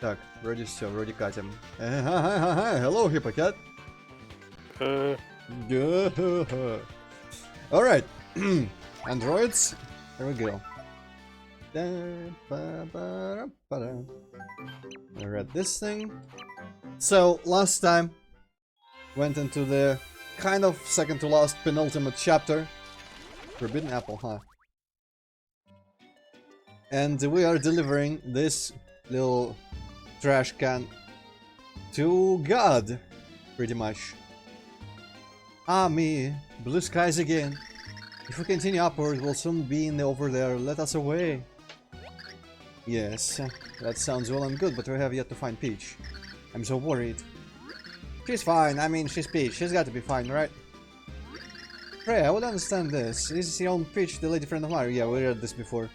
Так, вроде все, вроде катим. Hello, Hippocat. Alright. Androids, here we go. I read this thing. So, last time, went into the kind of second to last penultimate chapter. Forbidden Apple, huh? And we are delivering this little trash can to God, pretty much. Ah me, blue skies again. If we continue upward, we'll soon be in over there. Let us away. Yes, that sounds well and good, but we have yet to find Peach. I'm so worried. She's fine, I mean, she's Peach. She's got to be fine, right? Ray, I would understand this. Is your own Peach the lady friend of Mario? Yeah, we read this before.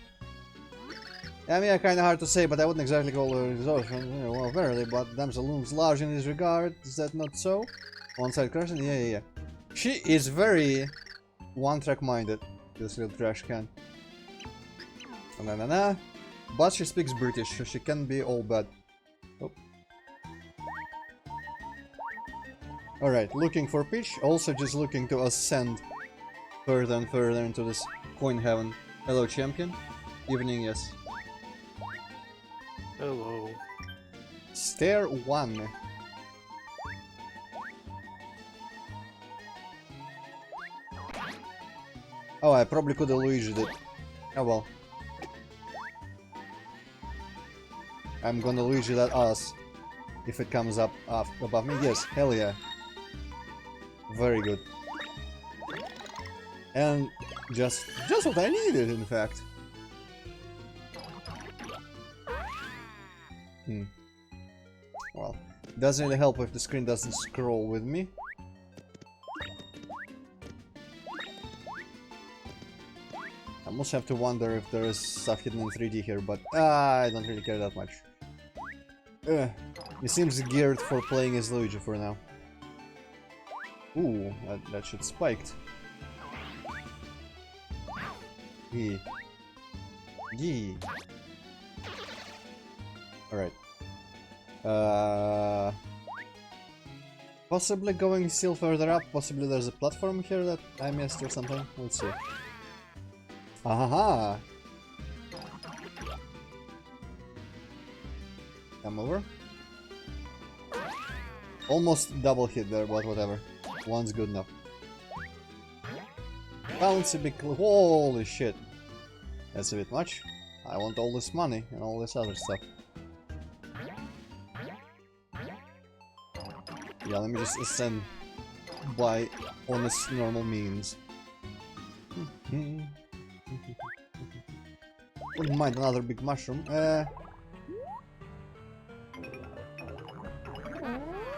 I mean, kinda hard to say, but I wouldn't exactly call her exhaustion. Well, verily, but damsel looms large in this regard. Is that not so? One-side person? Yeah. She is very one-track minded, this little trash can. Na. But she speaks British, so she can be all bad. Oh. Alright, looking for Peach, also just looking to ascend further and further into this coin heaven. Hello, champion. Evening, yes. Hello. Stair 1. Oh, I probably could have Luigi'd it. Oh well. I'm gonna Luigi that ass if it comes up above me. Yes, hell yeah. Very good. And just what I needed, in fact. Well, doesn't really help if the screen doesn't scroll with me. I almost have to wonder if there is stuff hidden in 3D here, but I don't really care that much. It seems geared for playing as Luigi for now. Ooh, that shit spiked. Yee. Alright. Possibly going still further up, possibly there's a platform here that I missed or something. Let's see. Ahaha! Come over. Almost double hit there, but whatever. One's good enough. Bouncy big... Holy shit! That's a bit much. I want all this money and all this other stuff. Yeah, let me just ascend by honest normal means. Wouldn't mind another big mushroom.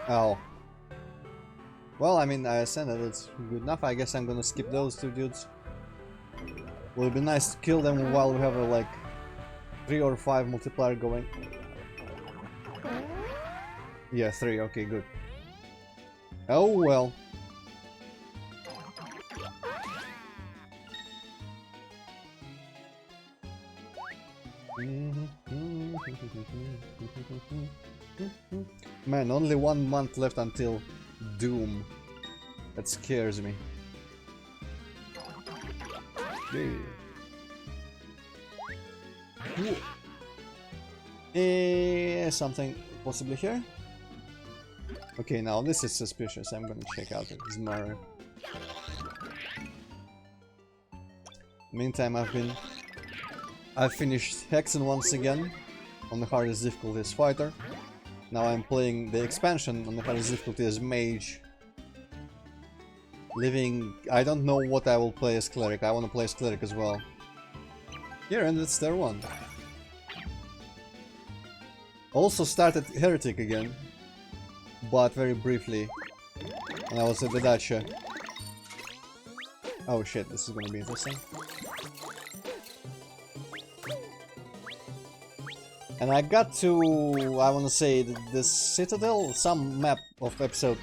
Oh. Well, I mean, I ascended, it's good enough. I guess I'm gonna skip those two dudes. Will be nice to kill them while we have a, like, 3 or 5 multiplier going. Yeah, 3, okay, good. Oh well. Man, only 1 month left until Doom. That scares me. Something possibly here? Okay, now this is suspicious. I'm gonna check out this Mario. Meantime, I've finished Hexen once again on the hardest difficulty as fighter. Now I'm playing the expansion on the hardest difficulty as mage. I don't know what I will play as cleric. I want to play as cleric as well. Here ended Stair 1. Also started Heretic again, but very briefly. And I was at the Dacia. Oh shit, this is gonna be interesting. And I got to, I wanna say, the Citadel, some map of episode.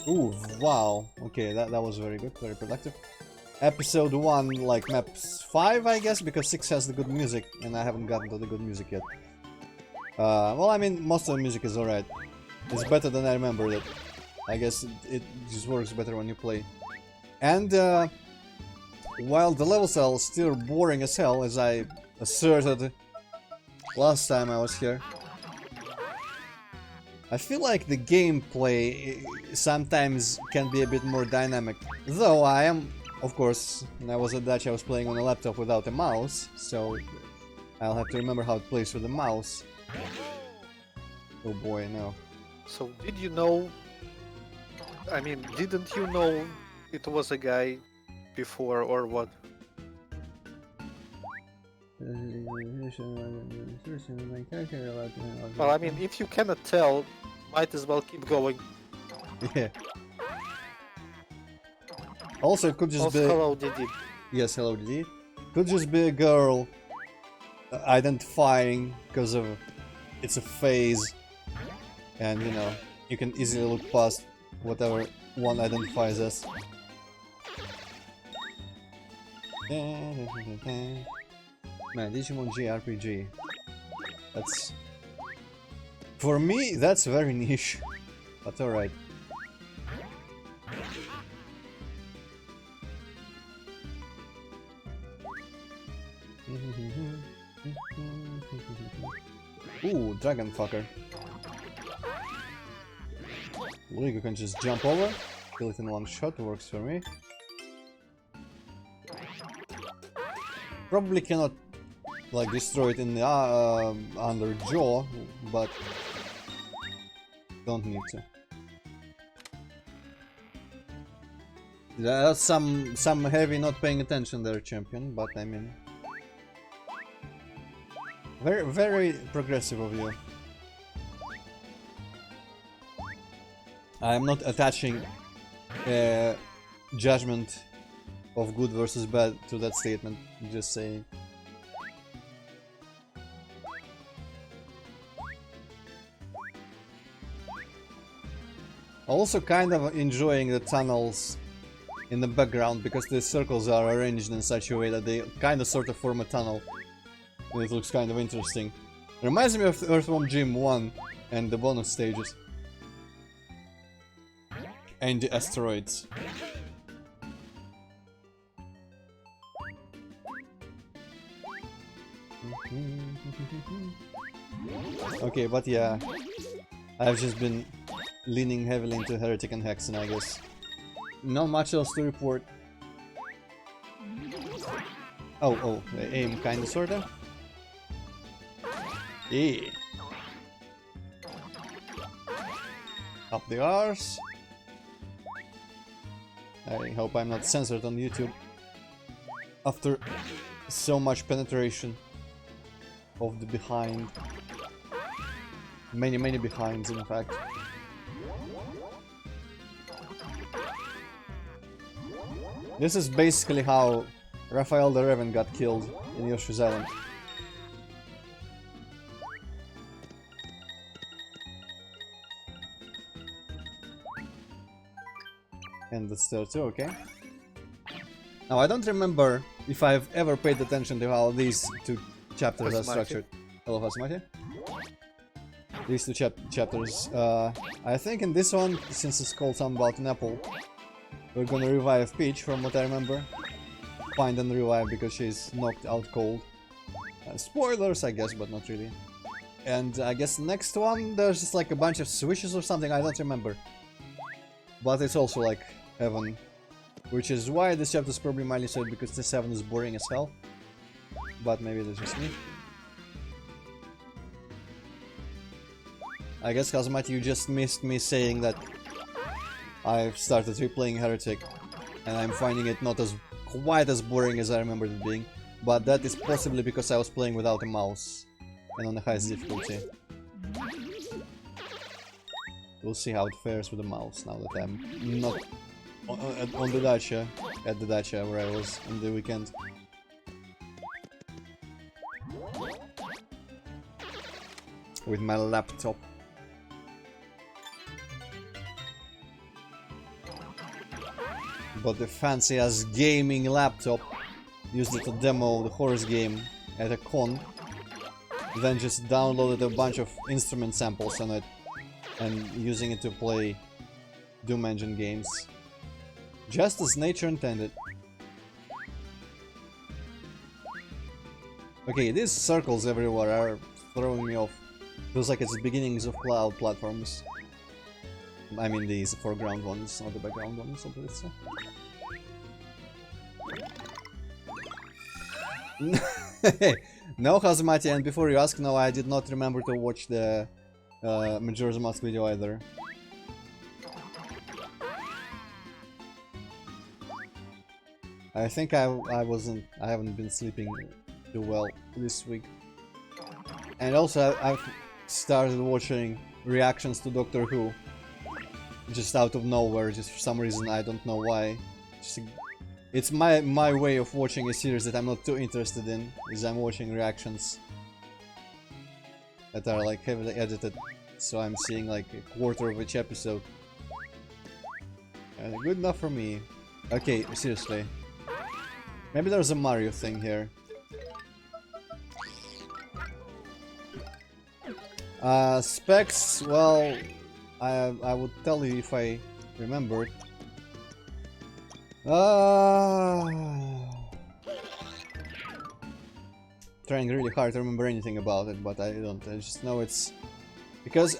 Ooh, wow. Okay, that was very good, very productive. episode 1, like map 5, I guess, because 6 has the good music, and I haven't gotten to the good music yet. Well, I mean, most of the music is alright. It's better than I remembered it. I guess it just works better when you play. And while the levels are still boring as hell, as I asserted last time I was here, I feel like the gameplay sometimes can be a bit more dynamic. Though I am, of course, when I was at Dutch, I was playing on a laptop without a mouse, so I'll have to remember how it plays with a mouse. Oh boy, no. So did you know? I mean, didn't you know it was a guy before or what? Well, I mean, if you cannot tell, might as well keep going. Yeah. Also, it could just Also, be... hello, Didi. Yes, hello, Didi. Could just be a girl identifying because of it's a phase, and you know, you can easily look past whatever one identifies as. Man, Digimon JRPG. That's... For me, that's very niche. But alright. Ooh, dragon fucker. Luigi can just jump over, kill it in one shot, works for me. Probably cannot like destroy it in the under jaw, but don't need to. That's some heavy not paying attention there, champion, but I mean, very progressive of you. I am not attaching judgment of good versus bad to that statement, just saying. Also kind of enjoying the tunnels in the background because the circles are arranged in such a way that they kind of sort of form a tunnel. And it looks kind of interesting. Reminds me of Earthworm Jim 1 and the bonus stages. And the asteroids. Okay, but yeah, I've just been leaning heavily into Heretic and Hexen, I guess. Not much else to report. Oh, aim kinda sorta. Yeah. Up the arse. I hope I'm not censored on YouTube. After so much penetration of the behind. Many behinds, in fact. This is basically how Raphael the Raven got killed in Yoshi's Island. And that's there too, okay. Now I don't remember if I've ever paid attention to how these two chapters are structured. Hello, Hasmati. These two chapters. I think in this one, since it's called something about an apple, we're gonna revive Peach, from what I remember. Find and revive because she's knocked out cold. Spoilers, I guess, but not really. And I guess next one, there's just like a bunch of swishes or something, I don't remember. But it's also like heaven. Which is why this chapter is probably mildly said, because this heaven is boring as hell. But maybe that's just me. I guess, Kazumati, you just missed me saying that I've started replaying Heretic, and I'm finding it not as quite as boring as I remembered it being, but that is possibly because I was playing without a mouse and on the highest difficulty. We'll see how it fares with the mouse now that I'm not on the dacha, at the dacha where I was on the weekend. With my laptop. got the fancy ass gaming laptop, used it to demo the horse game at a con, then just downloaded a bunch of instrument samples on it and using it to play Doom Engine games. Just as nature intended. Okay, these circles everywhere are throwing me off. Feels like it's the beginnings of cloud platforms. I mean these foreground ones, not the background ones, obviously. No, Hazamati, and before you ask, no, I did not remember to watch the Majora's Mask video either. I think I haven't been sleeping too well this week. And also I've started watching reactions to Doctor Who. Just out of nowhere, just for some reason, I don't know why. It's my way of watching a series that I'm not too interested in, is I'm watching reactions that are like heavily edited, so I'm seeing like a quarter of each episode. And good enough for me. Okay, seriously. Maybe there's a Mario thing here. Specs, well, I would tell you if I remembered. Trying really hard to remember anything about it, but I don't. I just know it's because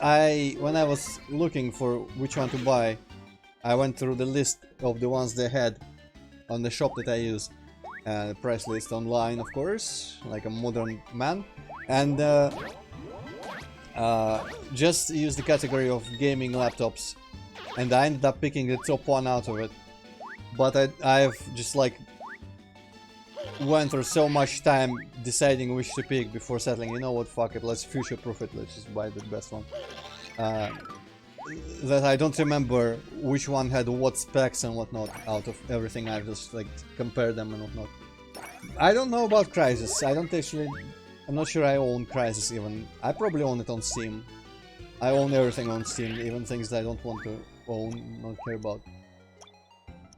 when I was looking for which one to buy, I went through the list of the ones they had on the shop that I used, the price list online, of course, like a modern man, and just used the category of gaming laptops, and I ended up picking the top one out of it. But I've just like went through so much time deciding which to pick before settling, you know what, fuck it, let's future-proof it, let's just buy the best one. That I don't remember which one had what specs and whatnot out of everything. I've just like compared them and whatnot. I don't know about Crysis. I'm not sure I own Crysis even. I probably own it on Steam. I own everything on Steam, even things that I don't want to own, not care about.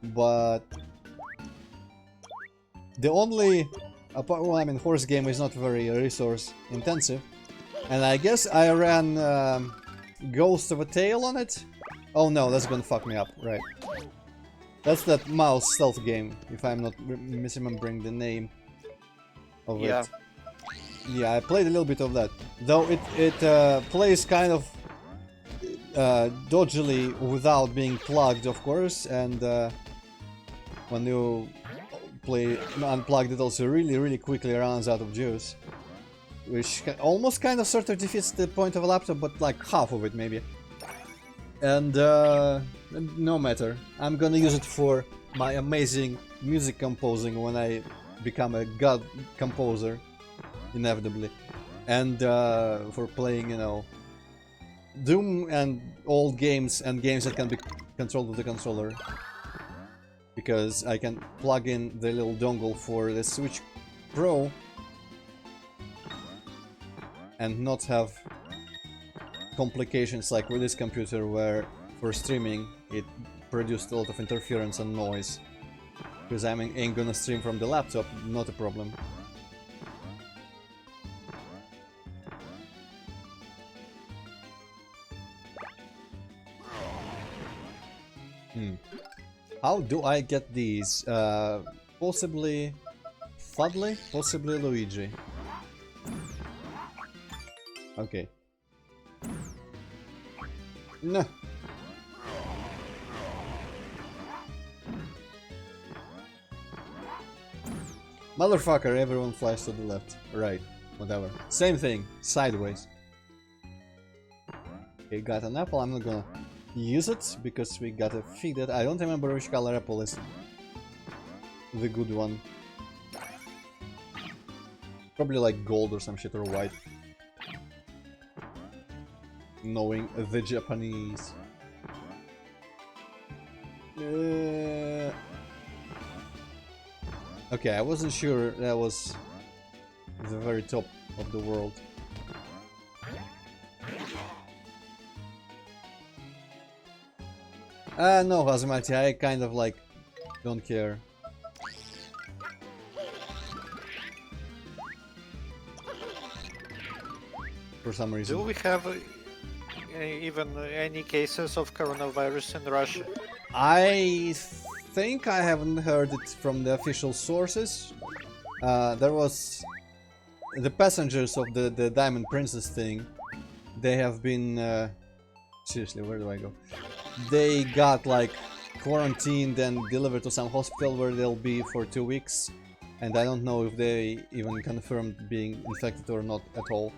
But the only, well, I mean, horse game is not very resource intensive, and I guess I ran Ghost of a Tale on it. Oh no, that's gonna fuck me up, right? That's that mouse stealth game, if I'm not misremembering the name of it. Yeah, I played a little bit of that, though it plays kind of dodgily without being plugged, of course, and when you play unplugged, it also really quickly runs out of juice, which almost kind of sort of defeats the point of a laptop, but like half of it maybe. And no matter, I'm gonna use it for my amazing music composing when I become a god composer, inevitably, and for playing, you know, Doom and old games and games that can be controlled with the controller, because I can plug in the little dongle for the Switch Pro and not have complications like with this computer, where for streaming it produced a lot of interference and noise. Because I ain't gonna stream from the laptop, not a problem. How do I get these? Possibly Fuddly, possibly Luigi. Okay. No. Motherfucker, everyone flies to the left. Right, whatever. Same thing, sideways. Okay, got an apple, I'm not gonna use it because we gotta feed it. I don't remember which color apple is the good one. Probably like gold or some shit, or white. Knowing the Japanese. Okay, I wasn't sure that was the very top of the world. No, Hazamati, I kind of like Don't care. For some reason. Do we have even any cases of coronavirus in Russia? I think I haven't heard it from the official sources. There was the passengers of the Diamond Princess thing. They have been seriously, where do I go? They got like quarantined and delivered to some hospital where they'll be for 2 weeks, and I don't know if they even confirmed being infected or not at all.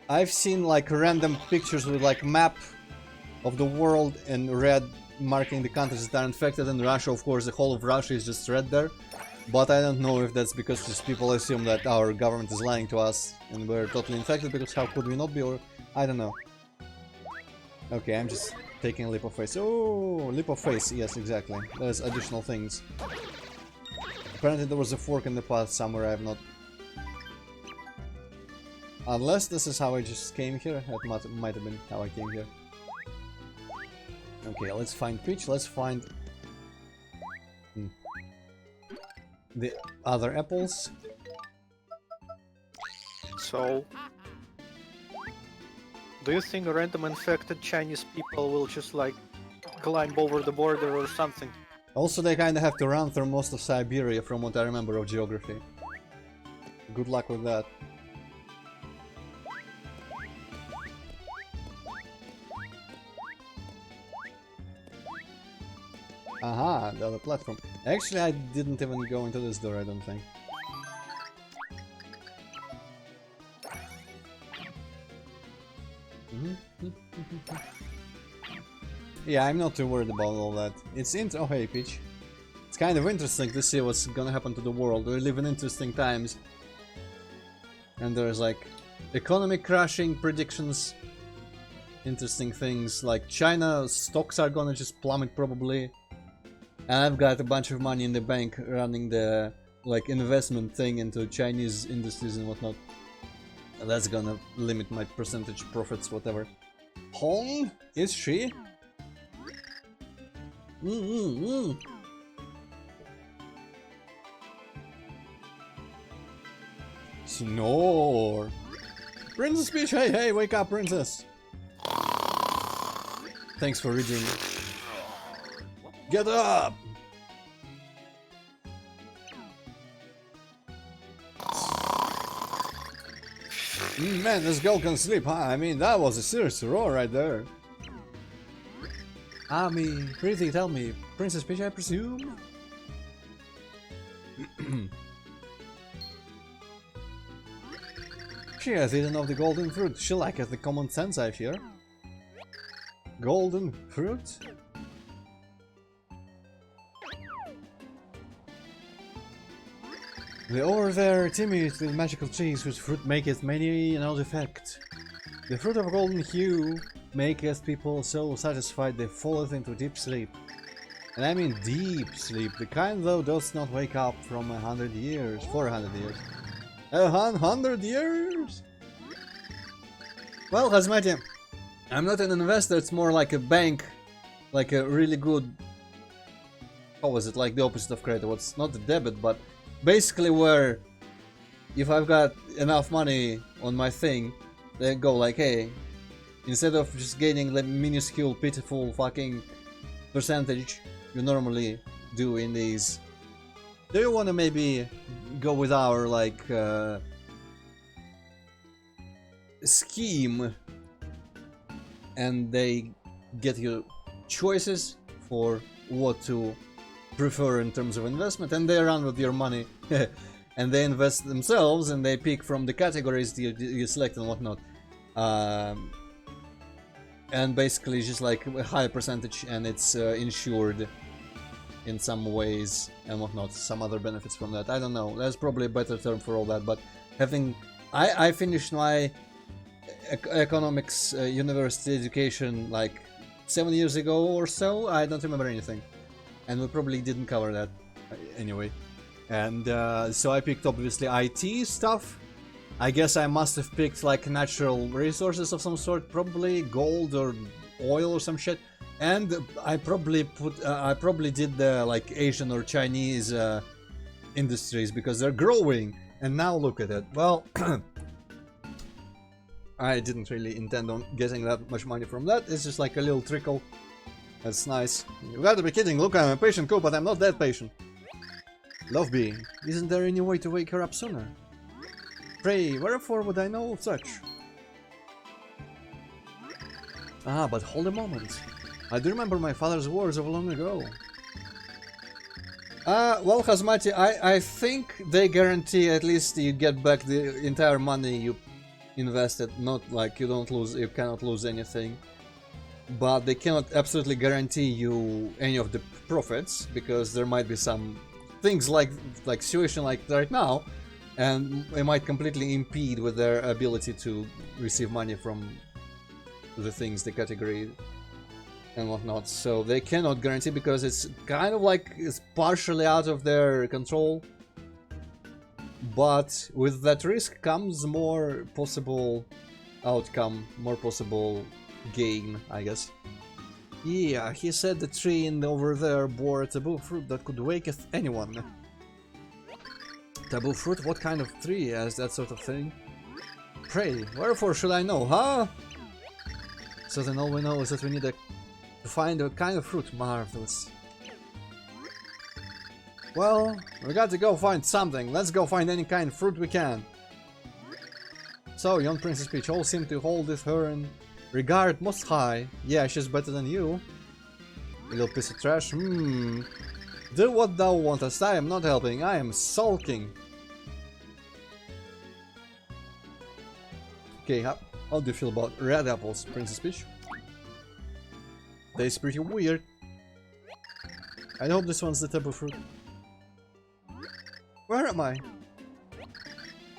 I've seen like random pictures with like map of the world in red marking the countries that are infected. In Russia, of course, the whole of Russia is just red there. But I don't know if that's because just people assume that our government is lying to us and we're totally infected, because how could we not be, or I don't know. Okay, I'm just taking a leap of faith. Oh, leap of faith, yes, exactly. There's additional things. Apparently there was a fork in the path somewhere I have not... Unless this is how I just came here, that might have been how I came here. Okay, let's find Peach, let's find... the other apples. So, do you think random infected Chinese people will just like climb over the border or something? Also, they kinda have to run through most of Siberia from what I remember of geography. Good luck with that. Aha, the other platform. Actually, I didn't even go into this door, I don't think. Yeah, I'm not too worried about all that. It's oh hey, Peach. It's kind of interesting to see what's gonna happen to the world. We live in interesting times. And there's like economy crashing predictions. Interesting things like China stocks are gonna just plummet probably. And I've got a bunch of money in the bank running the like investment thing into Chinese industries and whatnot. And that's gonna limit my percentage profits, whatever. Hong? Is she? Snore. Princess Peach, hey, hey, wake up, princess. Thanks for reading. Get up! Man, this girl can sleep, huh? I mean, that was a serious roar right there. Ami, pretty, tell me, Princess Peach, I presume? She has eaten of the golden fruit. She lacketh the common sense, I fear. Golden fruit? The over there teemeth with magical trees whose fruit maketh many an odd effect. The fruit of golden hue maketh people so satisfied they falleth into deep sleep. And I mean deep sleep, the kind thou dost not wake up from 100 years, 400 years. 100 years? Well, Hazmati, I'm not an investor, it's more like a bank, like a really good... How was it? Like the opposite of credit. What's not the debit, but basically where if I've got enough money on my thing, they go like, hey, instead of just gaining the minuscule, pitiful fucking percentage you normally do in these, do you want to maybe go with our like scheme, and they get you choices for what to prefer in terms of investment, and they run with your money and they invest themselves and they pick from the categories you select and whatnot, and basically just like a high percentage, and it's insured in some ways and whatnot, some other benefits from that. I don't know, there's probably a better term for all that, but having I finished my economics university education like 7 years ago or so. I don't remember anything, and we probably didn't cover that anyway. And so I picked obviously IT stuff. I guess I must have picked like natural resources of some sort, probably gold or oil or some shit. And I probably did the like Asian or Chinese industries because they're growing. And now look at it. Well, I didn't really intend on getting that much money from that. It's just like a little trickle. That's nice. You gotta be kidding. Look, I'm a patient cool, but I'm not that patient. Love Bee. Isn't there any way to wake her up sooner? Pray, wherefore would I know of such? Ah, but hold a moment. I do remember my father's words of long ago. Well, Hazmati, I think they guarantee at least you get back the entire money you invested. Not like you cannot lose anything. But they cannot absolutely guarantee you any of the profits, because there might be some things like situation like right now, and it might completely impede with their ability to receive money from the things, the category and whatnot. So they cannot guarantee, because it's kind of like it's partially out of their control. But with that risk comes more possible outcome, more possible gain, I guess. Yeah, he said the tree over there bore a taboo fruit that could waketh anyone. Taboo fruit? What kind of tree has that sort of thing? Pray, wherefore should I know, huh? So then all we know is that we need to find a kind of fruit. Marvelous. Well, we got to go find something. Let's go find any kind of fruit we can. So, young Princess Peach, all seem to hold her in regard most high. Yeah, she's better than you. Little piece of trash. Do what thou wantest. I am not helping. I am sulking. Okay, how do you feel about red apples, Princess Peach? Tastes pretty weird. I hope this one's the taboo fruit. Where am I?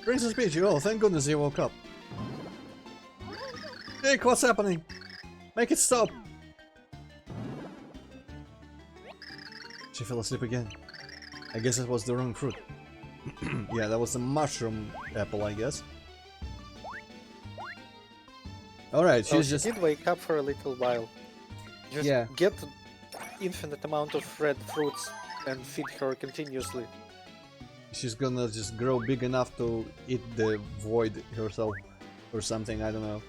Princess Peach, oh, thank goodness you woke up. Nick, what's happening? Make it stop! She fell asleep again. I guess it was the wrong fruit. Yeah, that was a mushroom apple, I guess. Alright, she's She just... did wake up for a little while. Just get infinite amount of red fruits and feed her continuously. She's gonna just grow big enough to eat the void herself or something, I don't know.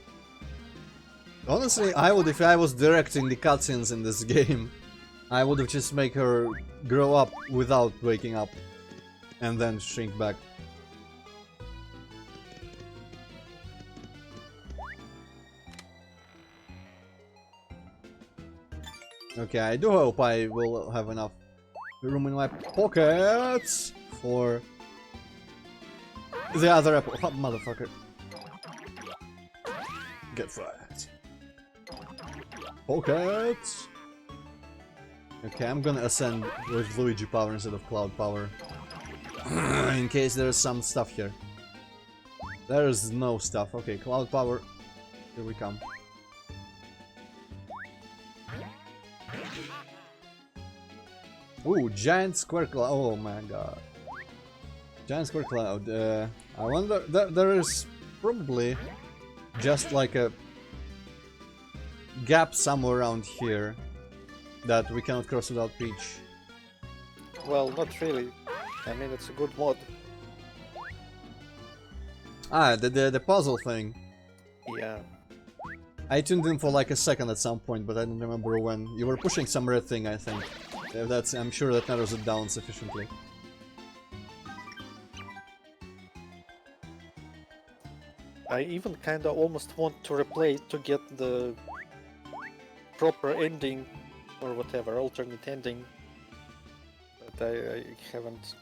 Honestly, I would, if I was directing the cutscenes in this game, I would have just make her grow up without waking up and then shrink back. Okay, I do hope I will have enough room in my pockets for the other apple. Oh, motherfucker. Get fired. Pockets! Okay, I'm gonna ascend with Luigi power instead of Cloud power. In case there's some stuff here. There's no stuff. Okay, Cloud power. Here we come. Ooh, giant square cloud. Oh my god. Giant square cloud. I wonder. There is probably just like a gap somewhere around here that we cannot cross without Peach. Well, not really. I mean, it's a good mod. Ah, the puzzle thing. Yeah. I tuned in for like a second at some point, but I don't remember when. You were pushing some red thing, I think. I'm sure that narrows it down sufficiently. I even kinda almost want to replay to get the proper ending or whatever, alternate ending. But I haven't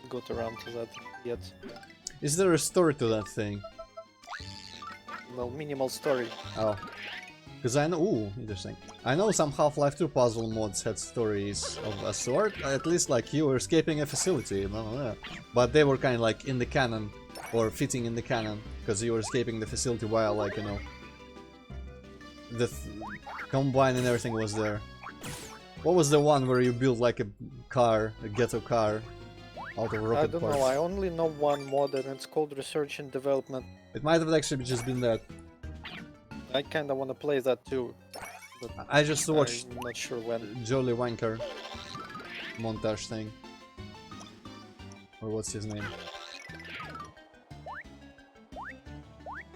got around to that yet. Is there a story to that thing? Well, minimal story. Oh. Because I know... Ooh, interesting. I know some Half-Life 2 puzzle mods had stories of a sort. At least like you were escaping a facility. But they were kind of like in the canon. Or fitting in the canon. Because you were escaping the facility while like, you know... The Combine and everything was there. What was the one where you built like a car, a ghetto car, out of rocket I don't parts? know, I only know one mod and it's called Research and Development. It might have actually just been that. I kinda wanna play that too. but I just watched I'm not sure when. Jolly Wanker montage thing. Or what's his name?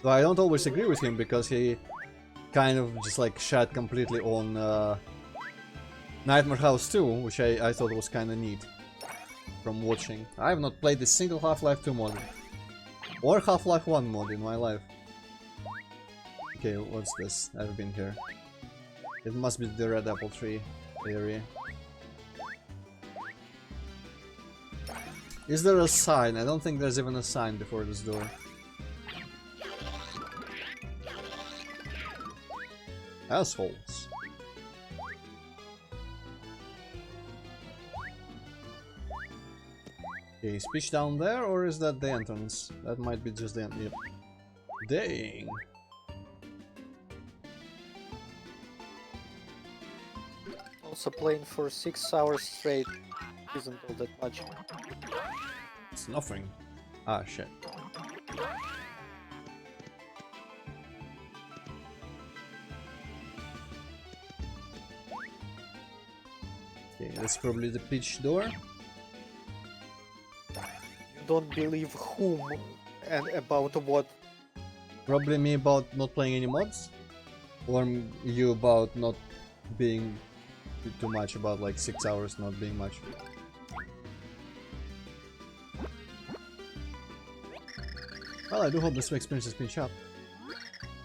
Though I don't always agree with him because he kind of just like shat completely on Nightmare House 2, which I thought was kind of neat from watching. I have not played a single Half-Life 2 mod or Half-Life 1 mod in my life. Okay, what's this? I've been here. It must be the Red Apple Tree area. Is there a sign? I don't think there's even a sign before this door. Assholes. Okay, speech down there, or is that the entrance? That might be just the entrance. Yep. Dang. Also playing for 6 hours straight isn't all that much. It's nothing. Ah, shit. Okay, that's probably the pitch door. You don't believe whom and about what. Probably me about not playing any mods? Or you about not being too much, about like 6 hours not being much? Well, I do hope this makes Princess Peach up.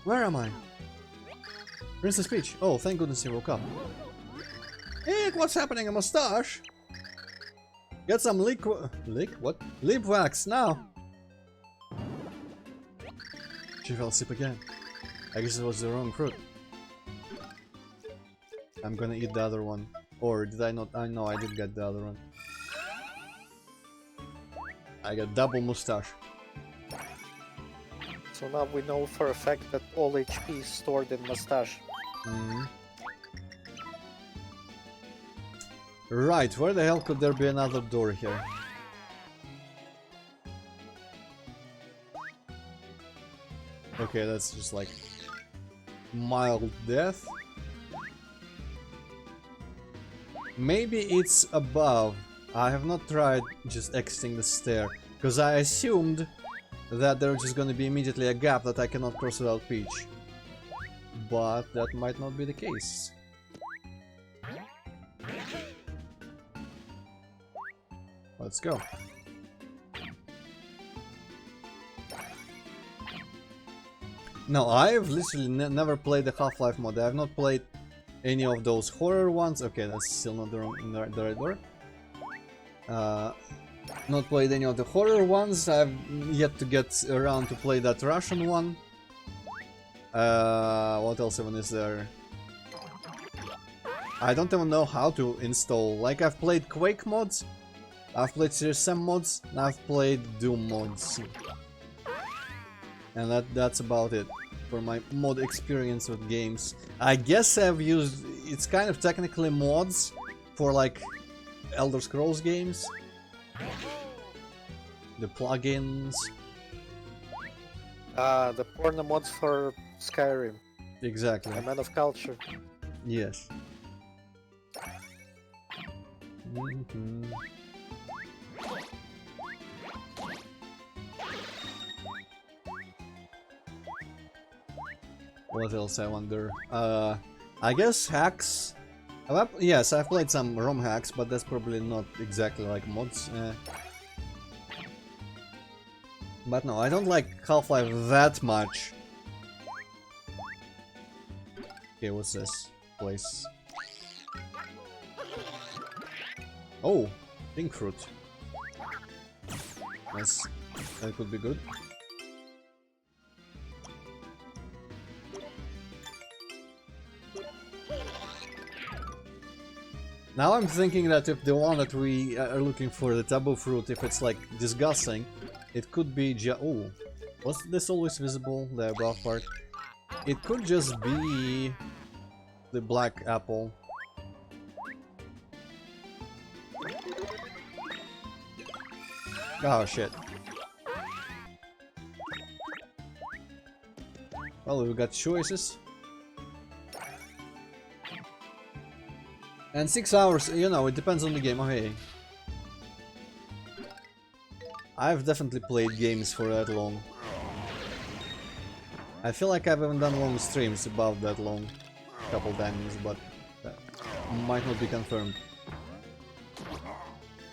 Where am I? Princess Peach! Oh, thank goodness you woke up. Hey, what's happening? A mustache? Get some what? Lip wax now! She fell asleep again. I guess it was the wrong fruit. I'm gonna eat the other one. Or did I not? I know I did get the other one. I got double mustache. So now we know for a fact that all HP is stored in mustache. Right, where the hell could there be another door here? Okay, that's just like mild death. Maybe it's above. I have not tried just exiting the stair, because I assumed that there's just gonna be immediately a gap that I cannot cross without Peach. But that might not be the case. Let's go. No, I've literally never played the Half-Life mod. I have not played any of those horror ones. Okay, that's still not the right door. Not played any of the horror ones. I've yet to get around to play that Russian one. What else even is there? I don't even know how to install. Like, I've played Quake mods, I've played Serious Sam mods, and I've played Doom mods. And that's about it for my mod experience with games. I guess I've used... It's kind of technically mods for, like, Elder Scrolls games. The plugins. The porno mods for Skyrim. Exactly. A man of culture. Yes. What else I wonder? I guess hacks. Yes, I've played some ROM hacks, but that's probably not exactly like mods. But no, I don't like Half-Life that much. Okay, what's this place? Oh, pink fruit. Nice. That could be good. Now I'm thinking that if the one that we are looking for, the taboo fruit, if it's like disgusting, it could be oh, was this always visible, the above part? It could just be the black apple. Oh shit. Well, we got choices. And 6 hours, you know, it depends on the game. Okay. I've definitely played games for that long. I feel like I haven't done long streams about that long a couple times, but that might not be confirmed.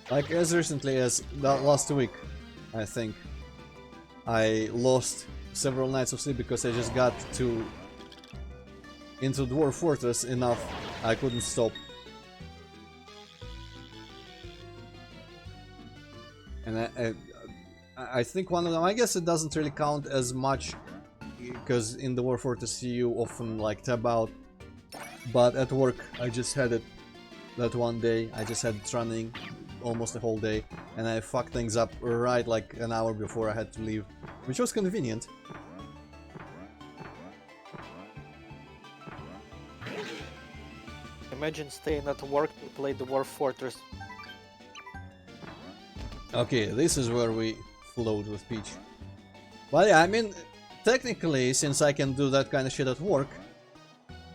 Like as recently as that last week, I think, I lost several nights of sleep because I just got into Dwarf Fortress enough I couldn't stop. And I think one of them, I guess it doesn't really count as much because in the Dwarf Fortress you often like tab out, but at work I just had it that one day. I just had it running almost the whole day, and I fucked things up right like an hour before I had to leave, which was convenient. Imagine staying at work to play the Dwarf Fortress. Okay, this is where we float with Peach. But yeah, I mean, technically, since I can do that kind of shit at work,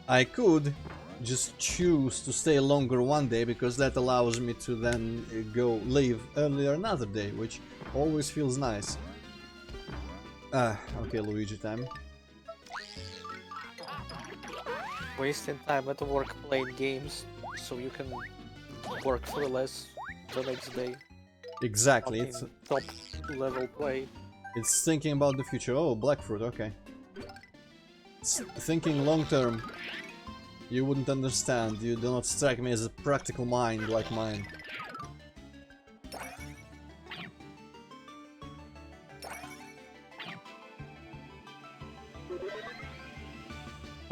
I could just choose to stay longer one day, because that allows me to then leave earlier another day, which always feels nice. Okay, Luigi time. Wasting time at work playing games so you can work for less the next day. Exactly, it's top level play. It's thinking about the future. Oh, Blackfruit, okay. It's thinking long term. You wouldn't understand. You do not strike me as a practical mind like mine.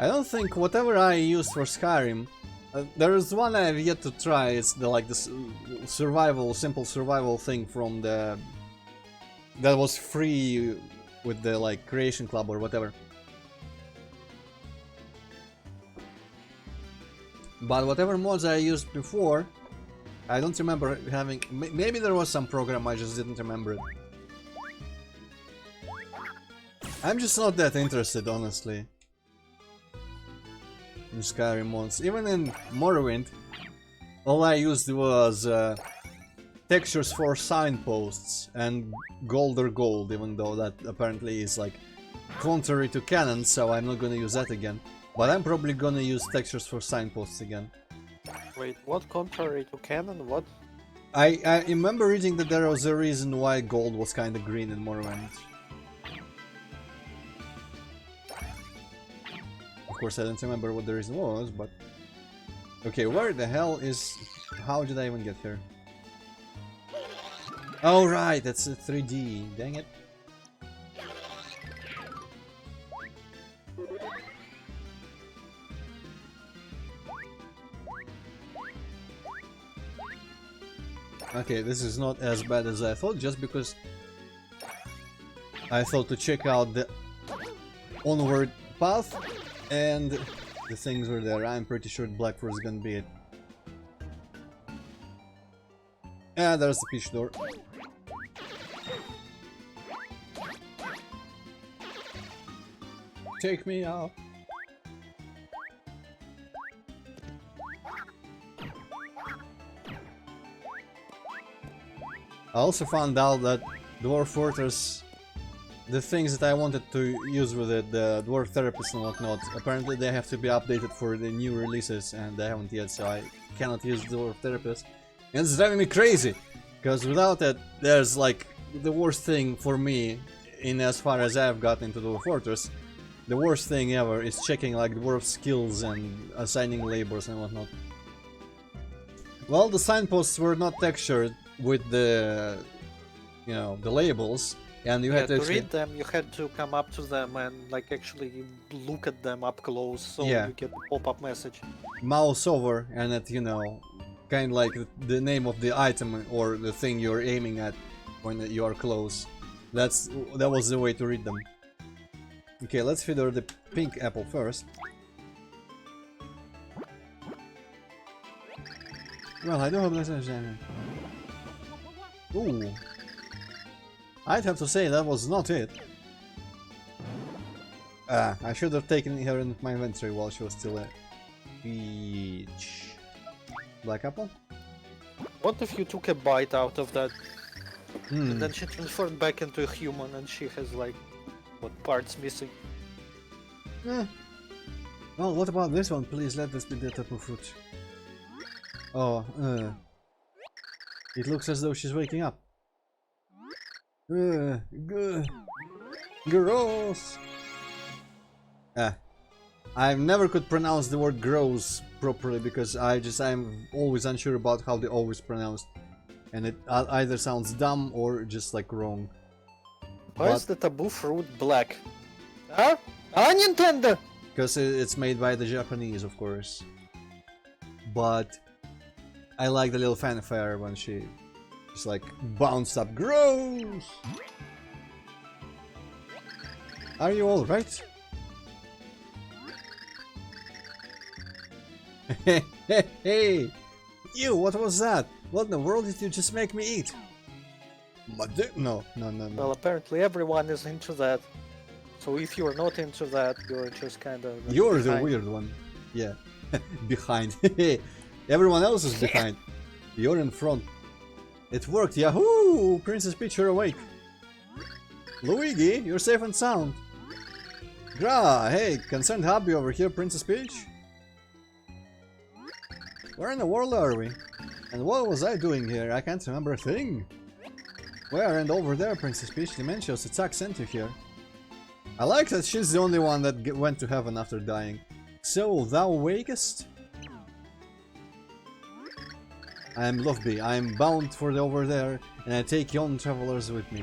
I don't think whatever I used for Skyrim, there is one I have yet to try. It's the survival, simple survival thing from the that was free with the like Creation Club or whatever. But whatever mods I used before, I don't remember having. Maybe there was some program, I just didn't remember it. I'm just not that interested, honestly, in Skyrim mods. Even in Morrowind, all I used was textures for signposts and gold or gold, even though that apparently is like contrary to canon, so I'm not gonna use that again. But I'm probably gonna use textures for signposts again. Wait, what? Contrary to canon? What? I remember reading that there was a reason why gold was kinda green in Morrowind. Of course I don't remember what the reason was, but... Okay, where the hell is... How did I even get here? Oh right, that's a 3D, dang it. Okay, this is not as bad as I thought, just because I thought to check out the onward path, and the things were there. I'm pretty sure Blackfruit is gonna be it. Yeah, there's the Peach door. Take me out. I also found out that Dwarf Fortress, the things that I wanted to use with it, the Dwarf Therapist and whatnot, apparently they have to be updated for the new releases, and they haven't yet, so I cannot use Dwarf Therapist. And it's driving me crazy, because without it, there's like the worst thing for me, in as far as I've gotten into Dwarf Fortress, the worst thing ever is checking like dwarf skills and assigning labors and whatnot. Well, the signposts were not textured with the, you know, the labels, and you had to read them. You had to come up to them and like actually look at them up close, so Yeah. you get a pop-up message. mouse over, and it, you know, kind of like the name of the item or the thing you're aiming at when you are close. That was the way to read them. Okay, let's feed her the pink apple first. Well, I do hope that's understanding. Ooh. I'd have to say that was not it. I should have taken her in my inventory while she was still there. Peach. Black apple? What if you took a bite out of that, Hmm. and then she transformed back into a human, and she has like, what parts missing? Eh. Well, what about this one? Please let this be the tapu fruit. Oh, it looks as though she's waking up. Gross! I never could pronounce the word gross properly because I'm always unsure about how they always pronounced. And it either sounds dumb or just like wrong. Why is the taboo fruit black? Huh? Ah, Nintendo! Because it's made by the Japanese, of course. But I like the little fanfare when she just like bounced up. Gross! Are you alright? Hey! You, what was that? What in the world did you just make me eat? No. Well, apparently everyone is into that. So if you're not into that, you're just kinda... like, You're the behind. weird one. Yeah. Behind. Everyone else is behind. You're in front. It worked, yahoo! Princess Peach, you're awake. Luigi, you're safe and sound. Gra, hey, concerned hubby over here, Princess Peach? Where in the world are we? And what was I doing here? I can't remember a thing. Where and over there, Princess Peach? Dimensions attack sent you here. I like that she's the only one that went to heaven after dying. So, thou wakest? I am Luffy. I am bound for the over there, and I take yon travelers with me.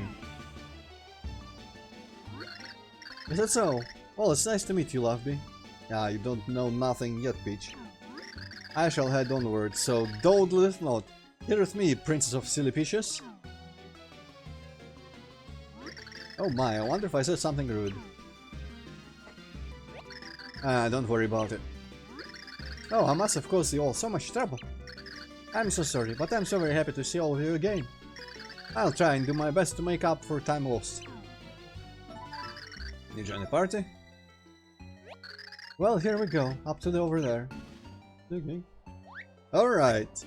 Is that so? Well, it's nice to meet you, Luffy. Ah, you don't know nothing yet, Peach. I shall head onward, so dawdleth not. Here with me, Princess of Silly Peaches. Oh my, I wonder if I said something rude. Ah, don't worry about it. Oh, I must have caused you all so much trouble. I'm so sorry, but I'm so very happy to see all of you again. I'll try and do my best to make up for time lost. You join the party? Well, here we go, up to the over there. Okay. Alright.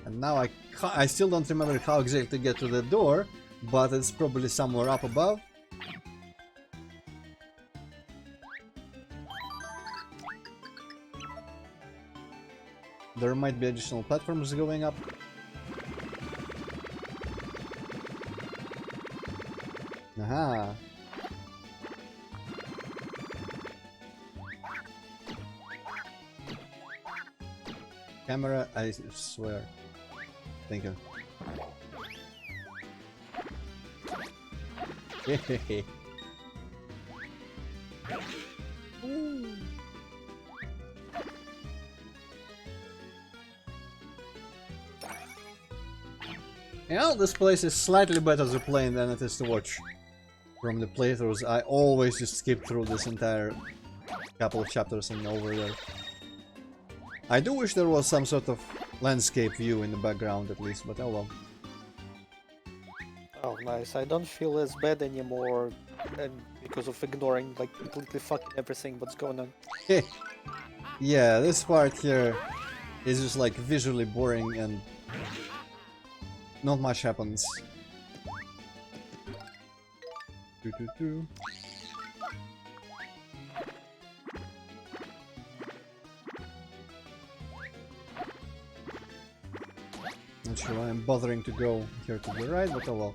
And now I still don't remember how exactly to get to the door, but it's probably somewhere up above. There might be additional platforms going up. Aha. Camera, I swear. Thank you. Hehehe. You know, this place is slightly better to play than it is to watch. From the playthroughs, I always just skip through this entire couple of chapters and over there. I do wish there was some sort of landscape view in the background at least, but oh well. Oh, nice. I don't feel as bad anymore, and because of ignoring, like, completely fucking everything what's going on. Yeah, this part here is just like visually boring and not much happens. Not sure why I'm bothering to go here to the right, but oh well.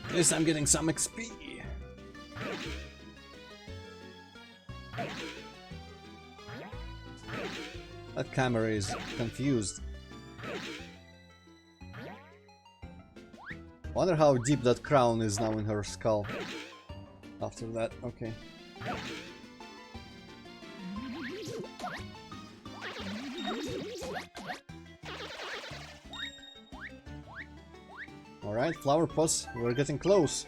At least I'm getting some XP. That camera is confused. Wonder how deep that crown is now in her skull. After that, okay. Alright, flower pots, we're getting close.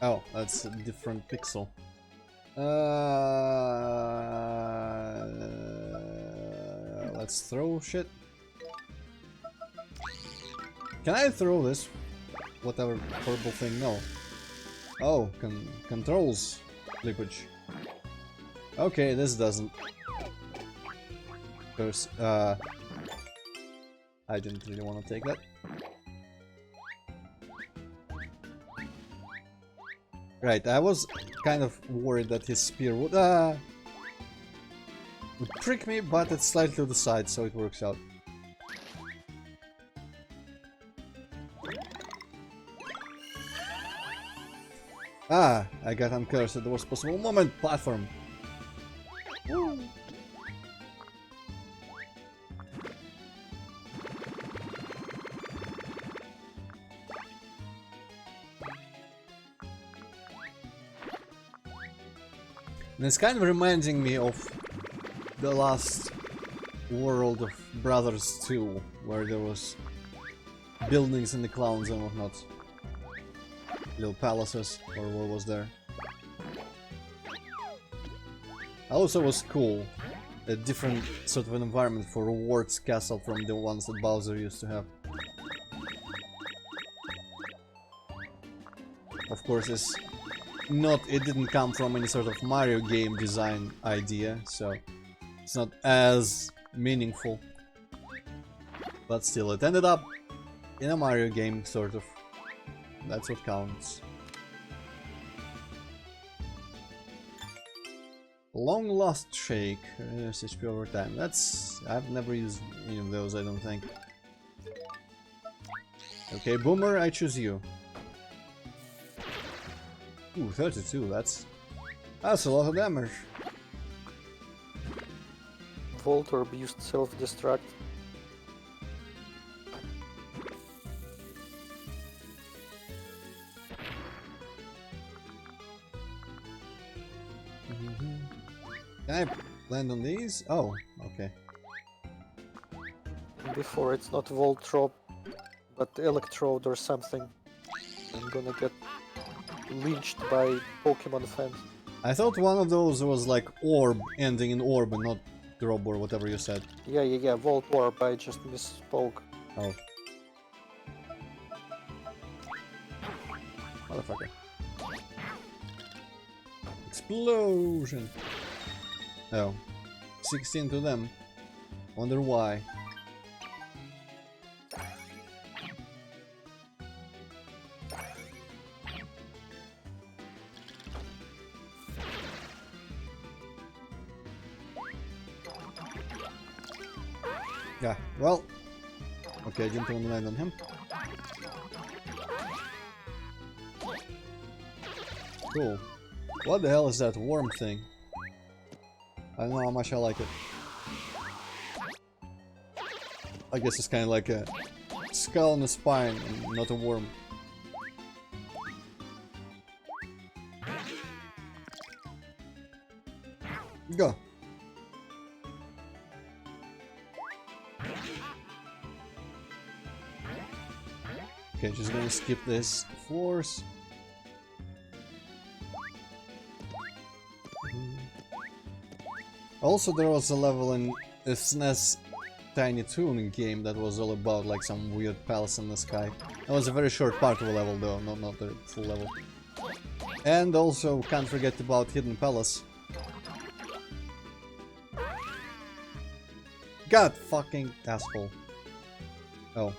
Oh, that's a different pixel. Let's throw shit. Can I throw this? Whatever purple thing? No. Oh, controls leakage. Okay, this doesn't. Because, I didn't really want to take that. Right, I was kind of worried that his spear would trick me, but it's slightly to the side, so it works out. Ah, I got uncursed at the worst possible moment. Platform. Woo. And it's kind of reminding me of the last world of Brothers 2, where there was buildings in the clouds and whatnot. Little palaces, or what was there. Also was cool. A different sort of an environment for Ward's castle from the ones that Bowser used to have. Of course, it didn't come from any sort of Mario game design idea, so it's not as meaningful. But still, it ended up in a Mario game, sort of. That's what counts. Long Lost Shake, HP over time. I've never used any of those, I don't think. Okay, Boomer, I choose you. Ooh, 32, that's a lot of damage. Voltorb used self-destruct. Can I land on these? Oh, okay. Before it's not Voltorb, but Electrode or something. I'm gonna get lynched by Pokemon fans. I thought one of those was like orb, ending in orb and not drop or whatever you said. Yeah, Voltorb, I just misspoke. Oh. Motherfucker. Explosion! Oh. 16 to them. Wonder why. Yeah, well, okay, I didn't want to land on him. Cool. What the hell is that worm thing? I don't know how much I like it. I guess it's kind of like a skull and a spine, and not a worm. Go! Okay, just gonna skip this force. Also, there was a level in a SNES Tiny Toon game that was all about like some weird palace in the sky. That was a very short part of the level though, not the full level. And also, can't forget about Hidden Palace. God fucking asshole. Oh.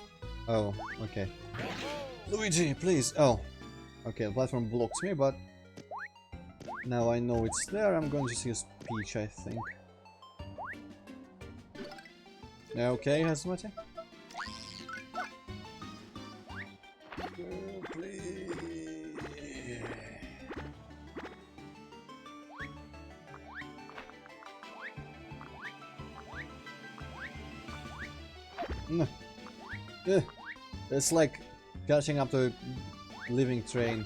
Oh, okay. Luigi, please! Oh. Okay, the platform blocks me, but now I know it's there, I'm going to just use Peach, I think. Okay, Hazumate? Oh, please. No. It's like catching up to a living train.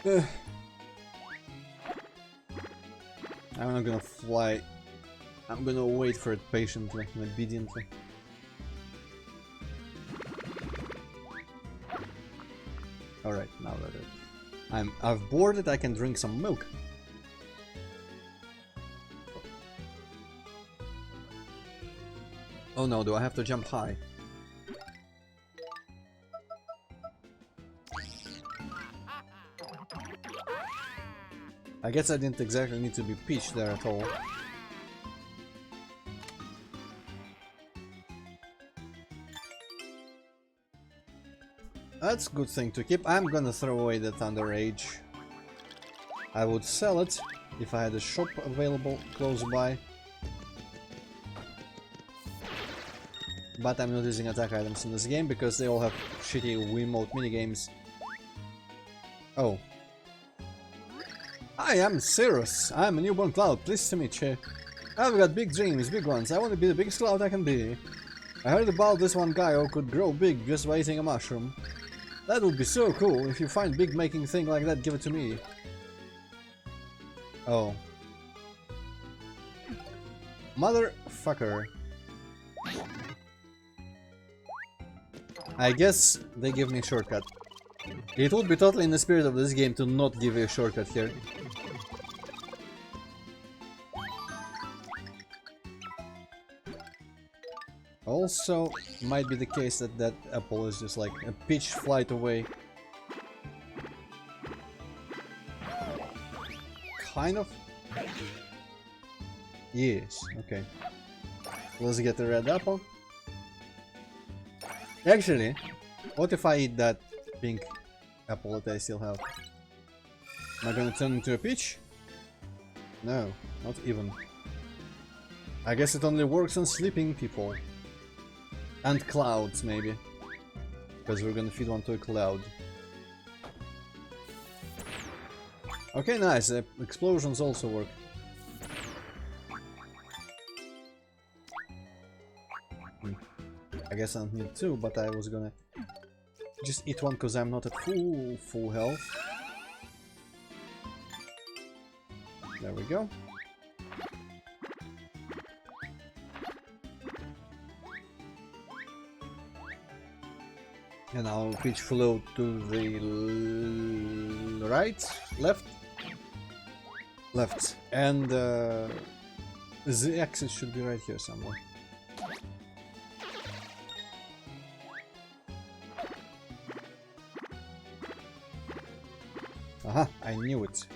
I'm not gonna fly. I'm gonna wait for it patiently and obediently. Alright, now that I've boarded, I can drink some milk. Oh no, do I have to jump high? I guess I didn't exactly need to be Peach there at all. That's a good thing to keep. I'm gonna throw away the Thunder Rage. I would sell it if I had a shop available close by. But I'm not using attack items in this game because they all have shitty Wiimote minigames. Oh. Hi, I'm Cirrus. I'm a newborn cloud. Pleased to meet you. I've got big dreams, big ones. I want to be the biggest cloud I can be. I heard about this one guy who could grow big just by eating a mushroom. That would be so cool. If you find big making thing like that, give it to me. Oh. Motherfucker. I guess they give me a shortcut. It would be totally in the spirit of this game to not give you a shortcut here. Also, might be the case that that apple is just like a Peach flight away. Kind of? Yes, okay. Let's get the red apple. Actually, what if I eat that pink apple that I still have? Am I gonna turn into a Peach? No, not even. I guess it only works on sleeping people. And clouds, maybe. Because we're gonna feed one to a cloud. Okay, nice. The explosions also work. I guess I don't need two, but I was gonna just eat one because I'm not at full health. There we go. And I'll Peach float to the right, left, and the axis should be right here somewhere. Aha, I knew it.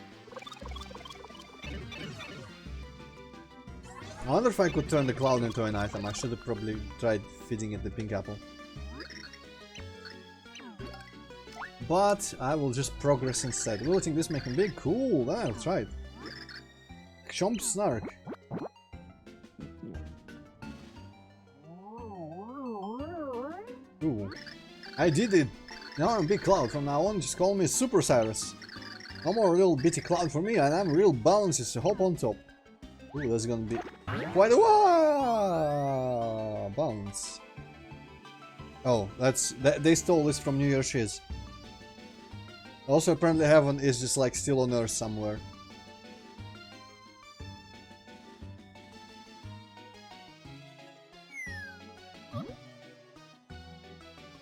I wonder if I could turn the cloud into an item. I should have probably tried feeding it the pink apple. But I will just progress instead. Will I think this make him big? Cool, that's right. Chomp Snark. Ooh. I did it! Now I'm Big Cloud. From now on, just call me Super Cyrus. No more little bitty cloud for me, and I'm real balanced to hop on top. Ooh, that's gonna be quite a bounce. Oh, they stole this from New Year's Shiz. Also, apparently Heaven is just like still on Earth somewhere.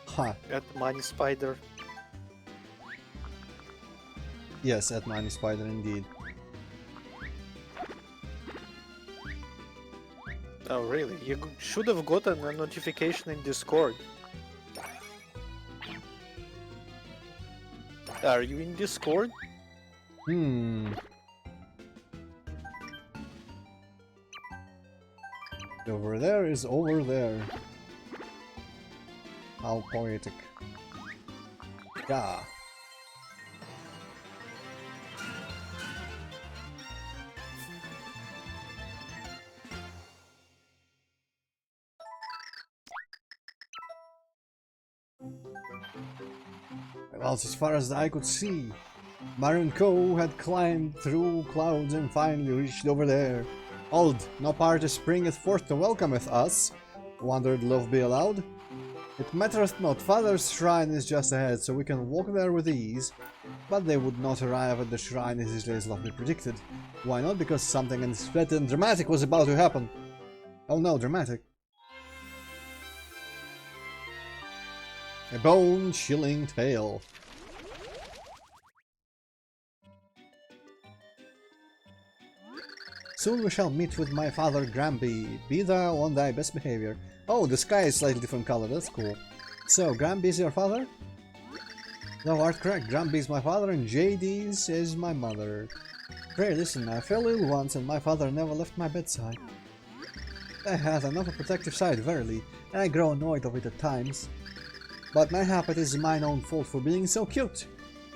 Huh. At Money Spider. Yes, at Money Spider indeed. Oh really? You should have gotten a notification in Discord. Are you in Discord? Over there is over there. How poetic. Yeah. Well, as far as the eye could see, Marin Co had climbed through clouds and finally reached over there. Old, no party springeth forth to welcometh us, wondered Love Be Allowed. It mattereth not, Father's shrine is just ahead, so we can walk there with ease. But they would not arrive at the shrine as easily as Lovely predicted. Why not? Because something unexpected and dramatic was about to happen. Oh no, dramatic. A bone-chilling tale. Soon we shall meet with my father Gramby. Be thou on thy best behavior. Oh, the sky is slightly different color, that's cool. So, Gramby is your father? Thou art correct, Gramby is my father and JD is my mother. Pray, listen, I fell ill once and my father never left my bedside. I had another protective side, verily, and I grow annoyed of it at times. But mayhap it is mine own fault for being so cute.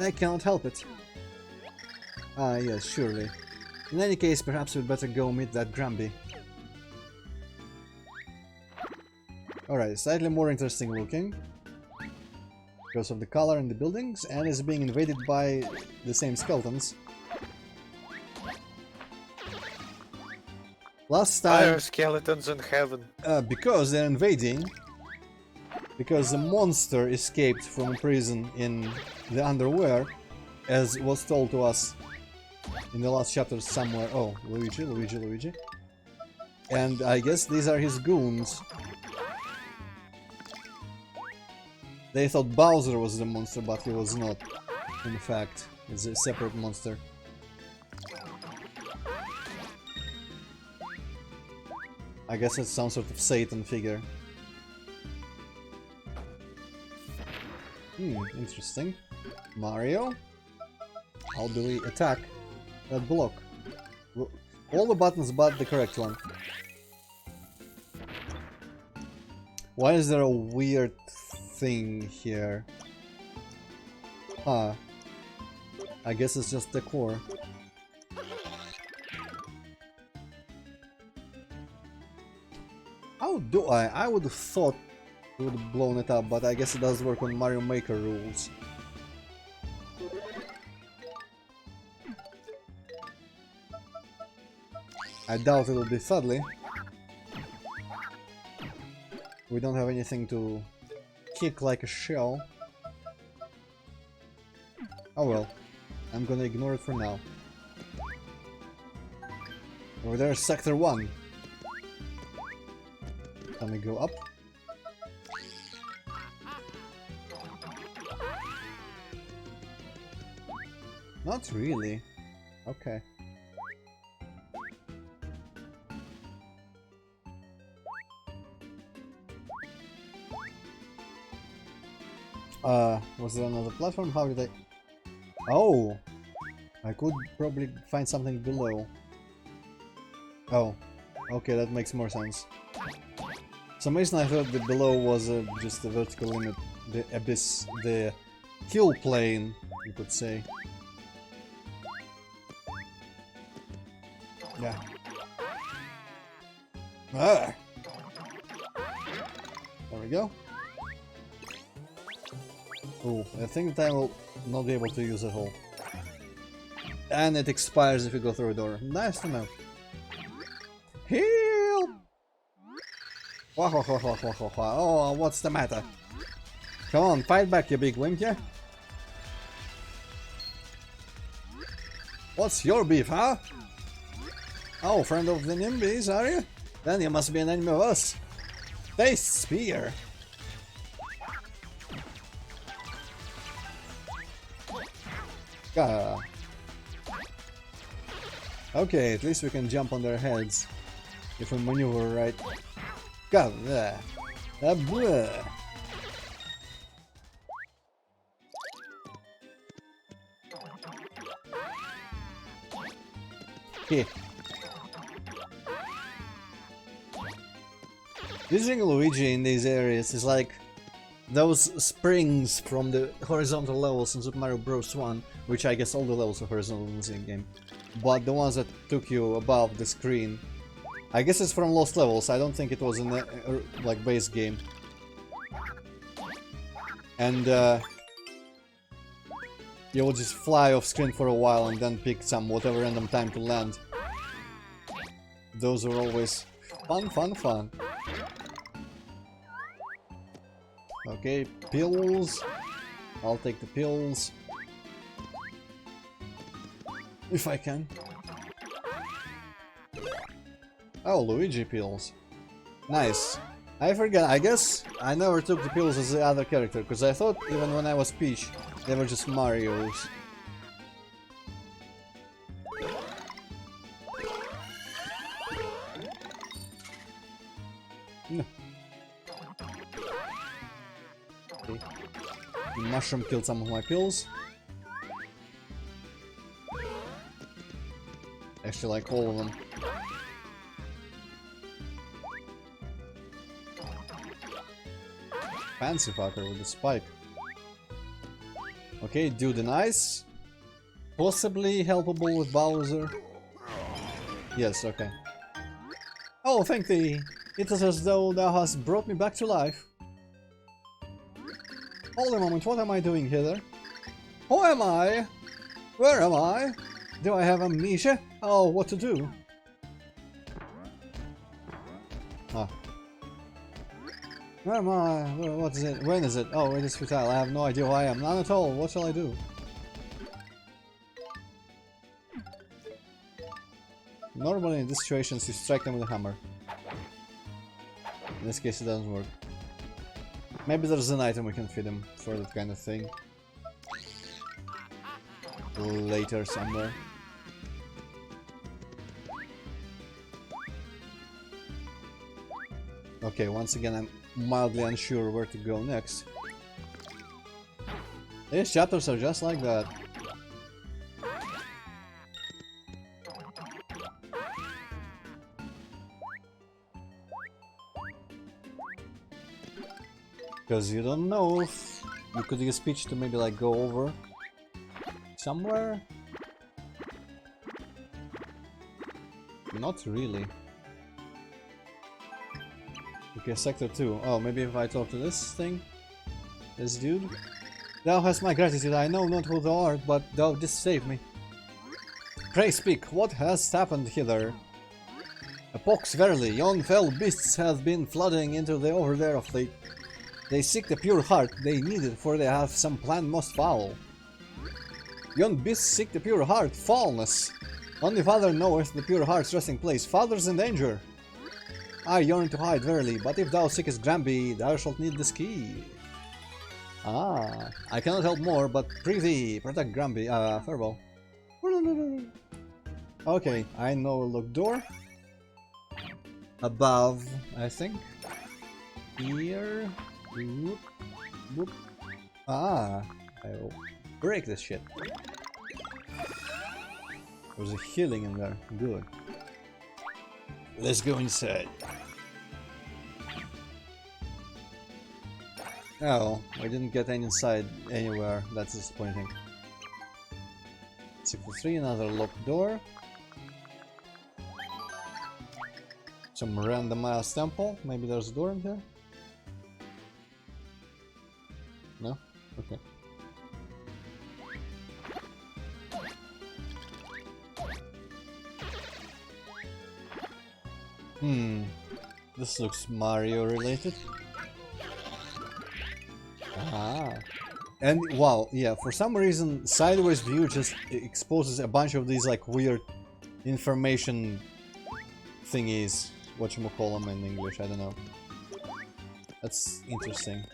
I cannot help it. Ah, yes, surely. In any case, perhaps we'd better go meet that Gramby. Alright, slightly more interesting looking. Because of the color in the buildings, and is being invaded by the same skeletons. Last Why time... are skeletons in heaven? Because they're invading. Because the monster escaped from a prison in the underwear, as was told to us in the last chapter somewhere. Oh, Luigi. And I guess these are his goons. They thought Bowser was the monster, but he was not. In fact, it's a separate monster. I guess it's some sort of Satan figure. Interesting. Mario? How do we attack that block? All the buttons but the correct one. Why is there a weird thing here? I guess it's just decor. How do I? I would have thought it would have blown it up, but I guess it does work on Mario Maker rules. I doubt it'll be Thudley. We don't have anything to kick like a shell. Oh well, I'm gonna ignore it for now. Over there's Sector 1. Can we go up? Not really. Okay. Was there another platform? How did I... Oh! I could probably find something below. Oh. Okay, that makes more sense. For some reason I thought the below was just the vertical limit, the abyss, the hill plane, you could say. Yeah. Ah! There we go. Oh, I think that I will not be able to use it all. And it expires if you go through a door. Nice to know. Heal! Oh, what's the matter? Come on, fight back, you big wimp, yeah? What's your beef, huh? Oh, friend of the Nimbies, are you? Then you must be an enemy of us. Face spear! Okay, at least we can jump on their heads if we maneuver right. God, Okay. Using Luigi in these areas is like those springs from the horizontal levels in Super Mario Bros. 1, which I guess all the levels are horizontal in this game, but the ones that took you above the screen. I guess it's from Lost Levels, I don't think it was in the like base game. And you will just fly off screen for a while and then pick some whatever random time to land. Those are always fun. Okay, pills. I'll take the pills. If I can. Oh, Luigi pills. Nice. I forget, I guess I never took the pills as the other character, because I thought even when I was Peach, they were just Mario's. No. Okay. Mushroom killed some of my pills. Actually, like all of them. Fancy fucker with the spike. Okay, Dude and Ice. Possibly helpable with Bowser. Yes, okay. Oh, thank thee. It is as though thou hast brought me back to life. Hold a moment, what am I doing here? Who am I? Where am I? Do I have amnesia? Oh, what to do? Ah. Where am I? What is it? When is it? Oh, it is futile. I have no idea who I am. None at all. What shall I do? Normally in these situations you strike them with a hammer. In this case it doesn't work. Maybe there's an item we can feed him for that kind of thing. Later somewhere. Okay, once again I'm mildly unsure where to go next. These chapters are just like that. Because you don't know if you could use speech to maybe like go over somewhere? Not really. Okay, sector 2. Oh, maybe if I talk to this thing? This dude? Thou hast my gratitude, I know not who thou art, but thou didst save me. Pray speak, what has happened hither? A pox verily, yon fell beasts have been flooding into the over there of late. They seek the pure heart they needed, for they have some plan most foul. Yon beasts seek the pure heart, foulness. Only Father knoweth the pure heart's resting place. Father's in danger. I yearn to hide, verily, but if thou seekest Gramby, thou shalt need this key. Ah, I cannot help more, but prithee, protect Gramby. Farewell. Okay, I know a locked door. Above, I think. Here. Whoop, whoop. Ah, I will break this shit. There's a healing in there. Good. Let's go inside. Oh, I didn't get any inside anywhere. That's disappointing. Sector 3, another locked door. Some random ass temple. Maybe there's a door in here? No? Okay. This looks Mario related. Ah. And wow, yeah, for some reason sideways view just exposes a bunch of these like weird information thingies. Whatchamacallem in English, I don't know. That's interesting.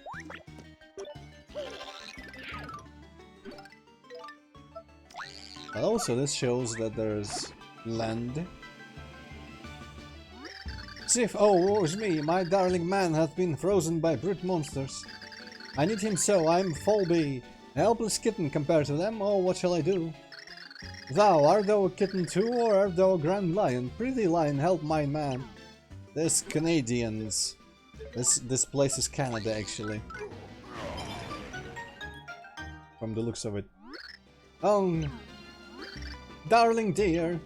And also this shows that there's land. Sif, oh woe is me, my darling man hath been frozen by brute monsters. I need him so, I'm Folby, a helpless kitten compared to them, oh what shall I do? Thou, art thou a kitten too, or art thou a grand lion? Prithee lion, help my man. This Canadians. This place is Canada actually. From the looks of it. Oh, darling dear.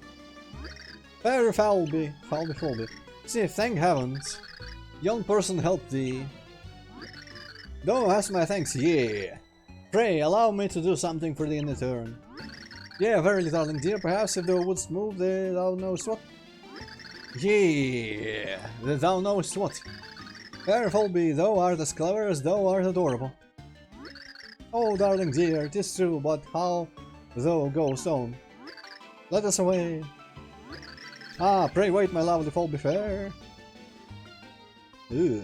Fair Falby, Falby. See, thank heavens. Young person help thee. Thou hast my thanks, yeah. Pray, allow me to do something for thee in return. Yeah, verily, darling dear, perhaps if thou wouldst move the thou knowest what. Yeah, the thou knowest what. Fair Folby, thou art as clever as thou art adorable. Oh, darling dear, 'tis true, but how thou goest on. Let us away. Ah, pray wait, my lovely Folby fair. Ugh.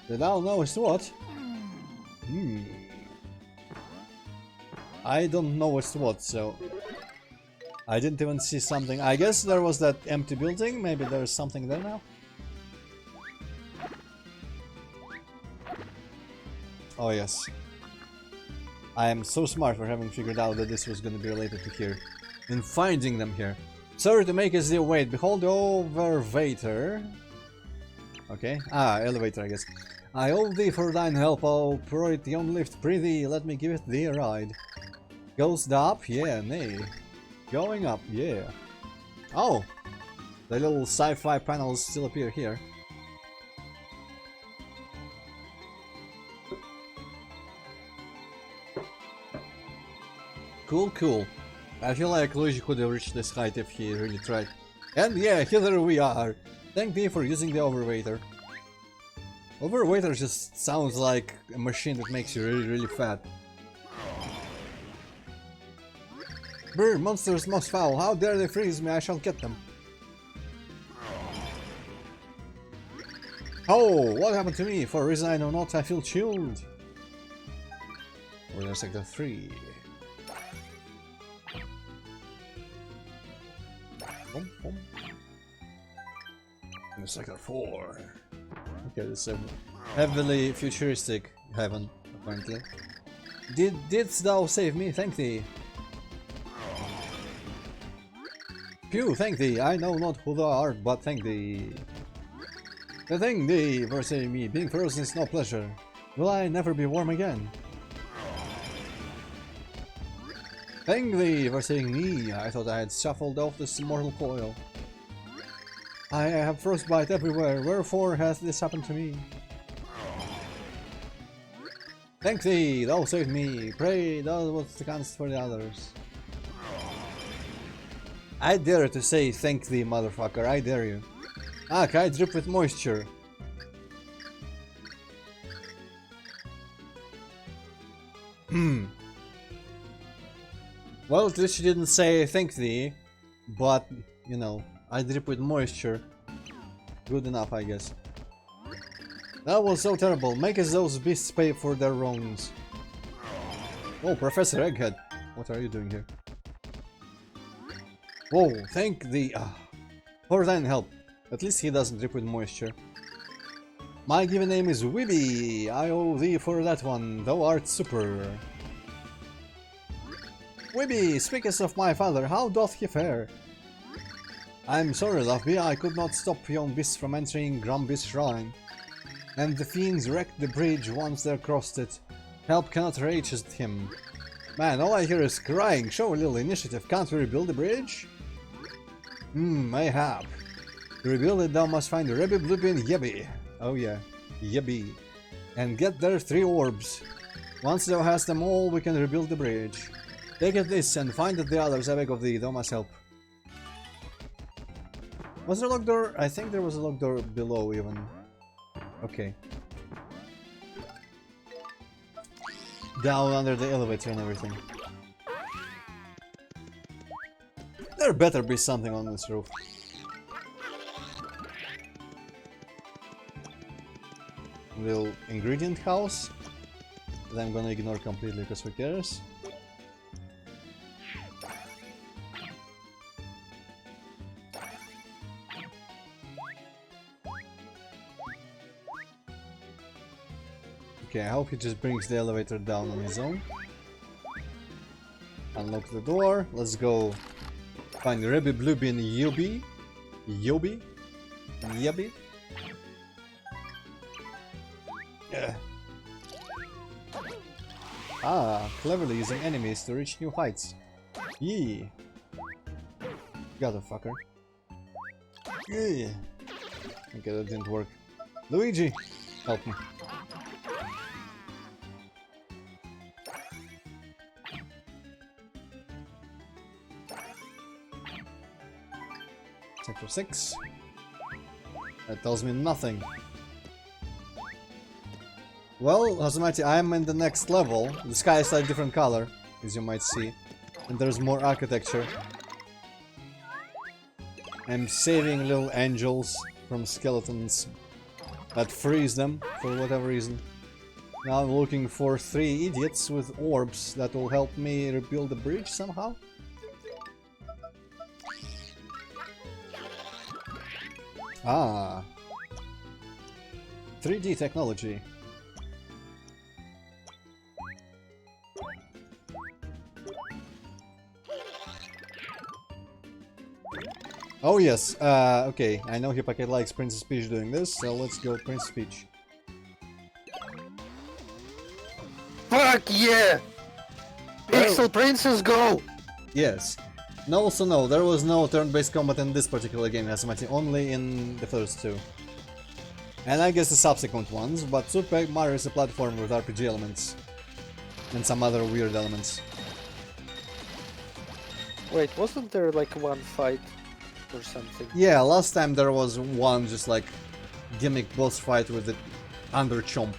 The thou knowest what? I don't know what's what, so I didn't even see something. I guess there was that empty building, maybe there's something there now? Oh yes. I am so smart for having figured out that this was gonna be related to here. in finding them here. Sorry to make us the wait. Behold the overvator. Okay. Elevator, I guess. I owe thee for thine help, O Proetion lift, prithee, let me give it thee a ride. Goes the up? Yeah, nay. Going up, yeah. Oh! The little sci-fi panels still appear here. Cool, cool. I feel like Luigi could have reached this height if he really tried. And yeah, here we are. Thank thee for using the overwaiter. Overwaiter just sounds like a machine that makes you really, really fat. Brr, monsters most foul. How dare they freeze me? I shall get them. Oh, what happened to me? For a reason I know not, I feel chilled. We're in sector 3. Boom, boom. In sector 4. Okay, this is a heavily futuristic heaven, apparently. Didst thou save me? Thank thee. Phew, thank thee. I know not who thou art, but thank thee. Thank thee for saving me. Being frozen is no pleasure. Will I never be warm again? Thank thee for saving me. I thought I had shuffled off this mortal coil. I have frostbite everywhere. Wherefore hath this happened to me? Thank thee, thou saved me. Pray, thou wast canst for the others. I dare to say thank thee, motherfucker. I dare you. Ah, can I drip with moisture? Well, this she didn't say thank thee, but, you know, I drip with moisture. Good enough, I guess. That was so terrible. Make us those beasts pay for their wrongs. Oh, Professor Egghead. What are you doing here? Whoa, thank thee for thine help. At least he doesn't drip with moisture. My given name is Wibby. I owe thee for that one. Thou art super. Wibby, speakest of my father, how doth he fare? I'm sorry, Loveby, I could not stop yon beasts from entering Grumby's shrine. And the fiends wrecked the bridge once they crossed it. Help cannot reach him. Man, all I hear is crying. Show a little initiative. Can't we rebuild the bridge? Mayhap. To rebuild it, thou must find Rebby, Blubby, and Yebby. Oh yeah, Yebby. And get their 3 orbs. Once thou hast them all, we can rebuild the bridge. Take it this and find it the others, I beg of thee, thou must help. Was there a locked door? I think there was a locked door below even. Okay. Down under the elevator and everything. There better be something on this roof. Little ingredient house that I'm gonna ignore completely because who cares? Okay, I hope he just brings the elevator down on his own. Unlock the door. Let's go find Rebby, Blubby, and Yobi. Yebby. Yeah. Ah, cleverly using enemies to reach new heights. Yee. Got a fucker. Yeah. Okay, that didn't work. Luigi, help me. Sector 6. That tells me nothing. Well, Hazumati, I'm in the next level. The sky is a different color, as you might see. And there's more architecture. I'm saving little angels from skeletons that freeze them for whatever reason. Now I'm looking for 3 idiots with orbs that will help me rebuild the bridge somehow. Ah. 3D technology. Oh yes, okay, I know Hippocate likes Princess Peach doing this, so let's go Princess Peach. Fuck yeah! Pixel Princess, go! Yes. No, also no, there was no turn-based combat in this particular game, Hazamati, only in the first two. And I guess the subsequent ones, but Super Mario is a platform with RPG elements. And some other weird elements. Wait, wasn't there like one fight or something? Yeah, last time there was one just like gimmick boss fight with the Under Chomp.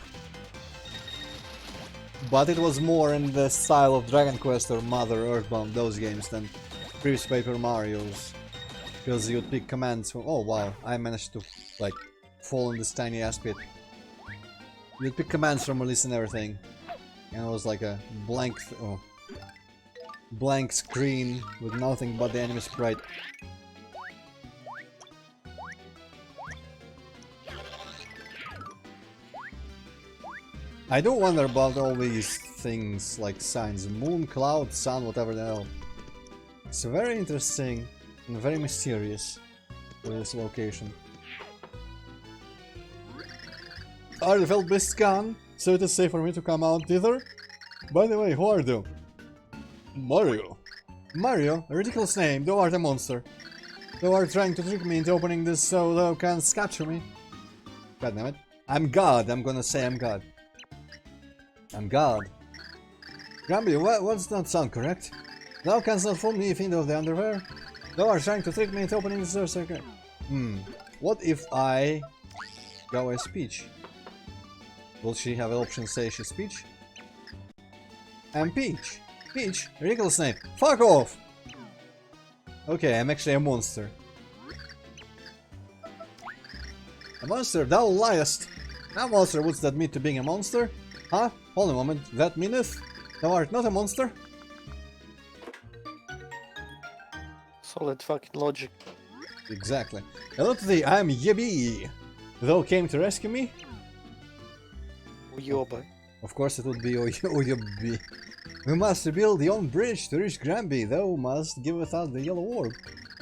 But it was more in the style of Dragon Quest or Mother Earthbound, those games, than previous Paper Mario's. Because you'd pick commands from... Oh wow, I managed to like fall in this tiny ass pit. You'd pick commands from release and everything. And it was like a blank screen with nothing but the enemy sprite. I do wonder about all these things like signs, moon, cloud, sun, whatever the hell. It's very interesting and very mysterious with this location. Artifact Beast gone, so it is safe for me to come out thither. By the way, who are you? Mario. Mario? A ridiculous name, thou art a monster. Thou art trying to trick me into opening this so thou canst capture me. God damn it. I'm God, I'm gonna say I'm God. I'm God. Gramby, what does not sound correct? Thou canst not fool me, fiend of the underwear. Thou art trying to trick me into opening this door so what if I go as Peach? Will she have an option say she's Peach? I'm Peach. Peach? Ridiculous name. Fuck off! Okay, I'm actually a monster. A monster? Thou liest! Now monster, what's that mean to being a monster? Huh? Hold a moment, that meaneth? Thou art not a monster? Solid fucking logic. Exactly. Hello to thee, I am Yibby! Thou came to rescue me? Uyoba. Of course it would be Yibby. We must rebuild the own bridge to reach Granby. Thou must give us out the yellow orb.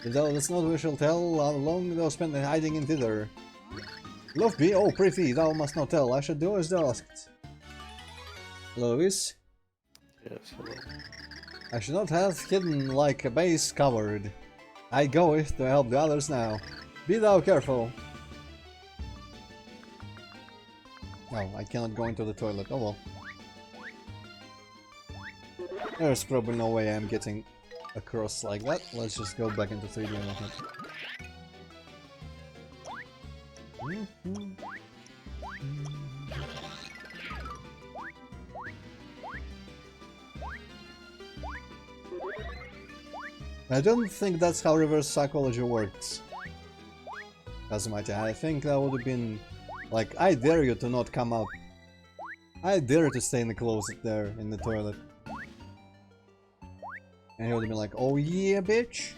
If thou dost not, we shall tell how long thou spent hiding in thither. Love be, oh prithee, thou must not tell. I shall do as thou asked. Lois? Yes, hello. I should not have hidden like a base covered. I goeth to help the others now. Be thou careful. No, I cannot go into the toilet. Oh well. There's probably no way I'm getting across like that. Let's just go back into 3D and whatnot. I don't think that's how reverse psychology works. Kazumati, I think that would have been like, I dare you to not come out. I dare you to stay in the closet there, in the toilet. And he would have been like, oh yeah, bitch.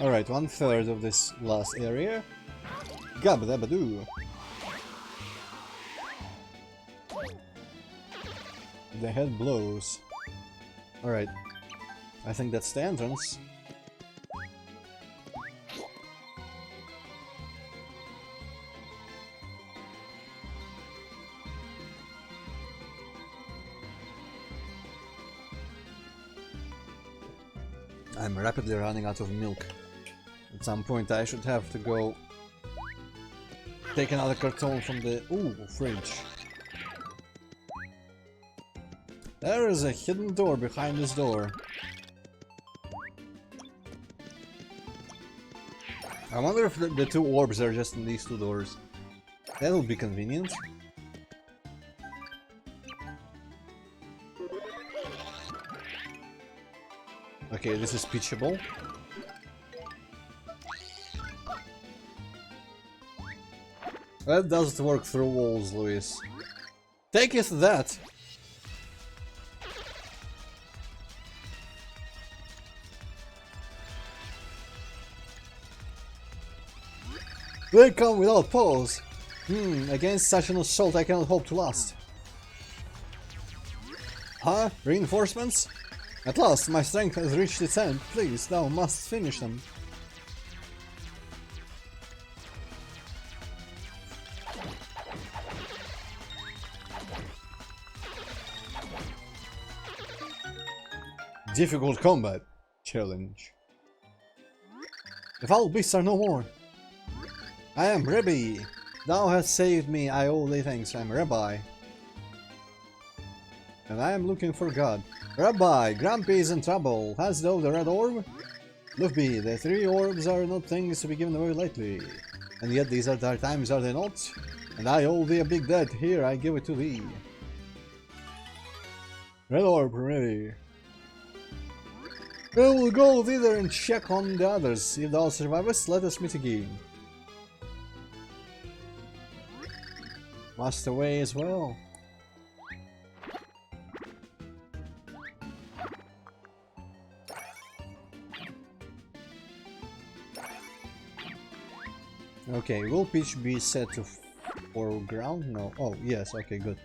Alright, 1/3 of this last area. Gabba-dabba-doo. The head blows. Alright. I think that's the entrance. I'm rapidly running out of milk. At some point I should have to go take another carton from the fridge. There is a hidden door behind this door. I wonder if the two orbs are just in these two doors. That'll be convenient. Okay, this is pitchable. That doesn't work through walls, Luis. Take it that! They come without pause! Against such an assault I cannot hope to last. Huh? Reinforcements? At last, my strength has reached its end. Please, thou must finish them. Difficult combat challenge. The foul beasts are no more. I am Rebbe. Thou hast saved me. I owe thee thanks. I am Rabbi. And I am looking for God. Rabbi, Grumpy is in trouble. Hast thou the red orb? Luffy, the 3 orbs are not things to be given away lightly. And yet these are dark times, are they not? And I owe thee a big debt. Here, I give it to thee. Red orb ready. I will go thither and check on the others. If thou survivest, let us meet again. Must away as well. Okay, will Peach be set to foreground? No. Oh, yes, okay, good.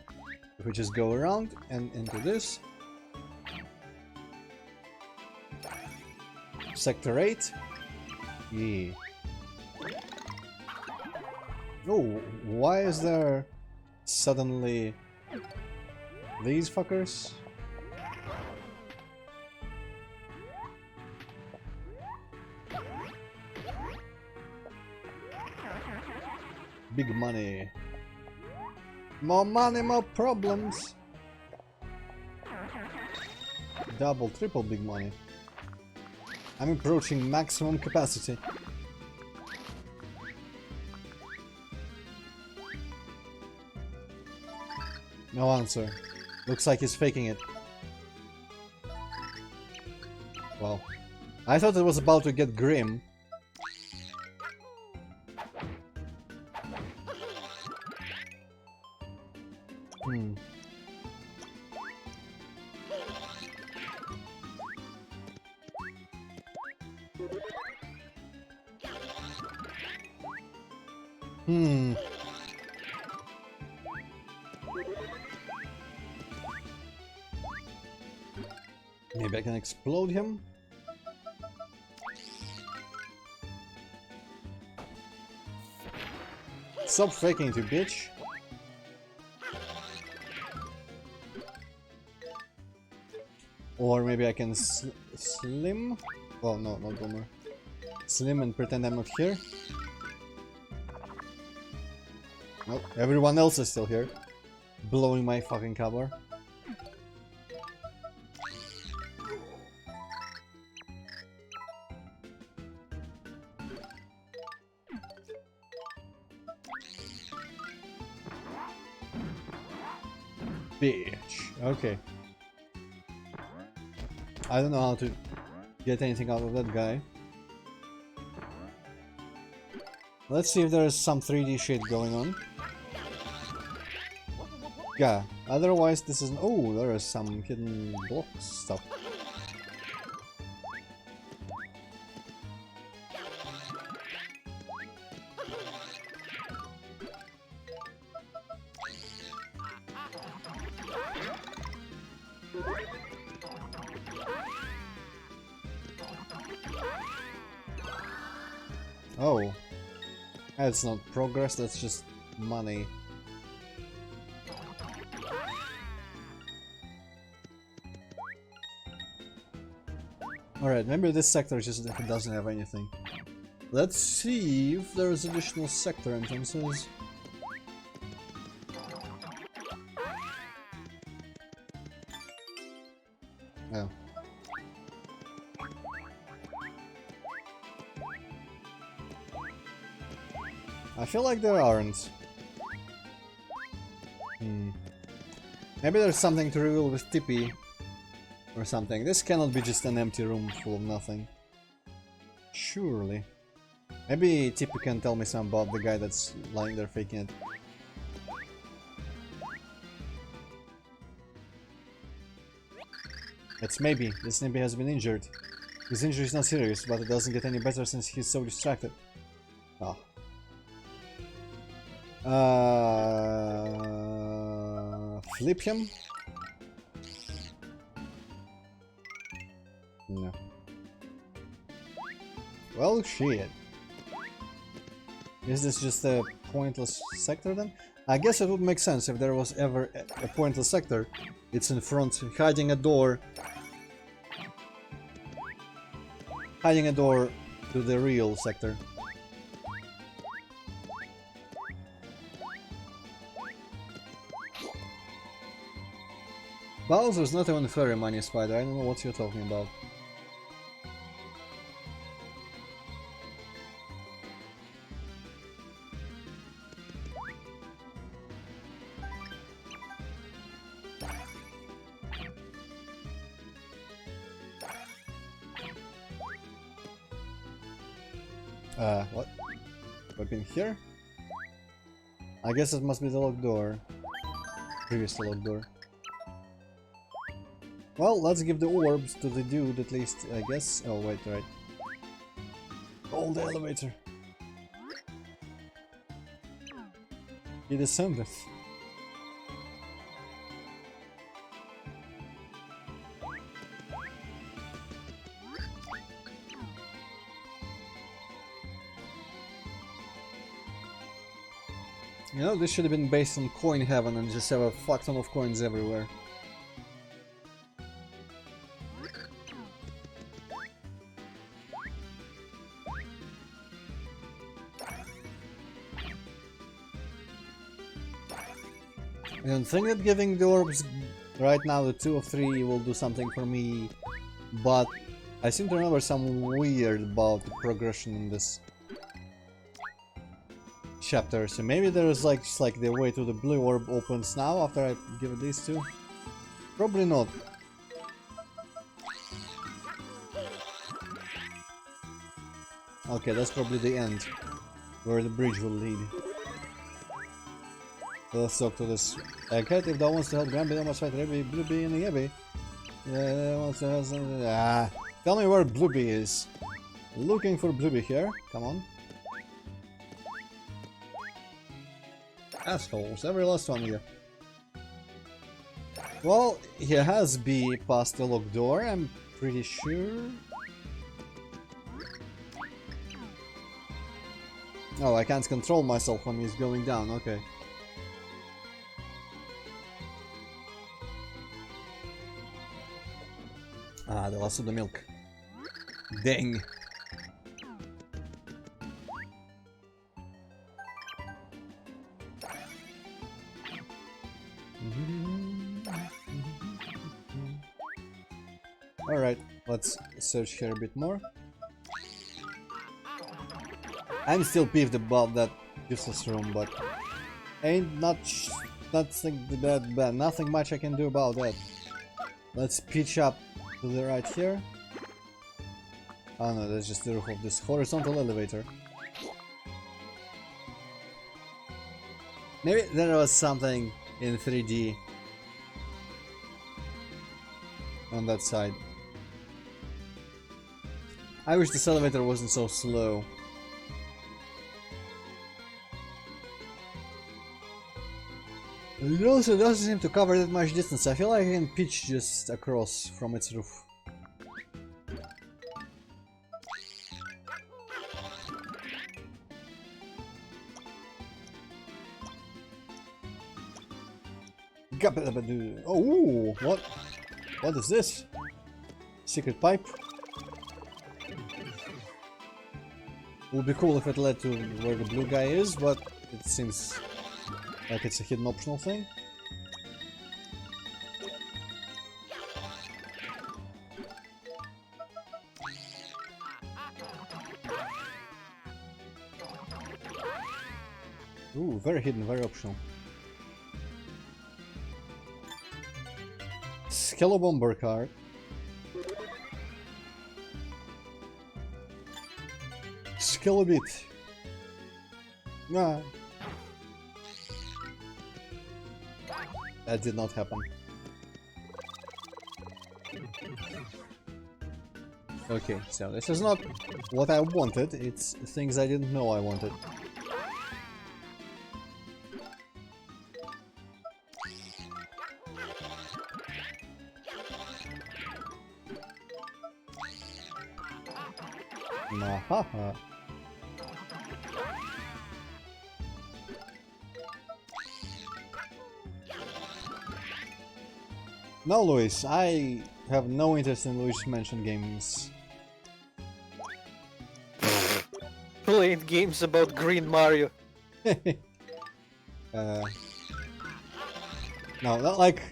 If we just go around and into this. Sector 8. Yeah. Oh, why is there suddenly these fuckers? Big money. More money, more problems. Double, triple big money. I'm approaching maximum capacity. No answer. Looks like he's faking it. Well, I thought it was about to get grim. Maybe I can explode him? Stop faking it, you bitch! Or maybe I can slim? Oh no, not boomer. Slim and pretend I'm not here. Nope, everyone else is still here. Blowing my fucking cover. Bitch. Okay. I don't know how to get anything out of that guy. Let's see if there is some 3D shit going on. Yeah, otherwise this is... Oh, there is some hidden block stuff. Oh. That's not progress, that's just money. Alright, maybe this sector just doesn't have anything. Let's see if there's additional sector entrances. Oh. I feel like there aren't. Maybe there's something to reveal with Tippy. Or something. This cannot be just an empty room full of nothing. Surely. Maybe Tippy can tell me something about the guy that's lying there faking it. It's maybe. This Nippy has been injured. His injury is not serious, but it doesn't get any better since he's so distracted. Ah. Flip him? No. Well, shit. Is this just a pointless sector then? I guess it would make sense if there was ever a pointless sector. It's in front, hiding a door. Hiding a door to the real sector. Bowser's not even fairy money, Spider. I don't know what you're talking about. What? Weapon here? I guess it must be the locked door. Previously locked door. Well, let's give the orbs to the dude at least, I guess. Oh, wait, right. Hold the elevator. He descended. You know, this should have been based on coin heaven and just have a fuck ton of coins everywhere. I don't think that giving the orbs right now, the 2 of 3, will do something for me, but I seem to remember some weird about the progression in this chapter, so maybe there's like just like the way to the blue orb opens now after I give it these 2? Probably not. Okay, that's probably the end, where the bridge will lead. So let's talk to this egghead. If that wants to help Gramby, that must fight Bluebee and Yebby. Wants to have some... Tell me where Bluebee is. Looking for Bluebee here. Come on. Assholes, every last one here. Well, he has Bee past the locked door, I'm pretty sure. Oh, I can't control myself when he's going down, okay. Ah, the last of the milk. Dang. Alright, let's search here a bit more. I'm still peeved about that useless room, but ain't nothing bad, nothing much I can do about that. Let's pitch up to the right here. Oh no, that's just the roof of this horizontal elevator. Maybe there was something in 3D on that side. I wish this elevator wasn't so slow. It also doesn't seem to cover that much distance. I feel like I can pitch just across from its roof. Oh, what? What is this? Secret pipe? Would be cool if it led to where the blue guy is, but it seems like it's a hidden optional thing. Ooh, very hidden, very optional. Skellobomber card. Skellobit. Ah. That did not happen. Okay, so this is not what I wanted, it's things I didn't know I wanted. Haha. No, Luis, I have no interest in Luigi's Mansion games. Playing games about Green Mario. No, not like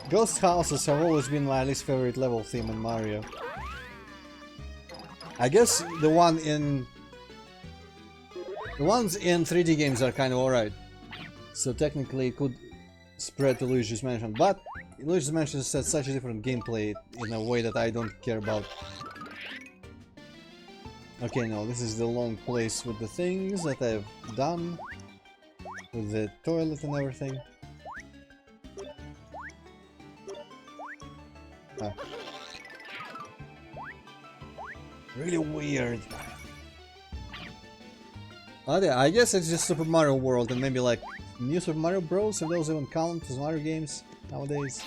ghost houses have always been my least favorite level theme in Mario. I guess the ones in 3D games are kind of alright, so technically it could spread to Luigi's Mansion, but Luigi's Mansion has such a different gameplay in a way that I don't care about. Okay, no, this is the long place with the things that I've done, with the toilet and everything. Ah. Really weird. Oh yeah, I guess it's just Super Mario World and maybe like New Super Mario Bros. If those even count as Mario games nowadays.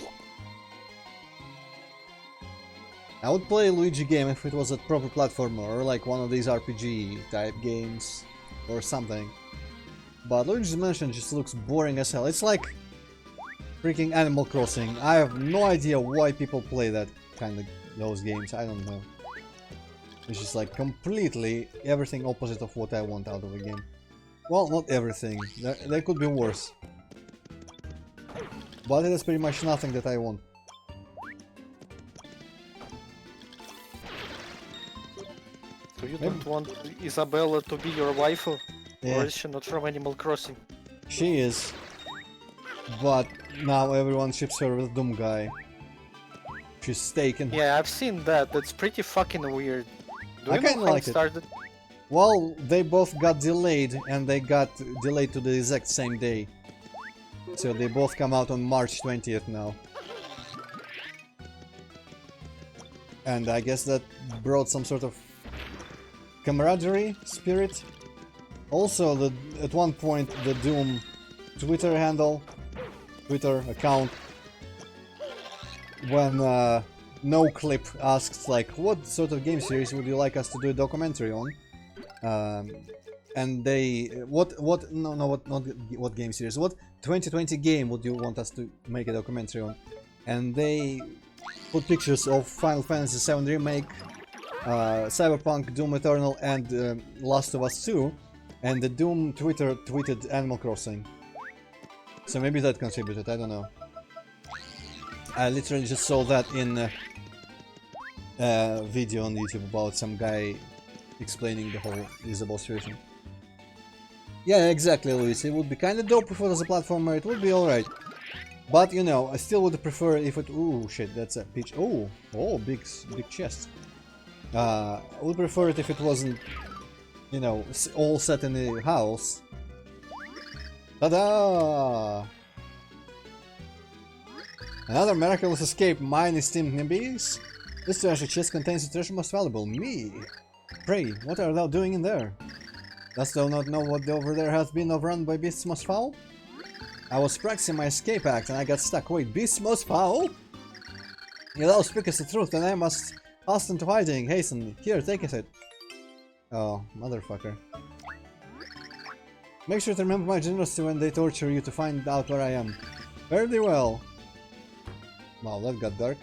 I would play a Luigi game if it was a proper platformer or like one of these RPG type games or something. But Luigi's Mansion just looks boring as hell. It's like freaking Animal Crossing. I have no idea why people play that kind of those games. I don't know. It's just like completely everything opposite of what I want out of a game. Well, not everything. There could be worse. But it is pretty much nothing that I want. So you don't want Isabella to be your waifu? Yeah. Or is she not from Animal Crossing? She is. But now everyone ships her with Doom Guy. She's taken. Yeah, I've seen that. That's pretty fucking weird. Do I you know kinda how like it it. started? Well, they both got delayed, and they got delayed to the exact same day. So they both come out on March 20th now. And I guess that brought some sort of camaraderie spirit. Also, at one point, the Doom Twitter account, when NoClip asks like, what sort of game series would you like us to do a documentary on? And they what game series? What 2020 game would you want us to make a documentary on? And they put pictures of Final Fantasy VII Remake, Cyberpunk, Doom Eternal, and Last of Us 2. And the Doom Twitter tweeted Animal Crossing. So maybe that contributed, I don't know. I literally just saw that in a video on YouTube about some guy explaining the whole Isabelle situation. Yeah, exactly, Luis. It would be kinda dope if it was a platformer, it would be alright. But, you know, I still would prefer if it... Ooh, shit, that's a peach. Oh, big chest. I would prefer it if it wasn't, you know, all set in the house. Ta-da! Another miraculous escape, mine esteemed Nibbies. This treasure chest contains the treasure most valuable, me. Pray, what art thou doing in there? Dost thou not know what over there hath been overrun by beasts most foul? I was practicing my escape act and I got stuck. Wait, beasts most foul? You thou speakest the truth, and I must hasten to hiding. Hasten. Here, take it. Oh, motherfucker. Make sure to remember my generosity when they torture you to find out where I am. Very well. Wow, that got dark.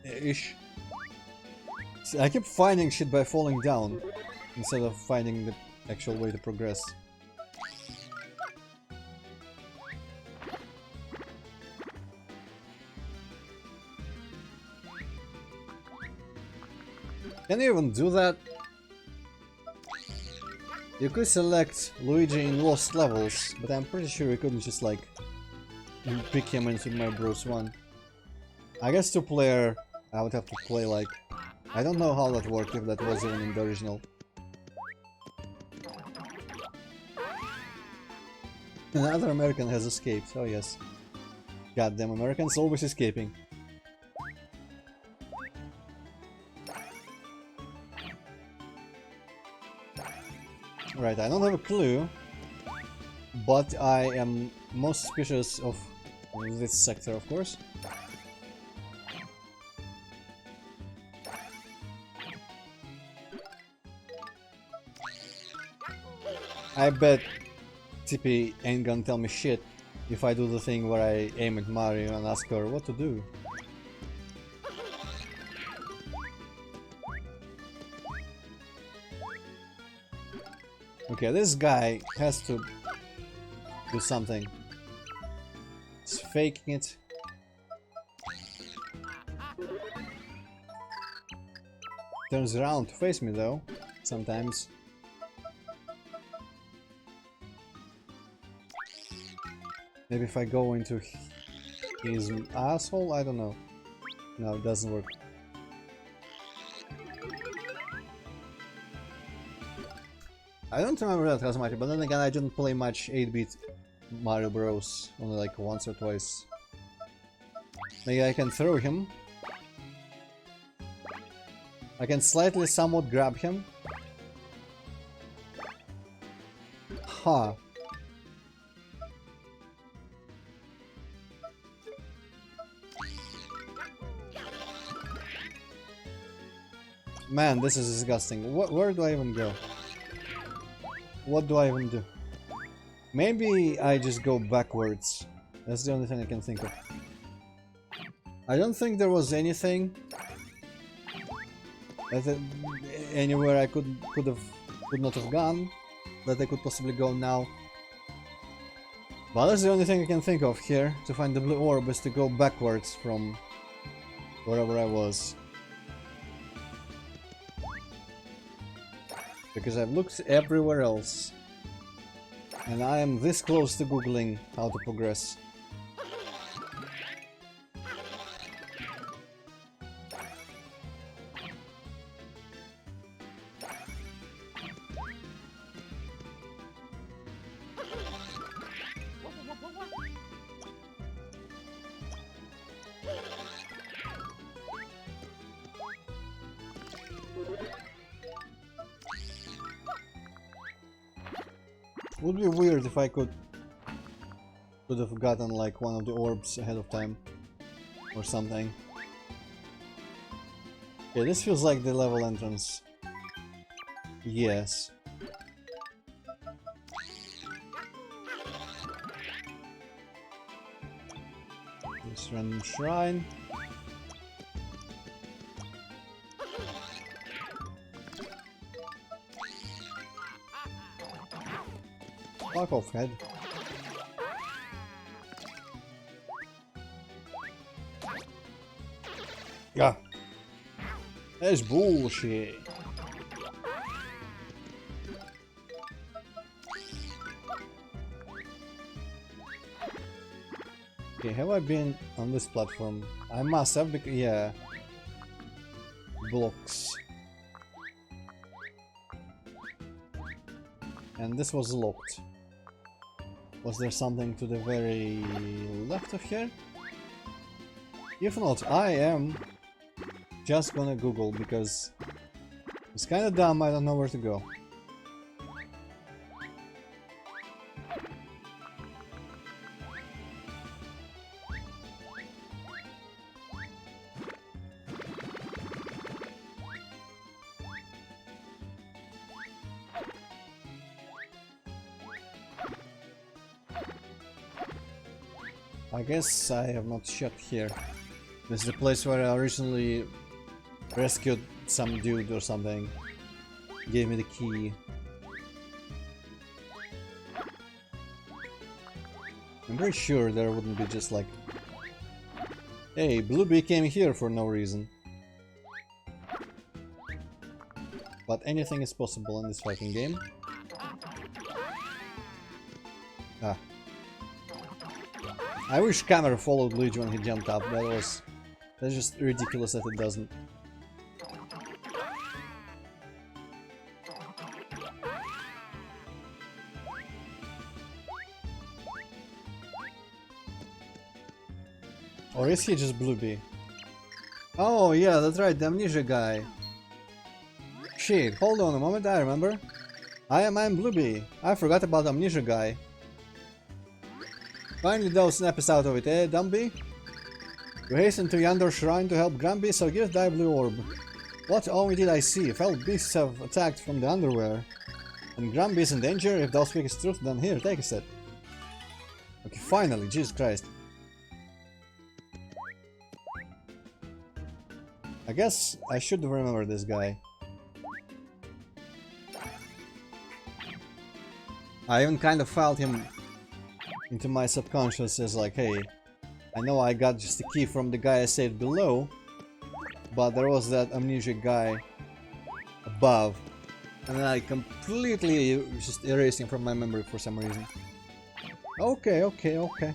Ish. See, I keep finding shit by falling down instead of finding the actual way to progress. Can you even do that? You could select Luigi in lost levels, but I'm pretty sure you couldn't just like pick him in Super Mario Bros. 1. I guess 2-player I would have to play like... I don't know how that worked, if that was even in the original. Another American has escaped, oh yes. Goddamn Americans always escaping. Right, I don't have a clue, but I am most suspicious of this sector, of course. I bet Tippy ain't gonna tell me shit if I do the thing where I aim at Mario and ask her what to do. Okay, this guy has to do something. He's faking it. Turns around to face me though, sometimes. Maybe if I go into his asshole? I don't know. No, it doesn't work. I don't remember that Kazumaki, but then again I didn't play much 8-bit Mario Bros. Only like once or twice. Maybe I can throw him. I can slightly somewhat grab him. Huh. Man, this is disgusting. Where do I even go? What do I even do? Maybe I just go backwards. That's the only thing I can think of. I don't think there was anything that anywhere I could not have gone that I could possibly go now. But that's the only thing I can think of here to find the blue orb is to go backwards from wherever I was. Because I've looked everywhere else. And I am this close to googling how to progress. Would be weird if I could have gotten like one of the orbs ahead of time or something. Okay, this feels like the level entrance. Yes. This random shrine. Fuck off, head. Yeah. That's bullshit. Okay, have I been on this platform? I must have, because yeah. Blocks. And this was locked. Was there something to the very left of here? If not, I am just gonna Google because it's kinda dumb, I don't know where to go. I guess I have not checked here. This is the place where I originally rescued some dude or something. Gave me the key. I'm pretty sure there wouldn't be just like, hey, Blueberry came here for no reason. But anything is possible in this fucking game. Ah. I wish camera followed Luigi when he jumped up. That's just ridiculous that it doesn't. Or is he just Blueberry? Oh yeah, that's right, the amnesia guy. Shit, hold on a moment, I remember. I'm Blueberry. I forgot about the amnesia guy. Finally though, snap us out of it, eh, Dumby? You hastened to yonder shrine to help Grumpy, so give thy blue orb. What only did I see? Felt beasts have attacked from the underwear. And Grumby is in danger. If thou speakest truth, then here, take a set. Okay, finally, Jesus Christ. I guess I should remember this guy. I even kind of felt him into my subconscious as like, hey, I know I got just a key from the guy I saved below, but there was that amnesiac guy above, and then I completely just erased him from my memory for some reason. Okay, okay, okay.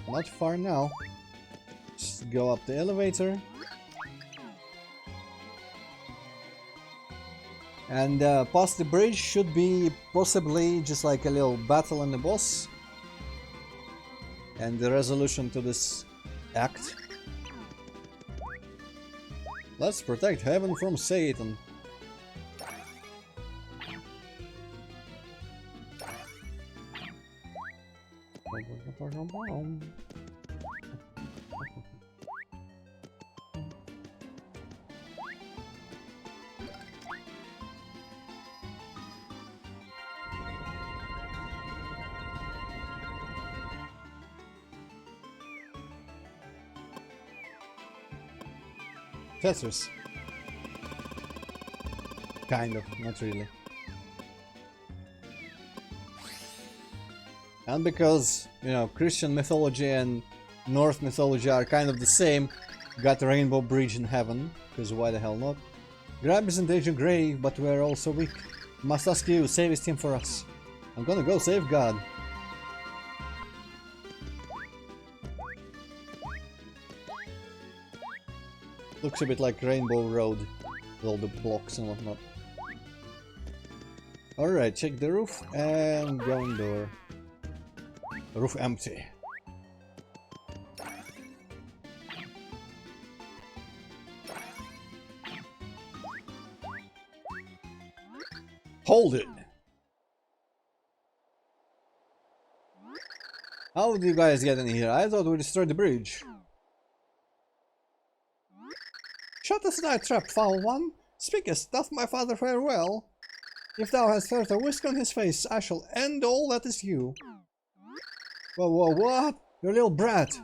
Not far now. Just go up the elevator. And past the bridge should be possibly just like a little battle on the boss. And the resolution to this act. Let's protect heaven from Satan. Tetris. Kind of, not really. And because, you know, Christian mythology and Norse mythology are kind of the same, got Rainbow Bridge in heaven, because why the hell not? Grab isn't Agent Grey, but we're all so weak. Must ask you, save his team for us. I'm gonna go save God. Looks a bit like Rainbow Road, with all the blocks and whatnot. Alright, check the roof and go indoor. Roof empty. Hold it! How did you guys get in here? I thought we destroyed the bridge. Shut us thy trap, foul one! Speakest, doth my father farewell? If thou hast hurt a whisk on his face, I shall end all that is you. Whoa, whoa, what? You little brat!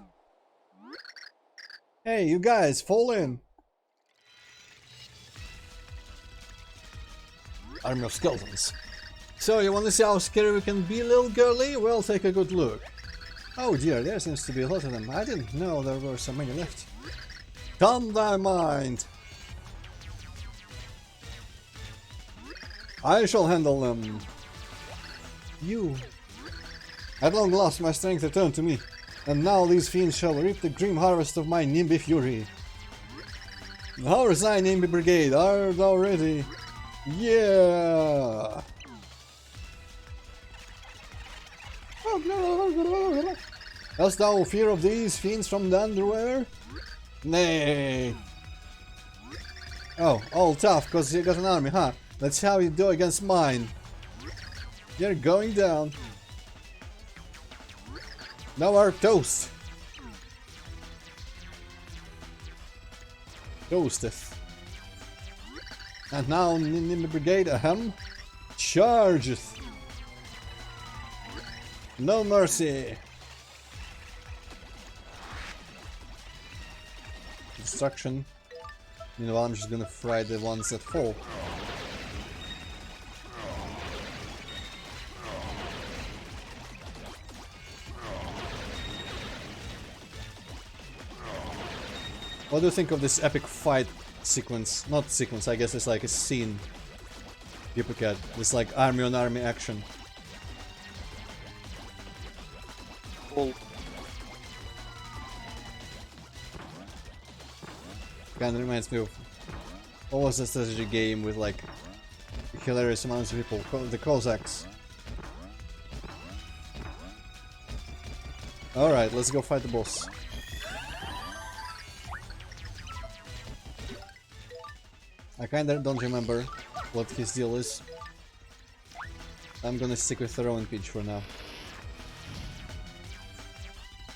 Hey, you guys, fall in! Army of skeletons. So, you wanna see how scary we can be, little girly? Well, take a good look. Oh dear, there seems to be a lot of them. I didn't know there were so many left. Calm thy mind! I shall handle them. You. At long last my strength returned to me, and now these fiends shall reap the grim harvest of my Nimby fury. How is thy Nimby brigade? Are thou ready? Yeah! Hast thou fear of these fiends from the underwear? Nay. Oh, all tough, cause you got an army, huh? Let's see how you do against mine. You're going down. Now our toast. Toasteth. And now in the brigade, ahem, chargeth. No mercy. Destruction. Meanwhile, I'm just gonna fry the ones that fall. What do you think of this epic fight sequence? Not sequence, I guess it's like a scene. Duplicate. This like army on army action. Cool. Kinda reminds me of what was the strategy game with like hilarious amounts of people, the Cossacks. Alright, let's go fight the boss. I kinda don't remember what his deal is. I'm gonna stick with Throwing Peach for now.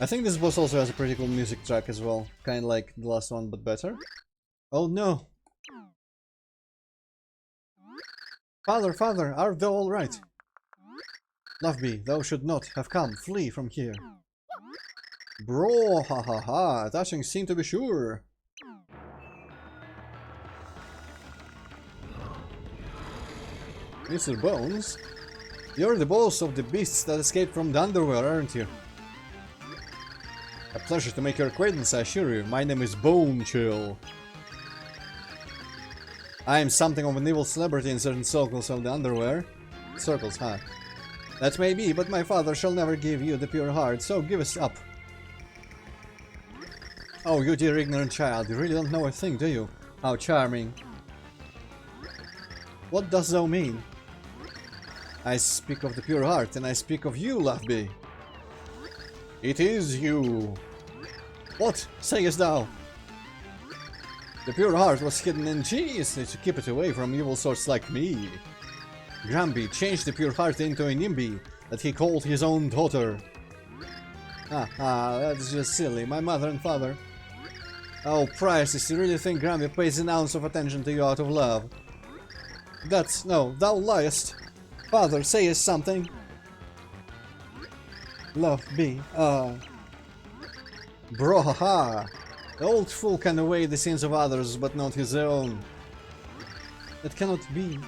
I think this boss also has a pretty cool music track as well. Kinda like the last one, but better. Oh no! Father, father, art thou all right? Loveby, thou should not have come. Flee from here. Bro, ha ha ha. A touching scene to be sure. Mr. Bones, you're the boss of the beasts that escaped from the underworld, aren't you? A pleasure to make your acquaintance, I assure you. My name is Bone Chill. I am something of an evil celebrity in certain circles of the underwear. Circles, huh? That may be, but my father shall never give you the pure heart, so give us up. Oh, you dear ignorant child, you really don't know a thing, do you? How charming. What dost thou mean? I speak of the pure heart, and I speak of you, Loveby. It is you. What sayest thou? The pure heart was hidden ingeniously to keep it away from evil sorts like me. Gramby changed the pure heart into a Nimby that he called his own daughter. That's just silly. My mother and father. Oh, Prices, you really think Gramby pays an ounce of attention to you out of love? No, thou liest. Father, say something. Loveby, Bro, haha. The old fool can away the sins of others, but not his own. That cannot be.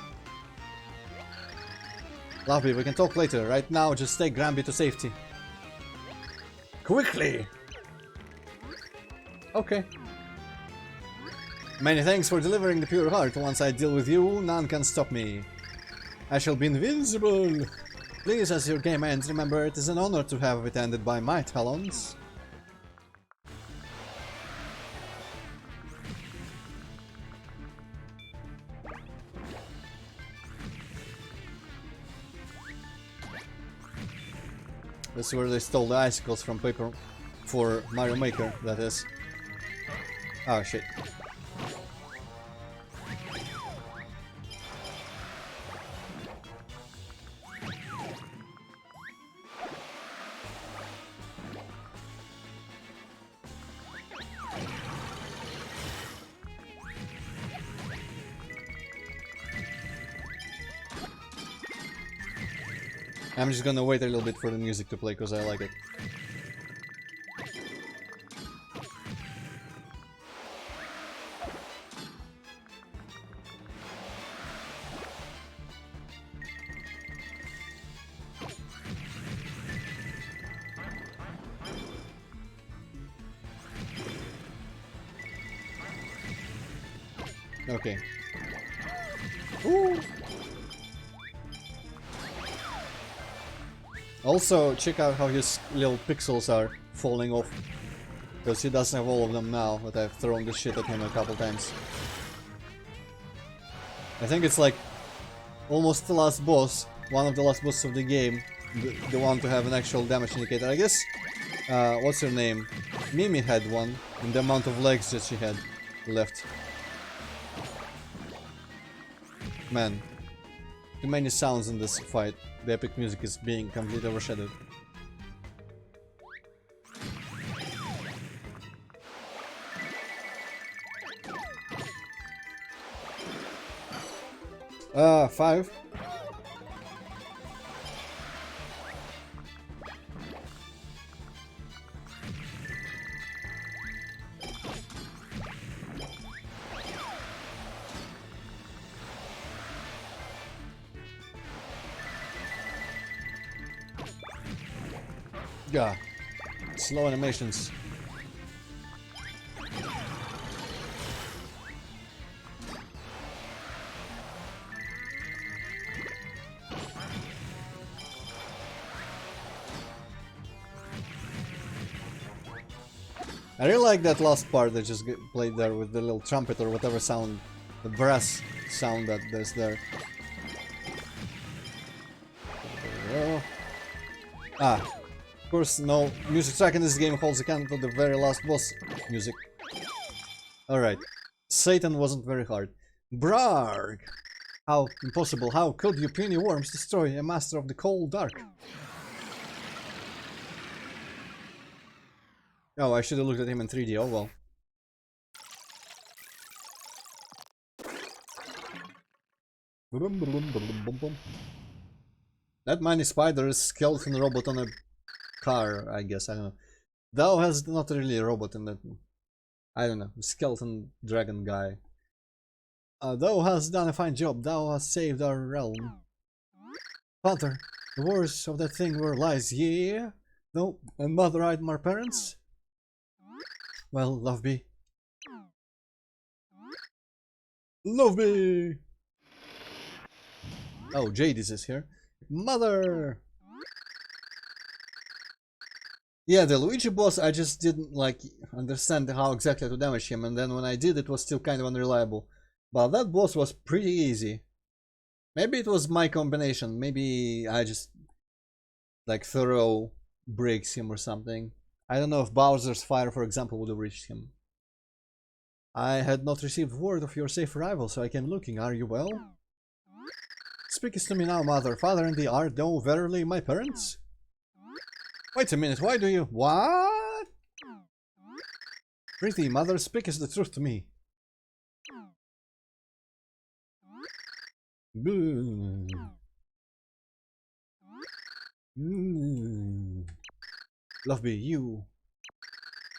Loveby, we can talk later. Right now, just take Gramby to safety. Quickly! Okay. Many thanks for delivering the pure heart. Once I deal with you, none can stop me. I shall be invincible. Please, as your game ends, remember it is an honor to have it ended by my talons. This is where they stole the icicles from Paper for Mario Maker, that is. Oh shit. I'm just gonna wait a little bit for the music to play because I like it. Okay. Ooh. Also, check out how his little pixels are falling off. Because he doesn't have all of them now, that I've thrown this shit at him a couple times. I think it's like almost the last boss, one of the last bosses of the game, the one to have an actual damage indicator. I guess, what's her name? Mimi had one, in the amount of legs that she had left. Man, too many sounds in this fight. The epic music is being completely overshadowed. Five. Yeah. Slow animations. I really like that last part that just played there with the little trumpet or whatever sound, the brass sound that there's there. Ah. Of course, no music track in this game holds a candle to the very last boss music. Alright. Satan wasn't very hard. Brarg! How impossible, how could you puny worms destroy a master of the cold dark? Oh, I should have looked at him in 3D, oh well. That mini spider is skeleton robot on a car, I guess, I don't know. Thou has not really a robot in that. I don't know, skeleton dragon guy. Thou hast done a fine job, thou hast saved our realm. Father, the worst of that thing were lies, yeah? No, and mother eyed my parents? Well, love me. Love me! Oh, Jadis is here. Mother! Yeah, the Luigi boss, I just didn't like understand how exactly to damage him, and then when I did, it was still kind of unreliable. But that boss was pretty easy. Maybe it was my combination, maybe I just like thorough breaks him or something. I don't know if Bowser's fire, for example, would have reached him. I had not received word of your safe arrival, so I came looking. Are you well? Speakest to me now, mother. Father and thee art thou verily my parents? Wait a minute, why do you... What? Pretty mother, speakest the truth to me. Love me, you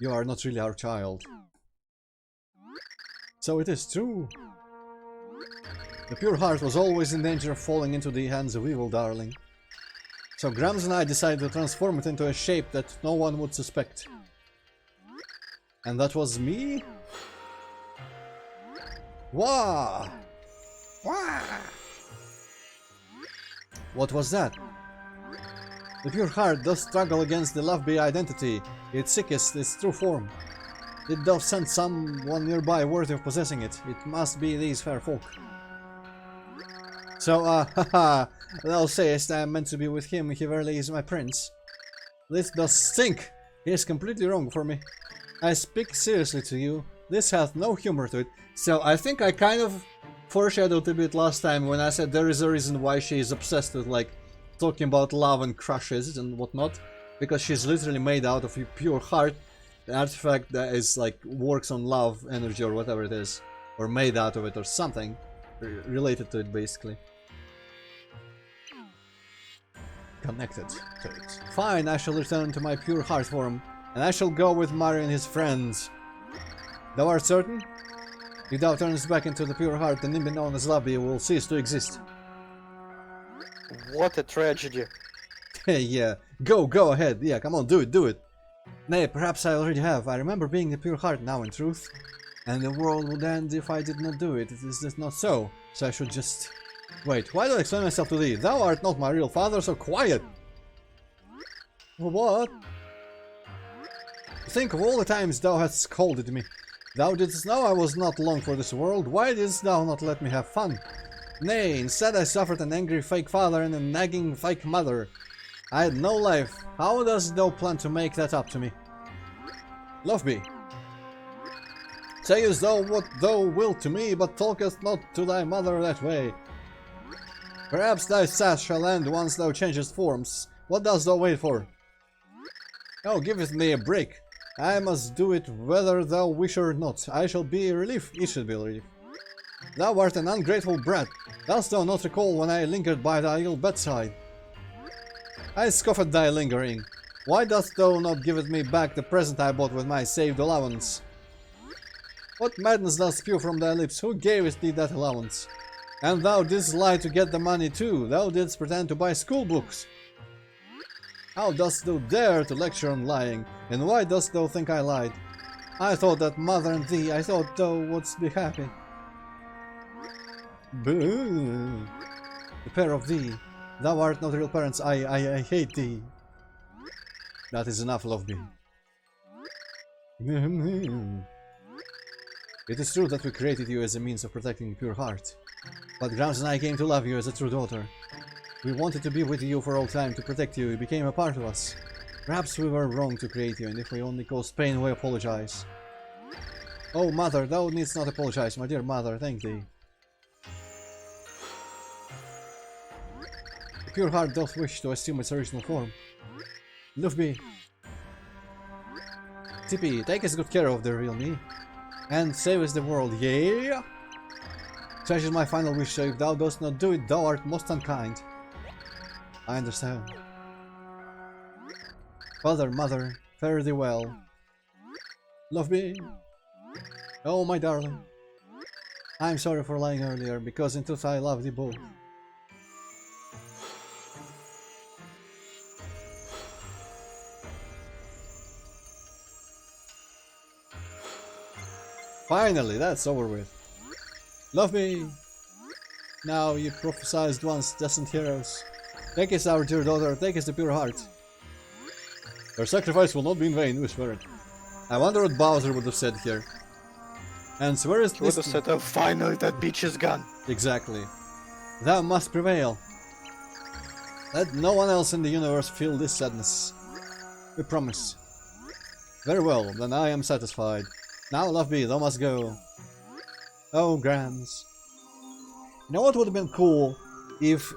are not really our child. So it is true. The pure heart was always in danger of falling into the hands of evil, darling. So Grams and I decided to transform it into a shape that no one would suspect. And that was me? Wah! Wah! What was that? The pure heart does struggle against the love-be identity, its sickest, its true form. It does sense someone nearby worthy of possessing it. It must be these fair folk. So, haha, thou sayest I am meant to be with him, he verily is my prince. This does stink! He is completely wrong for me. I speak seriously to you, this hath no humor to it. So, I think I kind of foreshadowed a bit last time when I said there is a reason why she is obsessed with, like, talking about love and crushes and whatnot. Because she's literally made out of a pure heart, an artifact that is, like, works on love, energy, or whatever it is. Or made out of it, or something related to it, basically. Connected to it. Fine, I shall return to my pure heart form, and I shall go with Mario and his friends. Thou art certain? If thou turns back into the pure heart, the Nimby known as Lobby will cease to exist. What a tragedy. Yeah, go ahead, yeah, come on, do it. Nay, perhaps I already have. I remember being the pure heart now in truth, and the world would end if I did not do it. It is just not so, so I should just... Wait, why do I explain myself to thee? Thou art not my real father, so quiet! What? Think of all the times thou hast scolded me. Thou didst know I was not long for this world. Why didst thou not let me have fun? Nay, instead I suffered an angry fake father and a nagging fake mother. I had no life. How dost thou plan to make that up to me? Love me. Sayest thou what thou wilt to me, but talkest not to thy mother that way. Perhaps thy sass shall end once thou changest forms. What dost thou wait for? Oh, giveth me a break. I must do it whether thou wish or not. I shall be a relief. It should be a relief. Thou art an ungrateful brat. Dost thou not recall when I lingered by thy ill bedside? I scoff at thy lingering. Why dost thou not give me back the present I bought with my saved allowance? What madness does spew from thy lips? Who gave thee that allowance? And thou didst lie to get the money too. Thou didst pretend to buy school books. How dost thou dare to lecture on lying? And why dost thou think I lied? I thought that mother and thee, I thought thou wouldst be happy. Boo! The pair of thee. Thou art not real parents. I hate thee. That is enough, love me. It is true that we created you as a means of protecting your pure heart. But Grams and I came to love you as a true daughter. We wanted to be with you for all time, to protect you. You became a part of us. Perhaps we were wrong to create you, and if we only caused pain, we apologize. Oh, mother, thou needst not apologize, my dear mother, thank thee. The pure heart doth wish to assume its original form. Love me. Tippy, take as good care of the real me. And save us the world, yeah? Such is my final wish, so if thou dost not do it, thou art most unkind. I understand. Father, mother, fare thee well. Love me. Oh, my darling. I'm sorry for lying earlier, because in truth I love thee both. Finally, that's over with. Love me! Now, you prophesied once, destined heroes. Take us, our dear daughter, take us the pure heart. Your sacrifice will not be in vain, we swear it. I wonder what Bowser would have said here. And where is He would have said, oh, finally that bitch is gone. Exactly. Thou must prevail. Let no one else in the universe feel this sadness. We promise. Very well, then I am satisfied. Now, love me, thou must go. Oh, Grams. You know what would have been cool if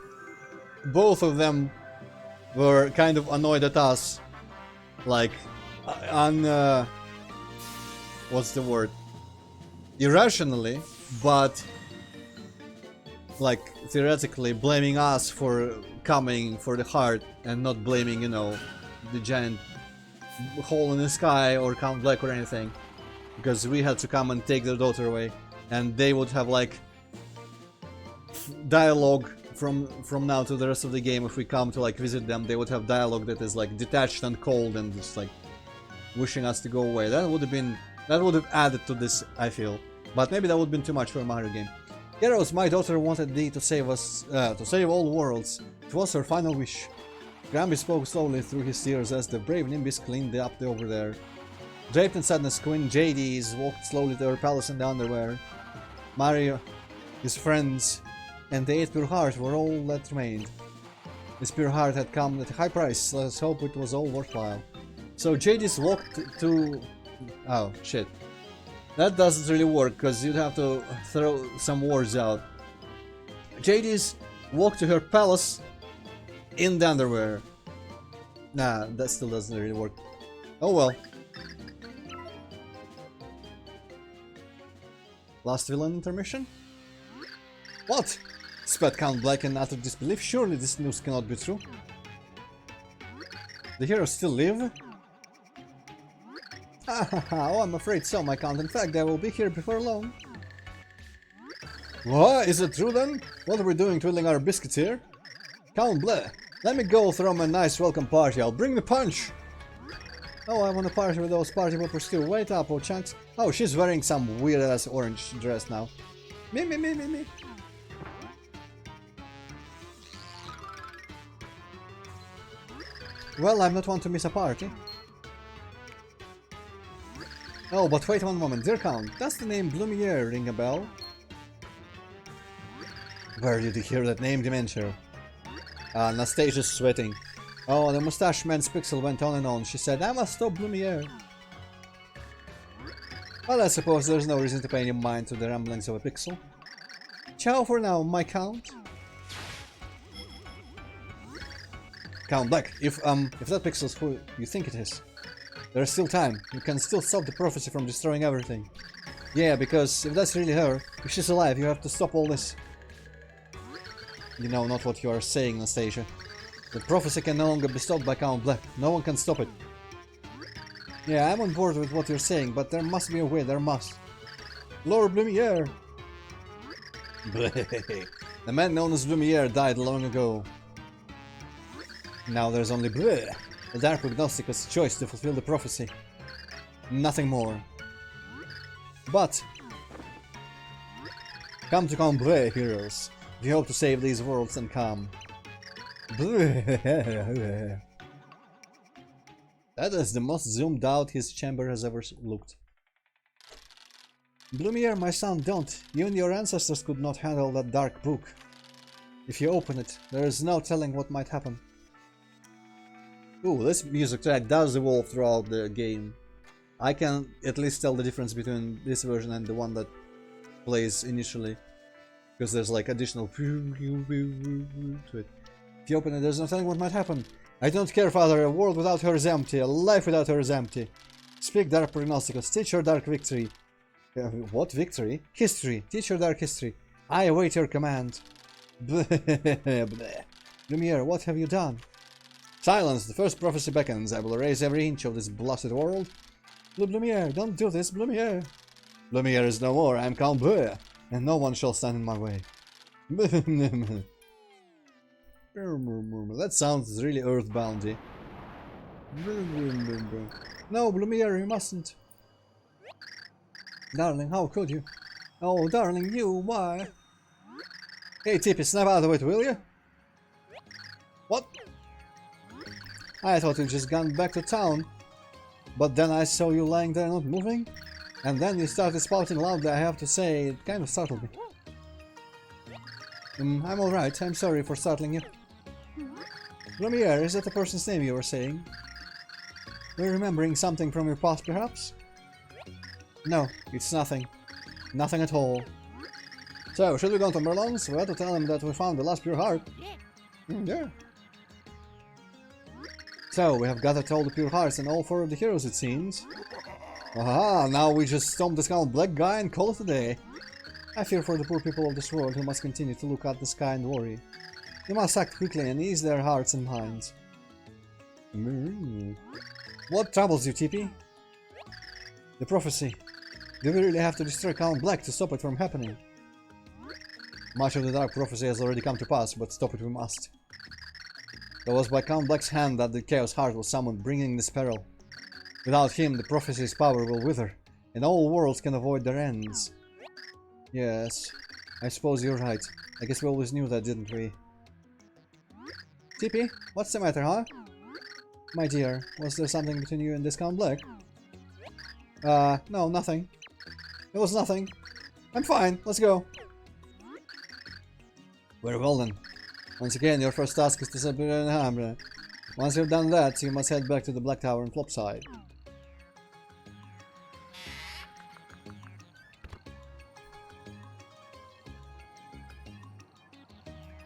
both of them were kind of annoyed at us, like what's the word? Irrationally, but like theoretically blaming us for coming for the heart and not blaming, you know, the giant hole in the sky or Count Black or anything, because we had to come and take their daughter away, and they would have like dialogue from now to the rest of the game. If we come to like visit them, they would have dialogue that is like detached and cold and just like wishing us to go away. That would have added to this, I feel. But maybe that would have been too much for a Mario game. Heroes, my daughter wanted thee to save us, to save all worlds. It was her final wish. Gramby spoke slowly through his tears as the brave Nimbus cleaned up over there. Draped in sadness, Queen Jades walked slowly to her palace in the underwear. Mario, his friends, and the 8 pure hearts were all that remained. This pure heart had come at a high price, let's hope it was all worthwhile. So Jadis walked to... oh, shit. That doesn't really work, because you'd have to throw some words out. Jadis walked to her palace in the underwear. Nah, that still doesn't really work. Oh well. Last villain intermission? What? Spat Count Black in utter disbelief. Surely this news cannot be true. The heroes still live? Oh, I'm afraid so, my Count. In fact, they will be here before long. What? Is it true then? What are we doing twiddling our biscuits here? Count Black, let me go throw him a nice welcome party. I'll bring the punch. Oh, I want to party with those party poppers too. Wait up, oh chunks. Oh, she's wearing some weird-ass orange dress now. Me. Well, I'm not one to miss a party. Oh, but wait one moment, dear Count, does the name Blumiere ring a bell? Where did you hear that name, Dementia? Anastasia's sweating. Oh, the mustache man's pixel went on and on. She said, I must stop Blumiere. Well, I suppose there's no reason to pay any mind to the ramblings of a pixel. Ciao for now, my Count. Count Black, if that pixel's who you think it is, there's still time. You can still stop the prophecy from destroying everything. Yeah, because if that's really her, if she's alive, you have to stop all this. You know not what you are saying, Anastasia. The prophecy can no longer be stopped by Count Black. No one can stop it. Yeah, I'm on board with what you're saying, but there must be a way, there must. Lord Blumiere! The man known as Blumiere died long ago. Now there's only Bleh, the Dark Prognosticus' choice to fulfill the prophecy. Nothing more. But come to Count Bleh, heroes. If you hope to save these worlds, then come. That is the most zoomed out his chamber has ever looked. Blumiere, my son, don't. You and your ancestors could not handle that dark book. If you open it, there is no telling what might happen. Ooh, this music track does evolve throughout the game. I can at least tell the difference between this version and the one that plays initially. Because there's like additional to it. If you open it, there's no telling what might happen. I don't care, Father. A world without her is empty. A life without her is empty. Speak, Dark Prognosticus. Teach her dark victory. What victory? History. Teach her dark history. I await your command. Bleh. Lumiere, what have you done? Silence! The first prophecy beckons. I will erase every inch of this blessed world. Lumiere, don't do this, Lumiere. Lumiere is no more. I am Count Bleu, and no one shall stand in my way. That sounds really earthboundy. No, Lumiere, you mustn't. Darling, how could you? Oh, darling, you, why? Hey, Tippy, snap out of it, will you? What? I thought you'd just gone back to town. But then I saw you lying there not moving. And then you started spouting loudly, I have to say, it kind of startled me. I'm alright, I'm sorry for startling you. Lumiere, is that the person's name you were saying? You're remembering something from your past, perhaps? No, it's nothing. Nothing at all. So, should we go to Merlon's? We have to tell him that we found the last pure heart. Yeah. So, we have gathered all the pure hearts and all 4 of the heroes, it seems. Aha, now we just stomp this kind of black guy and call it a day. I fear for the poor people of this world who must continue to look at the sky and worry. They must act quickly and ease their hearts and minds. What troubles you, Tippy? The prophecy. Do we really have to destroy Count Black to stop it from happening? Much of the dark prophecy has already come to pass, but stop it we must. It was by Count Black's hand that the Chaos Heart was summoned, bringing this peril. Without him, the prophecy's power will wither, and all worlds can avoid their ends. Yes, I suppose you're right. I guess we always knew that, didn't we? Tippy, what's the matter, huh? My dear, was there something between you and this Count Black? No, nothing. It was nothing. I'm fine, let's go. Very well then. Once again, your first task is to separate the hammer. Once you've done that, you must head back to the Black Tower and Flopside.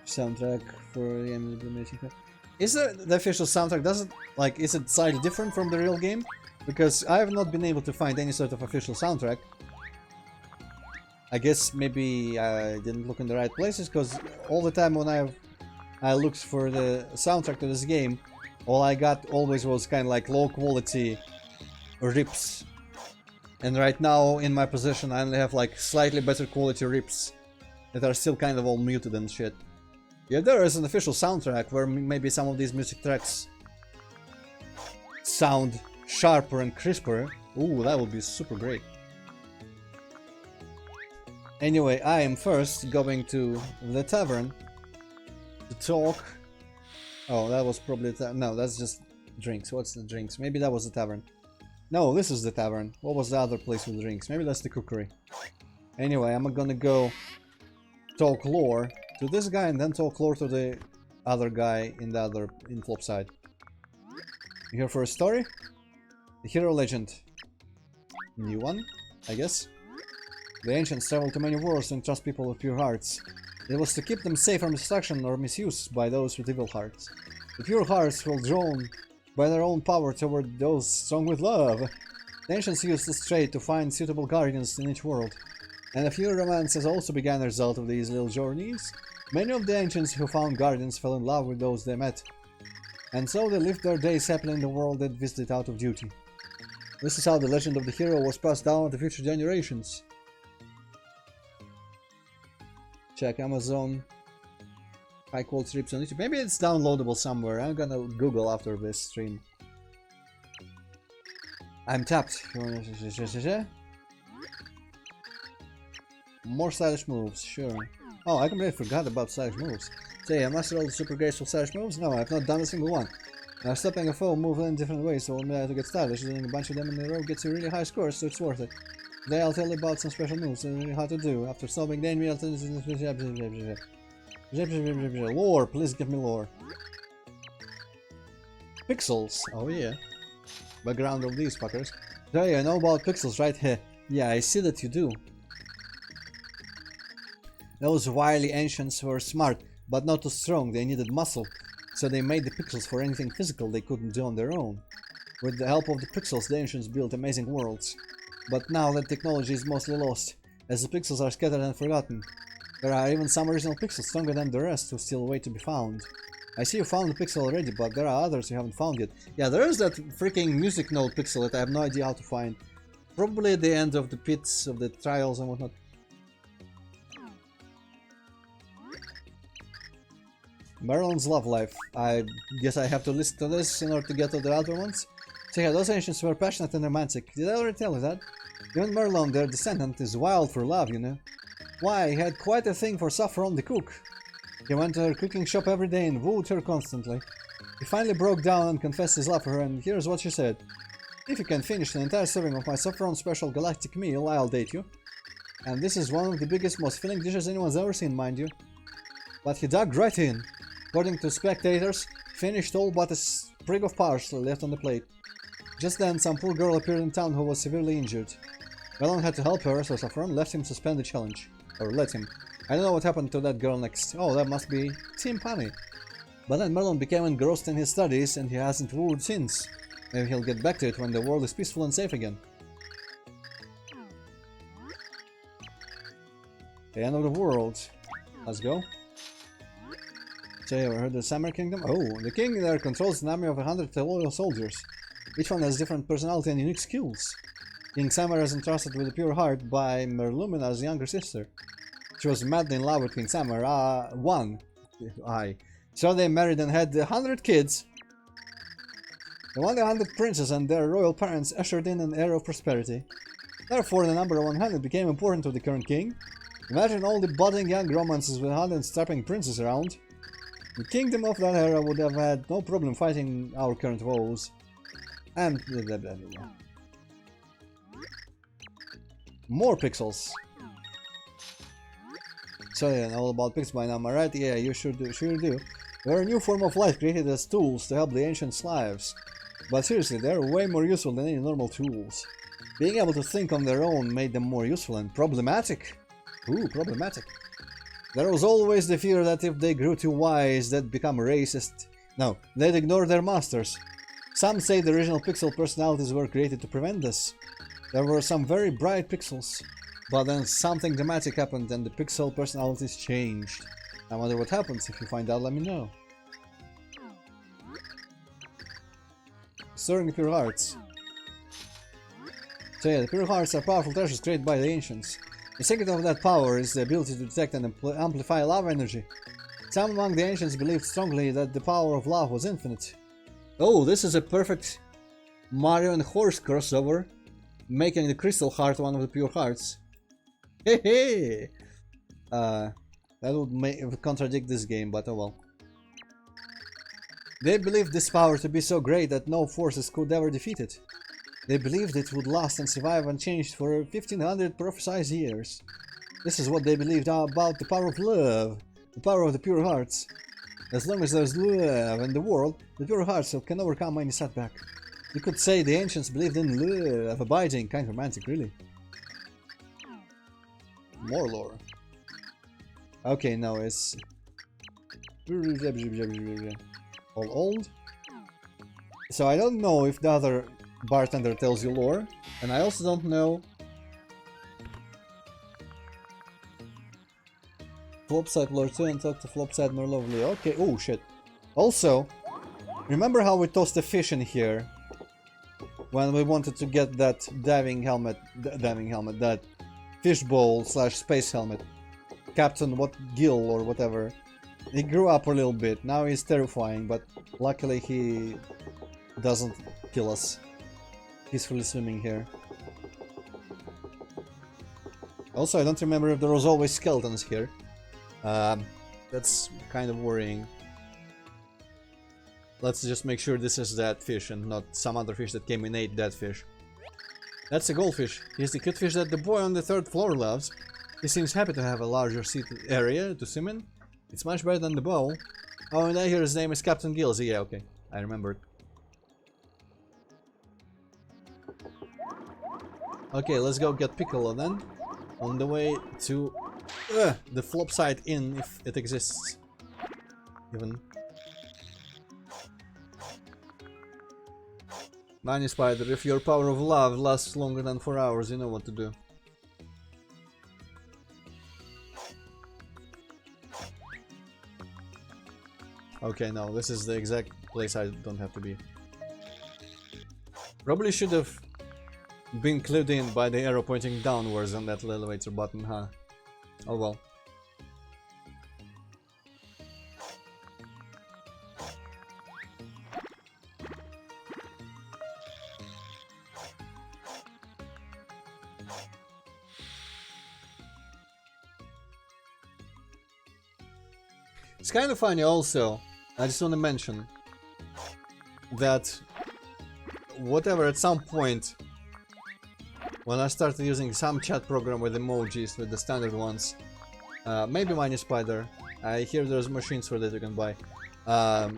Soundtrack for the implementation. Is the official soundtrack, is it slightly different from the real game? Because I have not been able to find any sort of official soundtrack. I guess maybe I didn't look in the right places, because all the time when I looked for the soundtrack to this game, all I got always was kind of like low quality rips. And right now in my possession I only have like slightly better quality rips that are still kind of all muted and shit. If there is an official soundtrack where maybe some of these music tracks sound sharper and crisper, ooh, that would be super great. Anyway, I am first going to the tavern to talk. Oh, that was probably no, that's just drinks. What's the drinks? Maybe that was the tavern. No, this is the tavern. What was the other place with drinks? Maybe that's the cookery. Anyway, I'm gonna go talk lore to this guy and then talk lore to the other guy in Flopside. You here for a story? The hero legend. New one, I guess. The ancients traveled to many worlds to entrust people with pure hearts. It was to keep them safe from destruction or misuse by those with evil hearts. The pure hearts were drawn by their own power toward those strong with love. The ancients used this trait to find suitable guardians in each world. And a few romances also began as a result of these little journeys. Many of the ancients who found guardians fell in love with those they met. And so they lived their days happily in the world they visited out of duty. This is how the legend of the hero was passed down to future generations. Check Amazon. High quality strips on YouTube. Maybe it's downloadable somewhere. I'm gonna Google after this stream. I'm tapped. More stylish moves, sure. Oh, I completely forgot about stylish moves. Say, I mastered all the super graceful stylish moves? No, I've not done a single one. Now, stopping a foe move in different ways so only to get stylish. Doing a bunch of them in a row gets you really high scores, so it's worth it. Today I'll tell you about some special moves and really how to do. After stopping the enemy, I'll tell you... Lore, please give me lore. Pixels, oh yeah. Background of these fuckers. So you know about pixels, right? Heh. Yeah, I see that you do. Those wily ancients were smart, but not too strong. They needed muscle, so they made the pixels for anything physical they couldn't do on their own. With the help of the pixels, the ancients built amazing worlds. But now that technology is mostly lost, as the pixels are scattered and forgotten. There are even some original pixels stronger than the rest who still wait to be found. I see you found the pixel already, but there are others you haven't found yet. Yeah, there is that freaking music note pixel that I have no idea how to find. Probably at the end of the pits of the trials and whatnot. Merlin's love life. I guess I have to listen to this in order to get to the other ones. So yeah, those ancients were passionate and romantic. Did I already tell you that? Even Merlin, their descendant, is wild for love, you know. Why, he had quite a thing for Saffron the cook. He went to her cooking shop every day and wooed her constantly. He finally broke down and confessed his love for her, and here's what she said. If you can finish an entire serving of my Saffron special galactic meal, I'll date you. And this is one of the biggest, most filling dishes anyone's ever seen, mind you. But he dug right in. According to spectators, finished all but a sprig of parsley left on the plate. Just then, some poor girl appeared in town who was severely injured. Melon had to help her, so Saffron left him suspend the challenge. Or let him. I don't know what happened to that girl next. Oh, that must be Timpani. But then Merlin became engrossed in his studies and he hasn't wooed since. Maybe he'll get back to it when the world is peaceful and safe again. The end of the world. Let's go. So you ever heard of the Summer Kingdom? Oh, the king there controls an army of 100 loyal soldiers. Each one has different personality and unique skills. King Samar is entrusted with a pure heart by Merlumina's younger sister. She was madly in love with King Samar. So they married and had 100 kids. The 100 princes and their royal parents ushered in an era of prosperity. Therefore, the number 100 became important to the current king. Imagine all the budding young romances with 100 strapping princes around. The kingdom of that era would have had no problem fighting our current woes. And blah blah blah blah. More pixels. So yeah, all about pixels by now, am I right? Yeah, you sure do. They're a new form of life created as tools to help the ancients' lives. But seriously, they're way more useful than any normal tools. Being able to think on their own made them more useful and problematic. Ooh, problematic. There was always the fear that if they grew too wise, they'd become racist. No, they'd ignore their masters. Some say the original pixel personalities were created to prevent this. There were some very bright pixels, but then something dramatic happened and the pixel personalities changed. I wonder what happens. If you find out, let me know. Stirring the Pure Hearts. So yeah, the Pure Hearts are powerful treasures created by the ancients. The secret of that power is the ability to detect and amplify love energy. Some among the ancients believed strongly that the power of love was infinite. Oh, this is a perfect Mario and Horse crossover, making the Crystal Heart one of the Pure Hearts. Hey hey! That would contradict this game, but oh well. They believed this power to be so great that no forces could ever defeat it. They believed it would last and survive unchanged for 1500 prophesied years. This is what they believed about the power of love, the power of the Pure Hearts. As long as there's love in the world, the Pure Hearts can overcome any setback. You could say the ancients believed in love, abiding, kind of romantic, really. More lore. Okay, now it's all old. So I don't know if the other bartender tells you lore, and I also don't know. Flopside lore 2 and talk to Flopside more lovely. Okay, oh shit. Also, remember how we tossed a fish in here when we wanted to get that that fishbowl / space helmet. Captain Gill or whatever. He grew up a little bit. Now he's terrifying, but luckily he doesn't kill us. Peacefully swimming here. Also, I don't remember if there was always skeletons here. That's kind of worrying. Let's just make sure this is that fish and not some other fish that came and ate that fish. That's a goldfish. He's the cute fish that the boy on the 3rd floor loves. He seems happy to have a larger seated area to swim in. It's much better than the bowl. Oh, and I hear his name is Captain Gills. Yeah, okay. I remembered. Okay, let's go get Piccolo then. On the way to the Flopside Inn, if it exists. Even. Nani Spider, if your power of love lasts longer than 4 hours, you know what to do. Okay, no, this is the exact place I don't have to be. Probably should have been clued in by the arrow pointing downwards on that elevator button, huh? Oh well. It's kind of funny also, I just want to mention that whatever at some point when I started using some chat program with emojis, with the standard ones, maybe minus Spider, I hear there's machines for that you can buy. I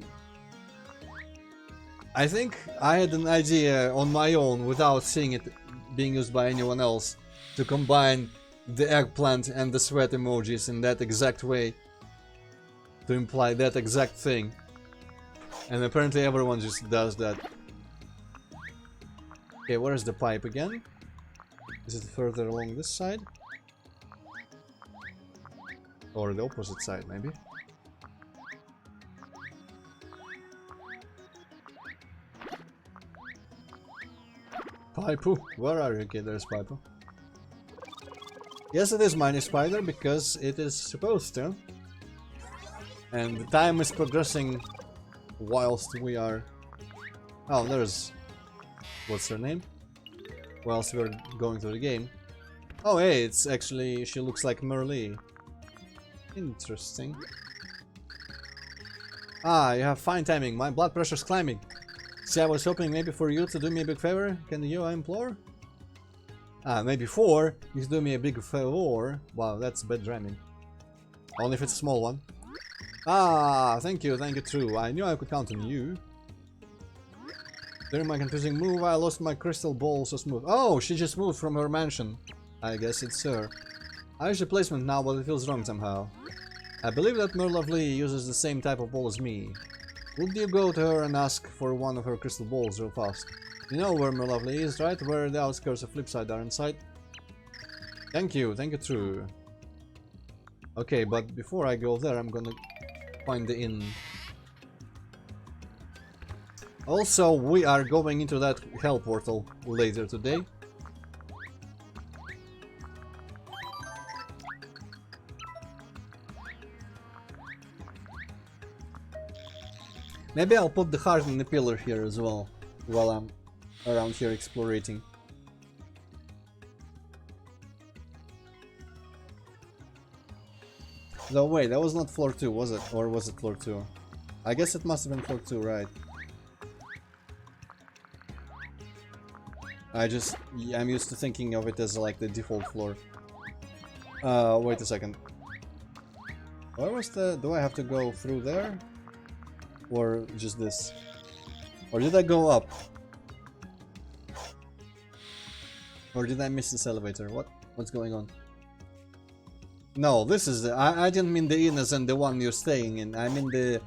think I had an idea on my own without seeing it being used by anyone else to combine the eggplant and the sweat emojis in that exact way to imply that exact thing, and apparently everyone just does that. Okay, where is the pipe again? Is it further along this side? Or the opposite side, maybe? Paipu, where are you? Okay, there's Paipu. Yes, it is minus Spider because it is supposed to. And the time is progressing whilst we are... Oh, there's... What's her name? Whilst we're going through the game. Oh hey, it's actually... She looks like Merlee. Interesting. Ah, you have fine timing. My blood pressure's climbing. See, I was hoping maybe for you to do me a big favor. Can you, I implore? Ah, maybe for you to do me a big favor. Wow, that's bad rhyming. Only if it's a small one. Ah, thank you, true. I knew I could count on you. During my confusing move, I lost my crystal ball so smooth. Oh, she just moved from her mansion. I guess it's her. I use the placement now, but it feels wrong somehow. I believe that Merlovely uses the same type of ball as me. Would you go to her and ask for one of her crystal balls real fast? You know where Merlovely is, right? Where the outskirts of Flipside are in sight? Thank you, true. Okay, but before I go there, I'm gonna find the inn. Also, we are going into that hell portal later today. Maybe I'll put the heart in the pillar here as well, while I'm around here exploring. No, wait, that was not floor 2, was it? Or was it floor 2? I guess it must have been floor 2, right? I'm used to thinking of it as like the default floor. Wait a second. Where was the... Do I have to go through there? Or just this? Or did I go up? Or did I miss this elevator? What's going on? No, this is the... I didn't mean the inn as in the one you're staying in. I mean the...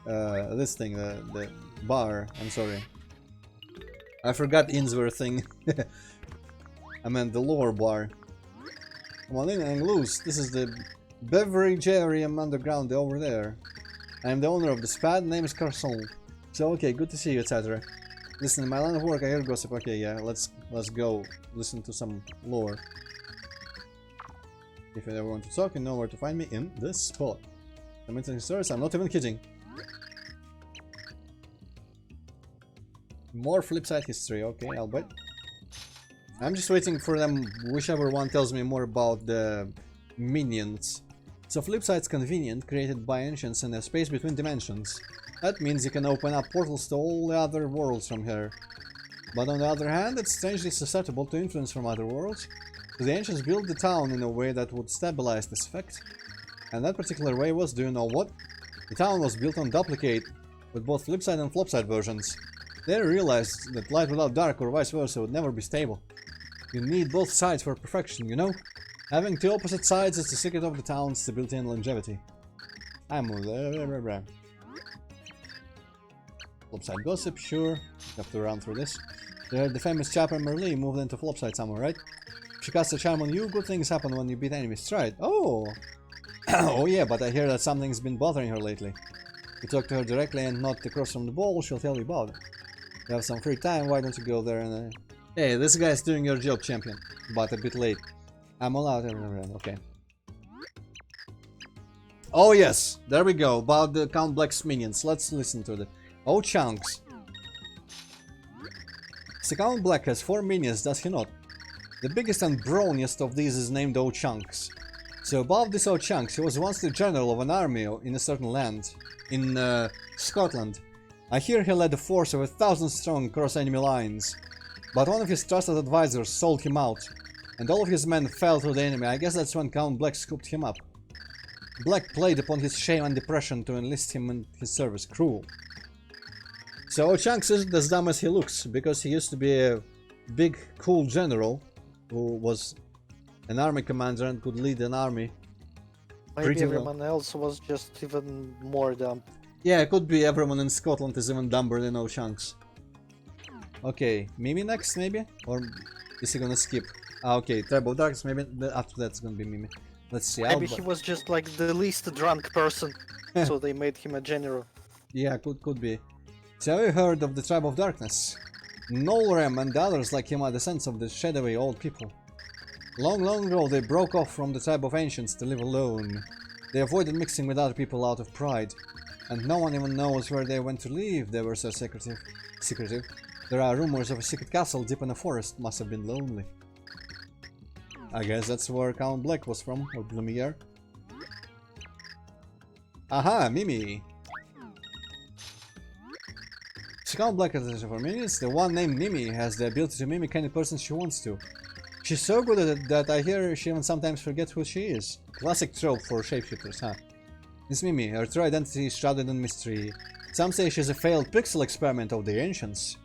this thing, the bar. I'm sorry. I forgot inns were a thing. I meant the lower bar. Come on in and loose. This is the Beveragerium Underground over there. I am the owner of the SPAD. Name is Carson. So okay, good to see you, etc. Listen, in my line of work I hear gossip. Okay, yeah, let's go listen to some lore. If you ever want to talk, you know where to find me in this spot. I'm interesting stories, I'm not even kidding. More Flipside history, okay, I'll bet. I'm just waiting for them, whichever one tells me more about the minions. So Flipside's convenient, created by ancients in a space between dimensions. That means you can open up portals to all the other worlds from here. But on the other hand, it's strangely susceptible to influence from other worlds. So the ancients built the town in a way that would stabilize this effect. And that particular way was, do you know what? The town was built on duplicate, with both Flipside and Flopside versions. They realized that light without dark or vice versa would never be stable. You need both sides for perfection, you know? Having two opposite sides is the secret of the town's stability and longevity. Flopside gossip, sure. Have to run through this. The famous Chapter Merlee moved into Flopside somewhere, right? She casts a charm on you, good things happen when you beat enemies, right? Oh! Oh yeah, but I hear that something's been bothering her lately. You talk to her directly and not across from the ball, she'll tell you about it. You have some free time, why don't you go there and... Hey, this guy's doing your job, champion. But a bit late. I'm all out, okay. Oh yes, there we go, about the Count Black's minions. Let's listen to it. Oh, Chunks. So Count Black has 4 minions, does he not? The biggest and brawniest of these is named O-Chunks. So above this O-Chunks, he was once the general of an army in a certain land, in Scotland. I hear he led a force of 1,000 strong across enemy lines. But one of his trusted advisors sold him out, and all of his men fell to the enemy. I guess that's when Count Black scooped him up. Black played upon his shame and depression to enlist him in his service. Cruel. So O-Chunks isn't as dumb as he looks, because he used to be a big, cool general who was an army commander and could lead an army. Maybe Pretty well. everyone else was just even more dumb. Yeah, it could be everyone in Scotland is even dumber than O-Chunks. Okay, Mimi next, maybe? Or is he gonna skip? Ah, okay, Tribe of Darkness, maybe after that's gonna be Mimi. Let's see. Maybe he was just like the least drunk person, so they made him a general. Yeah, could be. So have you heard of the Tribe of Darkness? Nolrem and others like him are descendants of the shadowy old people. Long, long ago they broke off from the Tribe of Ancients to live alone. They avoided mixing with other people out of pride, and no one even knows where they went to live. They were so secretive. There are rumors of a secret castle deep in the forest. Must have been lonely. I guess that's where Count Black was from, or Blumiere. Aha, Mimi! So Count Black has for minions. The one named Mimi has the ability to mimic any person she wants to. She's so good at it that I hear she even sometimes forgets who she is. Classic trope for shapeshifters, huh? This Mimi, her true identity is shrouded in mystery. Some say she's a failed pixel experiment of the ancients.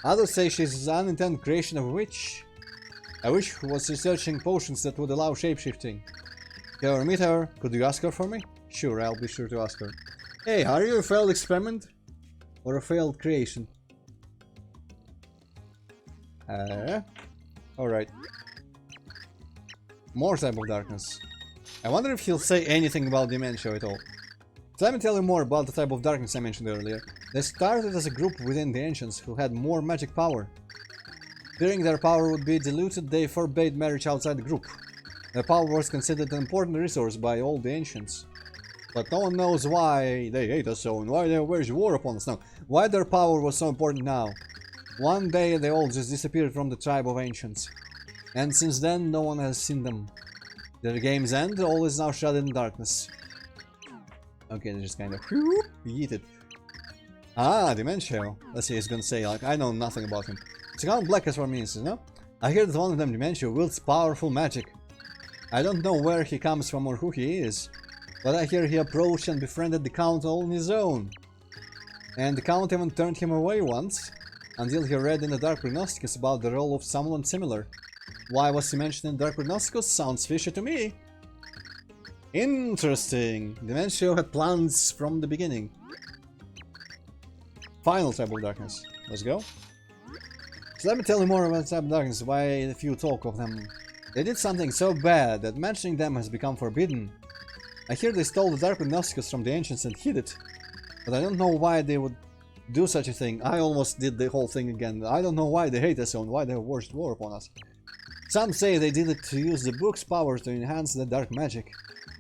Others say she's an unintended creation of a witch. A witch who was researching potions that would allow shapeshifting. If you ever meet her, could you ask her for me? Sure, I'll be sure to ask her. Hey, are you a failed experiment? Or a failed creation? Alright. More Tribe of Darkness. I wonder if he'll say anything about Dementia at all. So let me tell you more about the Tribe of Darkness I mentioned earlier. They started as a group within the Ancients who had more magic power. Fearing their power would be diluted, they forbade marriage outside the group. Their power was considered an important resource by all the Ancients. But no one knows why they hate us so and why they wage war upon us now. Why their power was so important now. One day they all just disappeared from the Tribe of Ancients. And since then no one has seen them. Their game's end, all is now shrouded in darkness. Okay, they just kind of yeeted. Ah, Dementia. Let's see, he's gonna say, like, I know nothing about him. So Count Black has 4 minions, you know? I hear that one of them, Dementia, wields powerful magic. I don't know where he comes from or who he is, but I hear he approached and befriended the Count all on his own. And the Count even turned him away once, until he read in the Dark Prognosticus about the role of someone similar. Why was he mentioned in Dark Prognosticus? Sounds fishy to me. Interesting. Dementia had plans from the beginning. Final Tribe of Darkness. Let's go. So let me tell you more about Tribe of Darkness, why a few talk of them. They did something so bad that mentioning them has become forbidden. I hear they stole the Dark Prognosticus from the Ancients and hid it. But I don't know why they would do such a thing. I almost did the whole thing again. I don't know why they hate us and why they waged war upon us. Some say they did it to use the book's power to enhance the dark magic.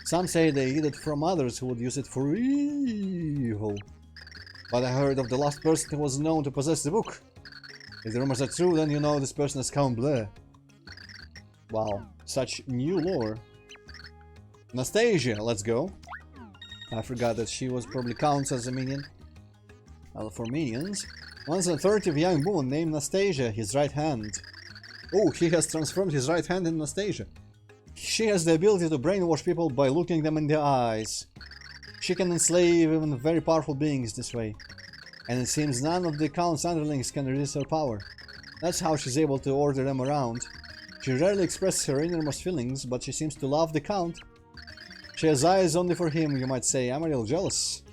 Some say they hid it from others who would use it for evil. But I heard of the last person who was known to possess the book. If the rumors are true, then you know this person is Count Black. Wow, such new lore. Nastasia, let's go. I forgot that she was probably counts as a minion. Well, for minions, once an authoritative young woman named Nastasia, his right hand. Oh, he has transformed his right hand in Nastasia. She has the ability to brainwash people by looking them in the eyes. She can enslave even very powerful beings this way. And it seems none of the Count's underlings can resist her power. That's how she's able to order them around. She rarely expresses her innermost feelings, but she seems to love the Count. She has eyes only for him, you might say. I'm a little jealous.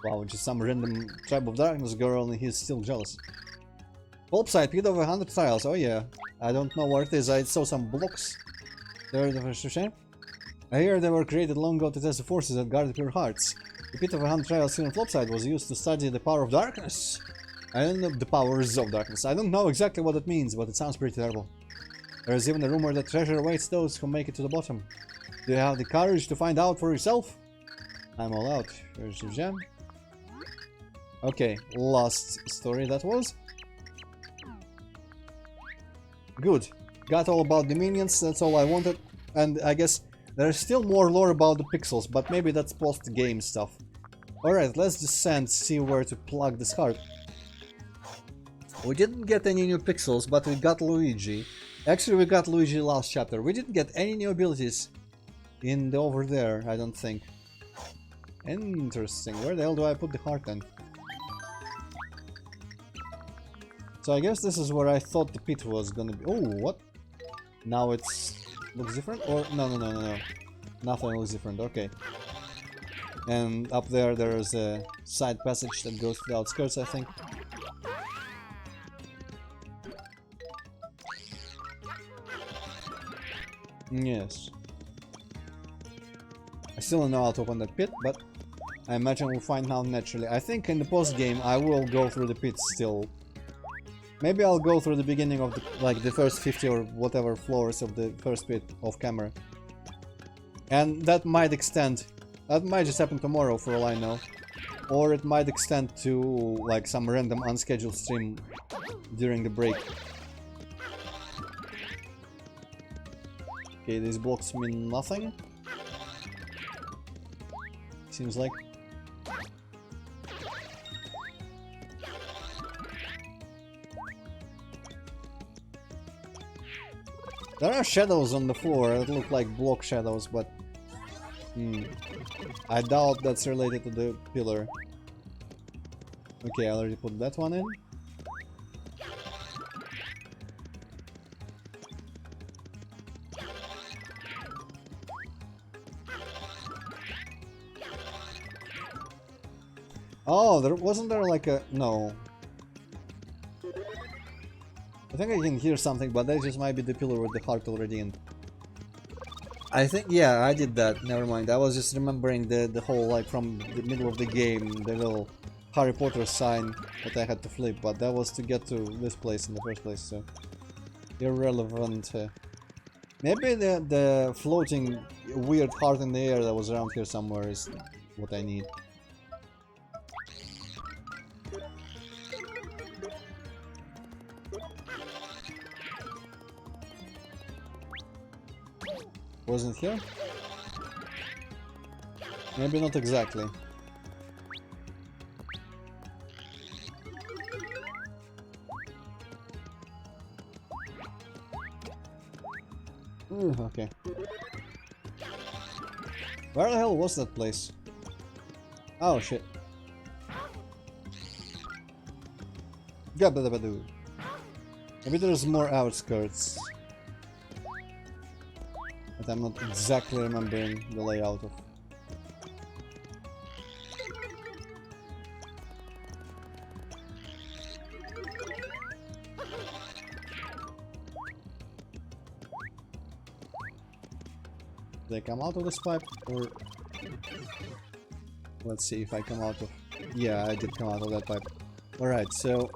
Wow, just some random Tribe of Darkness girl and he's still jealous. Pulpside, Pit of 100 tiles, oh yeah. I don't know where it is, I saw some blocks. There the first shame. I hear they were created long ago to test the forces that guard pure hearts. The Pit of a Hundred Trials here on Flopside was used to study the power of darkness. I don't know the powers of darkness. I don't know exactly what it means, but it sounds pretty terrible. There is even a rumor that treasure awaits those who make it to the bottom. Do you have the courage to find out for yourself? I'm all out. Here's your gem. Okay, last story that was. Good. Got all about the minions, that's all I wanted. And I guess there's still more lore about the pixels, but maybe that's post-game stuff. Alright, let's descend, see where to plug this heart. We didn't get any new pixels, but we got Luigi. Actually, we got Luigi last chapter. We didn't get any new abilities in the over there, I don't think. Interesting. Where the hell do I put the heart then? So I guess this is where I thought the pit was gonna be. Oh, what? Now it's looks different? Or no. Nothing looks different. Okay. And up there, there's a side passage that goes to the outskirts, I think. Yes. I still don't know how to open that pit, but I imagine we'll find out naturally. I think in the post-game I will go through the pit still. Maybe I'll go through the beginning of the, like the first 50 or whatever floors of the first pit off camera. And that might extend. That might just happen tomorrow for all I know. Or it might extend to like some random unscheduled stream during the break. Okay, these blocks mean nothing. Seems like. There are shadows on the floor that look like block shadows, but I doubt that's related to the pillar. Okay, I already put that one in. Oh, wasn't there like a... No. I think I can hear something, but that just might be the pillar with the heart already in. I think, yeah, I did that. Never mind. I was just remembering the whole, like, from the middle of the game, the little Harry Potter sign that I had to flip, but that was to get to this place in the first place, so... Irrelevant. Maybe the floating weird heart in the air that was around here somewhere is what I need. Wasn't here? Maybe not exactly. Okay. Where the hell was that place? Oh shit. Gabadabadoo. Maybe there's more outskirts. But I'm not exactly remembering the layout of. Did I come out of this pipe or... Let's see if I come out of... Yeah, I did come out of that pipe. Alright, so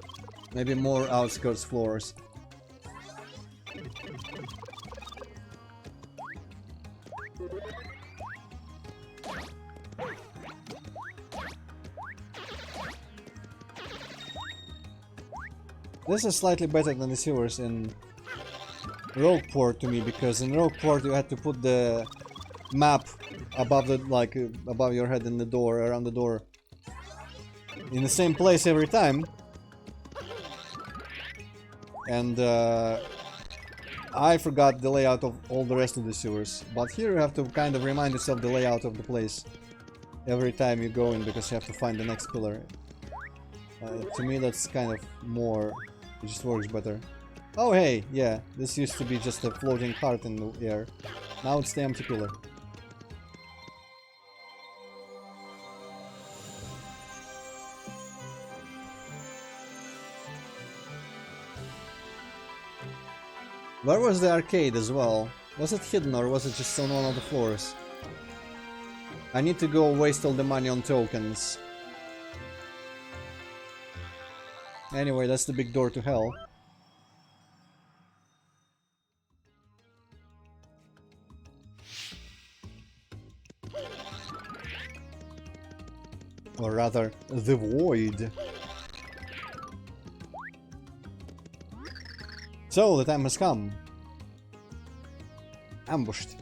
maybe more outskirts floors. This is slightly better than the sewers in Rogueport to me, because in Rogueport you had to put the map above the above your head in the door, around the door, in the same place every time, and I forgot the layout of all the rest of the sewers. But here you have to kind of remind yourself the layout of the place every time you go in, because you have to find the next pillar. To me that's kind of more... It just works better. Oh hey, yeah, this used to be just a floating heart in the air. Now it's the empty pillar. Where was the arcade as well? Was it hidden or was it just on one of the floors? I need to go waste all the money on tokens. Anyway, that's the big door to hell. Or rather, the void. So, the time has come. Ambushed.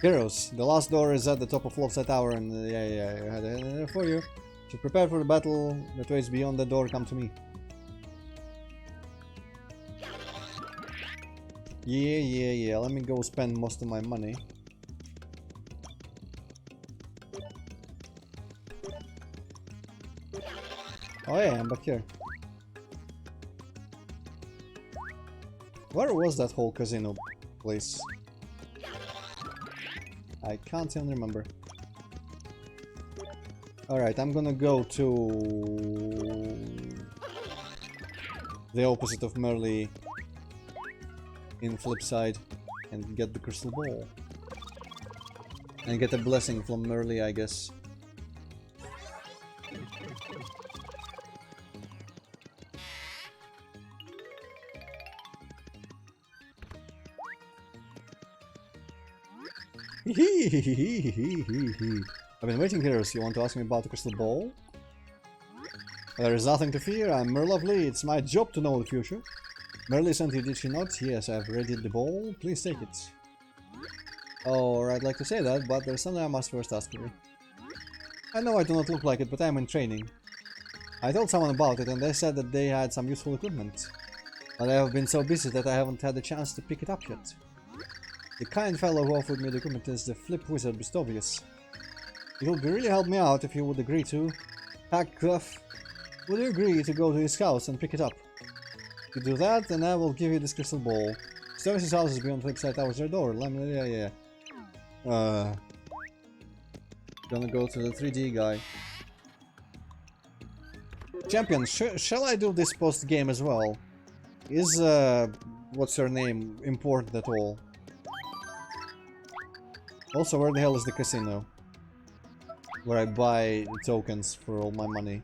Heroes, the last door is at the top of Lopside Tower, and yeah, I had it there for you. To prepare for the battle that waits beyond the door, come to me. Yeah, let me go spend most of my money. Oh yeah, I'm back here. Where was that whole casino place? I can't even remember. Alright, I'm gonna go to the opposite of Merlee in Flipside and get the crystal ball. And get a blessing from Merlee, I guess. I've been waiting here, so you want to ask me about the crystal ball? There is nothing to fear, I'm Merlovely, it's my job to know the future. Merlee sent you, did she not? Yes, I've readied the ball, please take it. Or I'd like to say that, but there's something I must first ask you. I know I do not look like it, but I'm in training. I told someone about it and they said that they had some useful equipment. But I have been so busy that I haven't had the chance to pick it up yet. The kind fellow who offered me the equipment is the Flip Wizard Bustovius. It would really help me out if you would agree to. Hackcruff, would you agree to go to his house and pick it up? If you do that, then I will give you this crystal ball. Bustovius' house is beyond Flipside Tower's door. Yeah. Gonna go to the 3D guy. Champion, shall I do this post-game as well? Is, what's her name important at all? Also, where the hell is the casino? Where I buy tokens for all my money.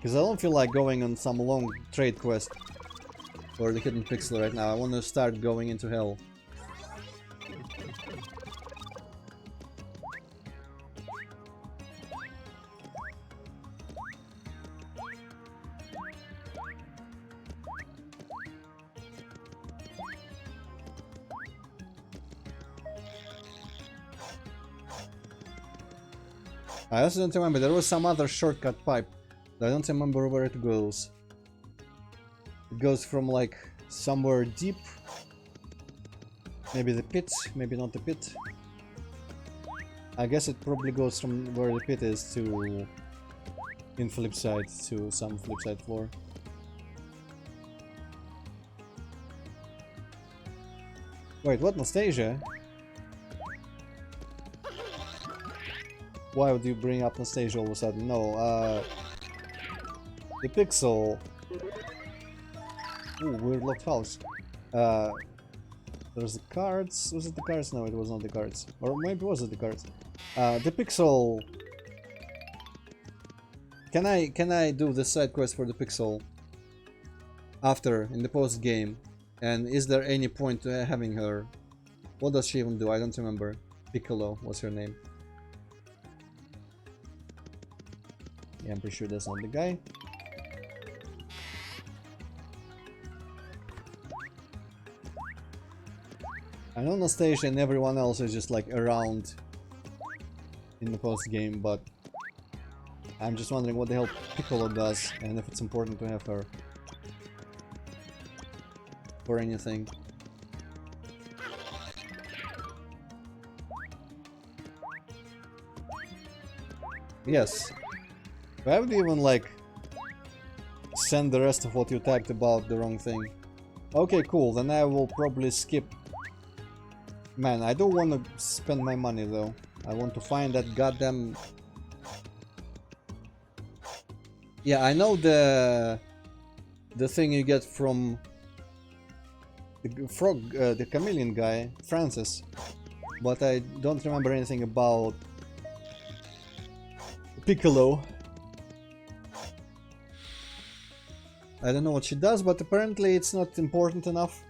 Because I don't feel like going on some long trade quest for the hidden pixel right now. I want to start going into hell. I also don't remember, there was some other shortcut pipe. I don't remember where it goes. It goes from like somewhere deep. Maybe the pit, maybe not the pit. I guess it probably goes from where the pit is to in Flipside to some Flipside floor. Wait, what, Nastasia? Why would you bring up Nastasia all of a sudden? No, the pixel. Ooh, weird locked house. There's the cards. Was it the cards? No, it was not the cards. Or maybe was it the cards? The pixel. Can I do the side quest for the pixel after in the post game? And is there any point to having her? What does she even do? I don't remember. Piccolo, what's her name? Yeah, I'm pretty sure that's not the guy. I know Nastasia and everyone else is just like around in the post game, but I'm just wondering what the hell Piccolo does and if it's important to have her for anything. Yes. Why would you even like send the rest of what you typed about the wrong thing? Okay, cool, then I will probably skip. Man, I don't want to spend my money though. I want to find that goddamn... Yeah, I know the thing you get from the frog, the chameleon guy, Francis, but I don't remember anything about Piccolo. I don't know what she does, but apparently it's not important enough.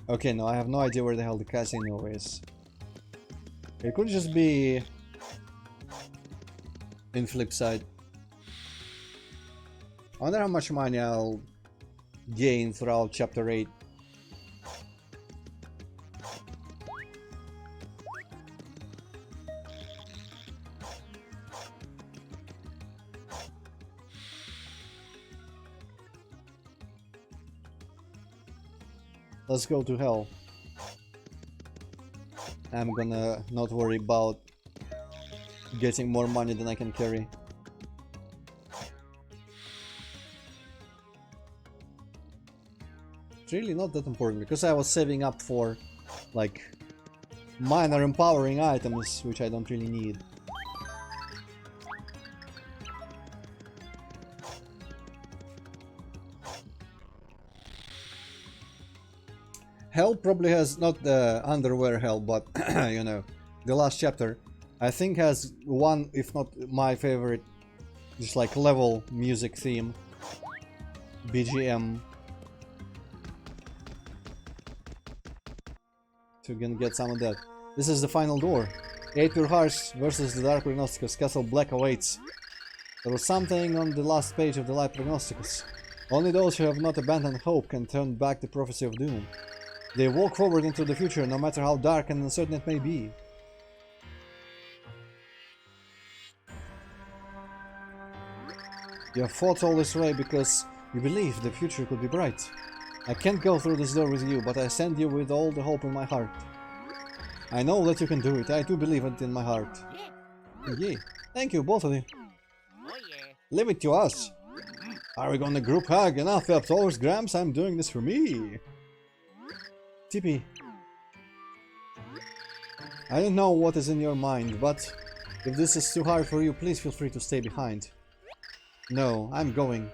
Okay, no, I have no idea where the hell the casino is. It could just be in Flipside. I wonder how much money I'll gain throughout Chapter 8. Let's go to hell. I'm gonna not worry about getting more money than I can carry. It's really not that important because I was saving up for like minor empowering items which I don't really need. Hell probably has not the underwear hell, but you know, the last chapter I think has one, if not my favorite, just like level music theme, BGM. So we can get some of that. This is the final door. 8 pure hearts versus the Dark Prognosticus. Castle Black awaits. There was something on the last page of the Light Prognosticus. Only those who have not abandoned hope can turn back the prophecy of doom. They walk forward into the future, no matter how dark and uncertain it may be. You have fought all this way because you believe the future could be bright. I can't go through this door with you, but I send you with all the hope in my heart. I know that you can do it. I do believe it in my heart. Yeah. Thank you, both of you. Leave it to us. Are we gonna group hug? Enough up towards Gramps, I'm doing this for me. Tippy. I don't know what is in your mind, but if this is too hard for you, please feel free to stay behind. No, I'm going.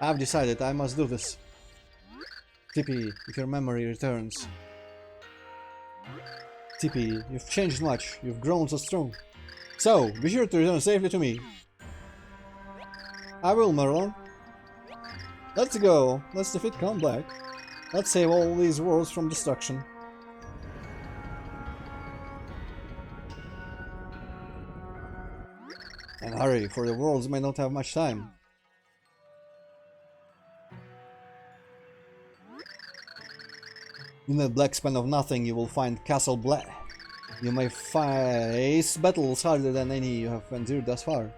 I've decided I must do this. Tippy, if your memory returns. Tippy, you've changed much. You've grown so strong. So, be sure to return safely to me. I will, Merlin. Let's go. Let's defeat Count Black. Let's save all these worlds from destruction. And hurry, for the worlds may not have much time. In the black span of nothing, you will find Castle Black. You may face battles harder than any you have endured thus far.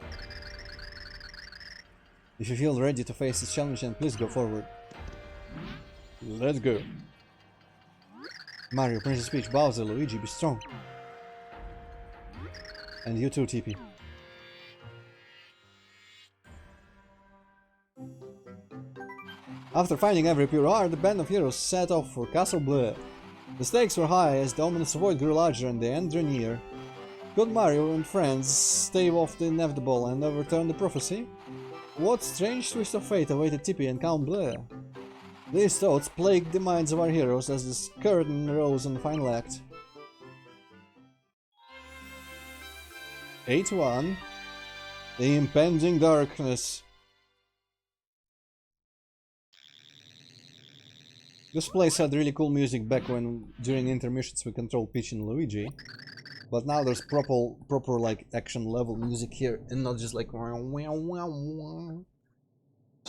If you feel ready to face this challenge, then please go forward. Let's go. Mario, Princess Peach, Bowser, Luigi, be strong. And you too, TP. After finding every pure heart, the band of heroes set off for Castle Bleu. The stakes were high as the ominous void grew larger and the end drew near. Could Mario and friends stave off the inevitable and overturn the prophecy? What strange twist of fate awaited Tippy and Count Bleu? These thoughts plagued the minds of our heroes as the curtain rose on the final act. 8-1. The impending darkness. This place had really cool music back when, during intermissions, we controlled Peach and Luigi. But now there's proper like action level music here, and not just like. So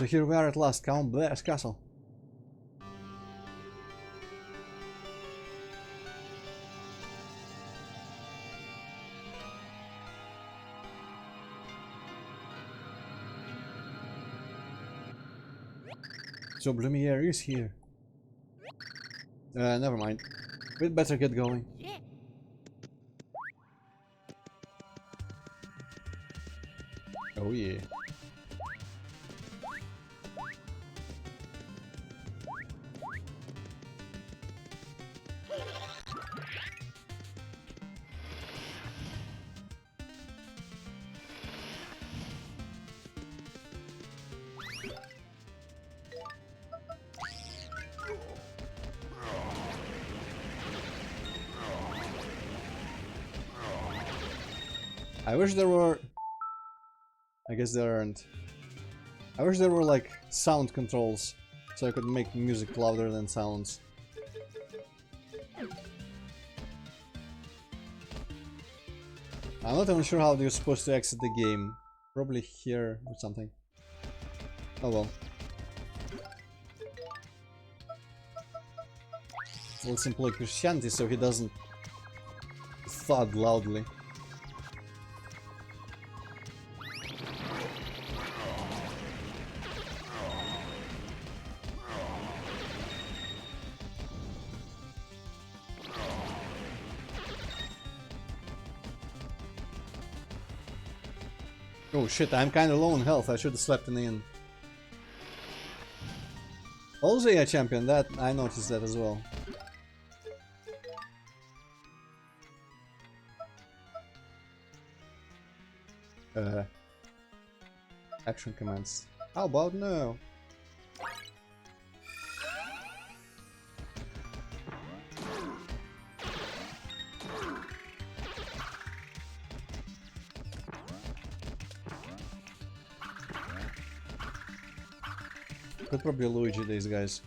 here we are at last, Count Bleu's castle. So Blumiere is here. Never mind. We'd better get going. Oh yeah. I wish there were... I guess there aren't. I wish there were like sound controls so I could make music louder than sounds. I'm not even sure how you're supposed to exit the game. Probably here or something. Oh well. Let's employ Christianity so he doesn't thud loudly. Oh shit, I'm kinda low on health, I should have slept in the inn. Also yeah, champion, that I noticed that as well. Action commands. How about no? Could probably Luigi these guys.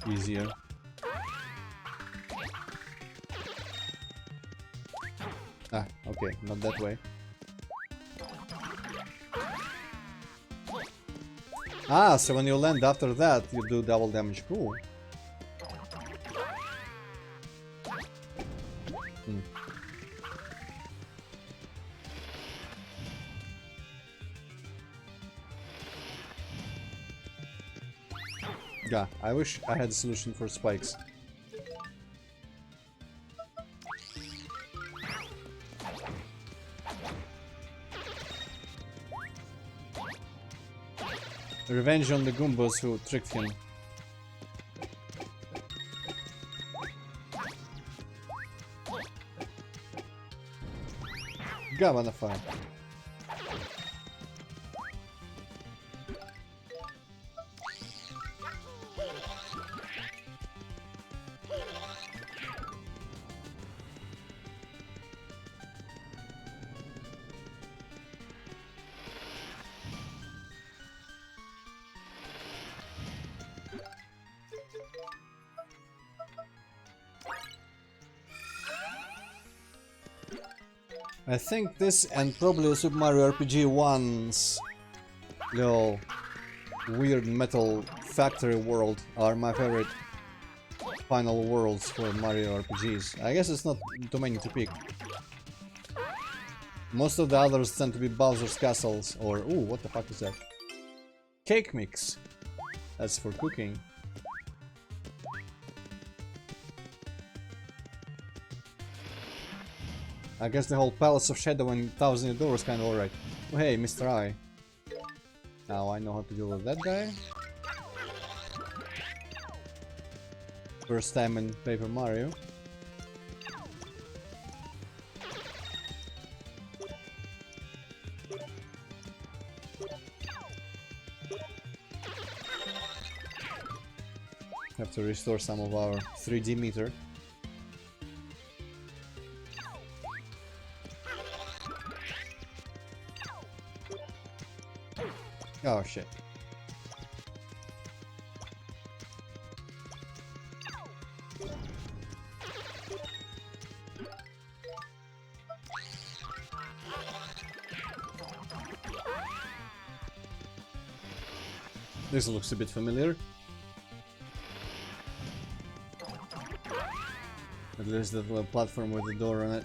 Easier. Ah, okay, not that way. Ah, so when you land after that, you do double damage. Cool. Yeah, I wish I had a solution for spikes. Revenge on the Goombas who tricked him. Governor fire. I think this and probably Super Mario RPG 1's little weird metal factory world are my favorite final worlds for Mario RPGs. I guess it's not too many to pick. Most of the others tend to be Bowser's Castles or... ooh, what the fuck is that? Cake mix. That's for cooking. I guess the whole Palace of Shadow and Thousand Doors kinda alright. Oh, hey, Mr. I. Now I know how to deal with that guy. First time in Paper Mario. Have to restore some of our 3D meter. Oh shit. This looks a bit familiar. At least that little platform with the door on it.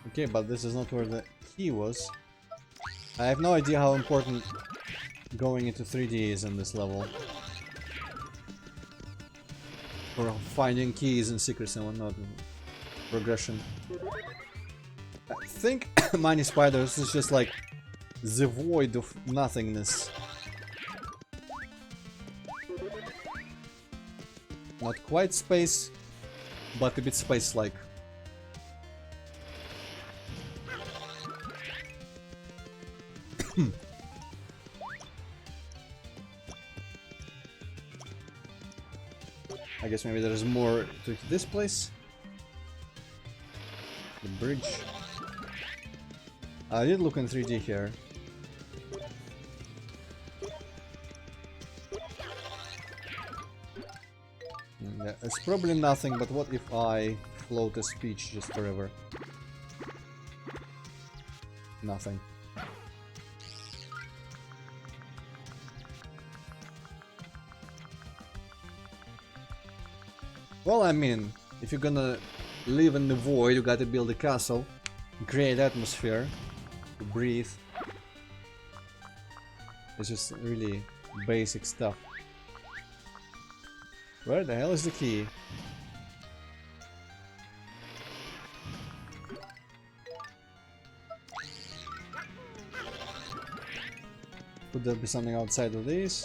Okay, but this is not where the key was. I have no idea how important going into 3D is in this level. For finding keys and secrets and whatnot. Progression. I think Mini Spiders is just like the void of nothingness. Not quite space, but a bit space-like. I guess maybe there's more to this place. The bridge. I did look in 3D here. Yeah, it's probably nothing, but what if I float a speech just forever? Nothing. Well, I mean, if you're gonna live in the void, you gotta build a castle, create atmosphere, to breathe. It's just really basic stuff. Where the hell is the key? Could there be something outside of these?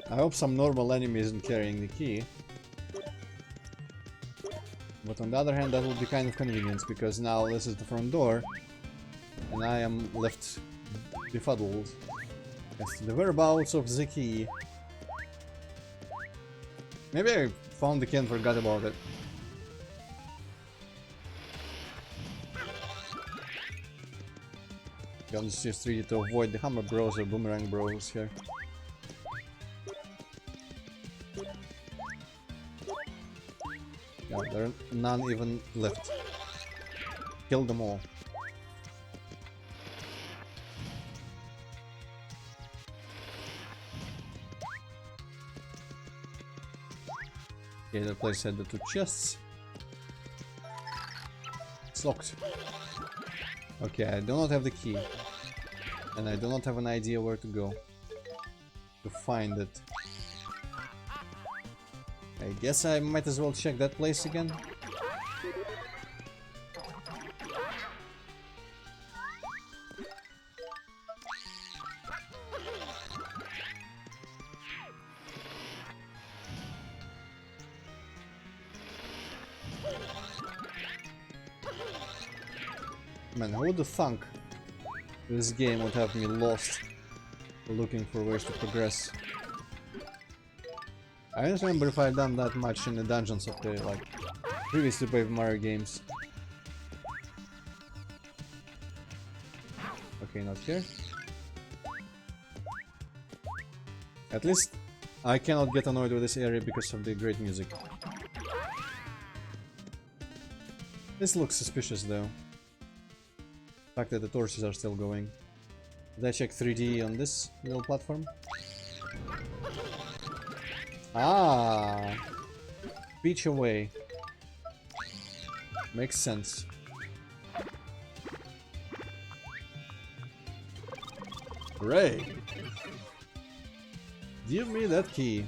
I hope some normal enemy isn't carrying the key. But on the other hand, that would be kind of convenient, because now this is the front door, and I am left befuddled as to the whereabouts of the key. Maybe I found the key and forgot about it. Gonna just 3D to avoid the Hammer Bros or Boomerang Bros here. Yeah, there are none even left. Kill them all. Okay, that place had the 2 chests. It's locked. Okay, I do not have the key. And I do not have an idea where to go to find it. I guess I might as well check that place again. Man, who would have thunk this game would have me lost looking for ways to progress? I don't remember if I've done that much in the dungeons of the previously Paper Mario games. Okay, not here. At least I cannot get annoyed with this area because of the great music. This looks suspicious though. The fact that the torches are still going. Did I check 3D on this little platform? Ah, beach away. Makes sense. Hooray! Give me that key.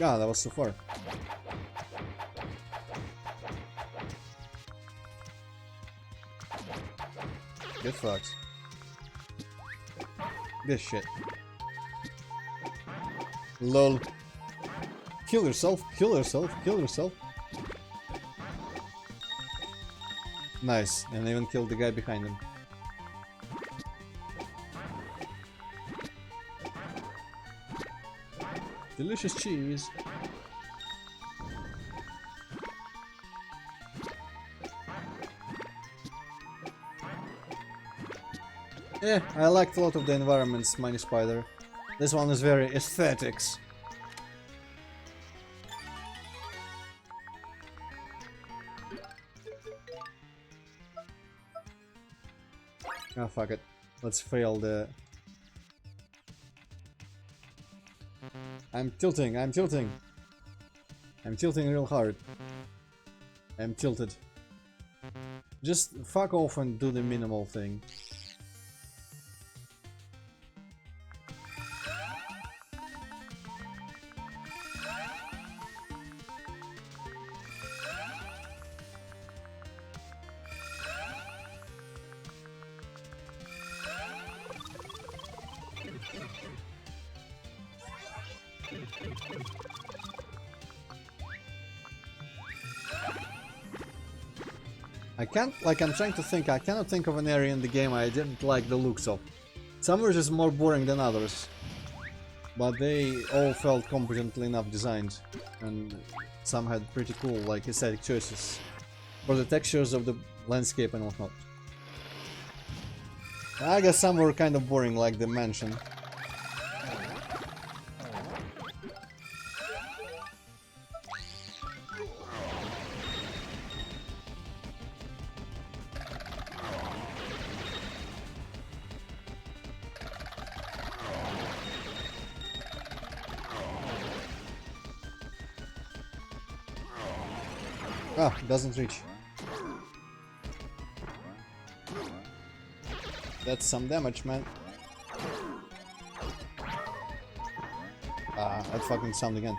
Ah, that was so far. Get fucked. This shit. Lol. Kill yourself, kill yourself, kill yourself. Nice, and even killed the guy behind him. Delicious cheese. Yeah, I liked a lot of the environments, Mini Spider. This one is very aesthetics. Oh, fuck it. Let's fail the... I'm tilting, I'm tilting. I'm tilting real hard. I'm tilted. Just fuck off and do the minimal thing. I can't, like, I'm trying to think, I cannot think of an area in the game I didn't like the looks of. Some were just more boring than others, but they all felt competently enough designed, and some had pretty cool, like, aesthetic choices for the textures of the landscape and whatnot. I guess some were kind of boring, like the mansion. Ah, doesn't reach. That's some damage, man. Ah, that fucking sound again.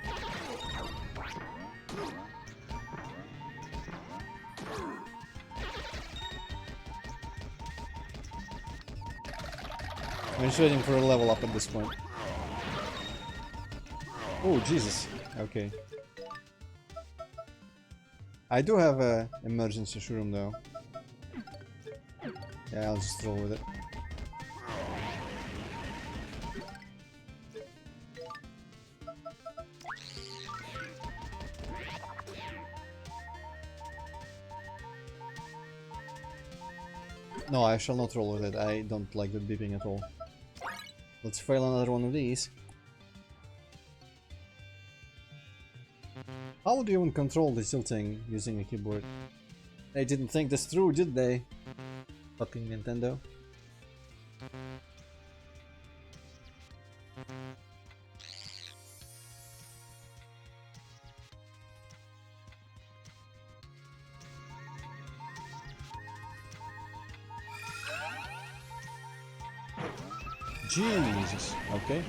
I'm just waiting for a level up at this point. Oh, Jesus. Okay. I do have a emergency shroom though. Yeah, I'll just roll with it. No, I shall not roll with it. I don't like the beeping at all. Let's fail another one of these. How would you even control the tilting using a keyboard? They didn't think this through, did they? Fucking Nintendo. Jesus. Okay.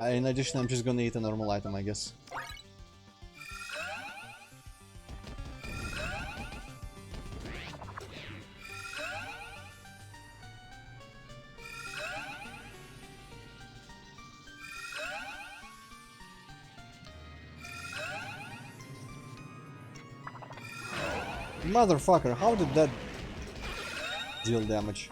In addition, I'm just gonna eat a normal item, I guess. Motherfucker, how did that deal damage?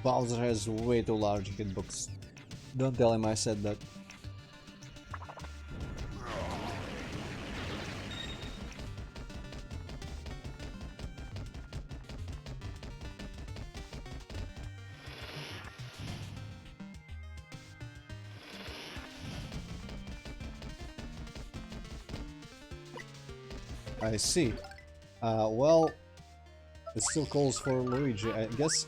Bowser has way too large hitbox. Don't tell him I said that. I see. Well, it still calls for Luigi, I guess.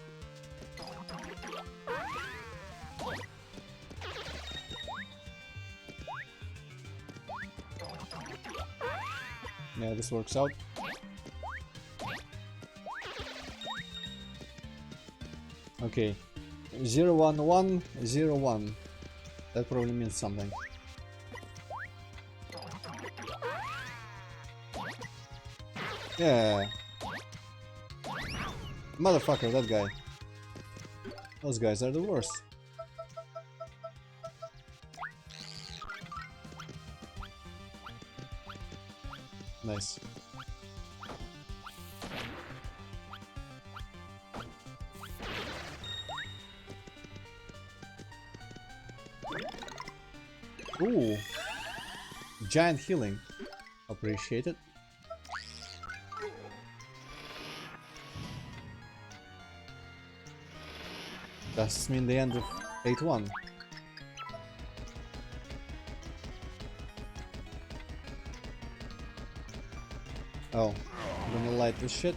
Yeah, this works out. Okay. 0, 1, 1, 0, 1. That probably means something. Yeah. Motherfucker, that guy. Those guys are the worst. Nice. Ooh. Giant healing. Appreciate it. Does this mean the end of 8-1? Oh, I'm gonna light this shit.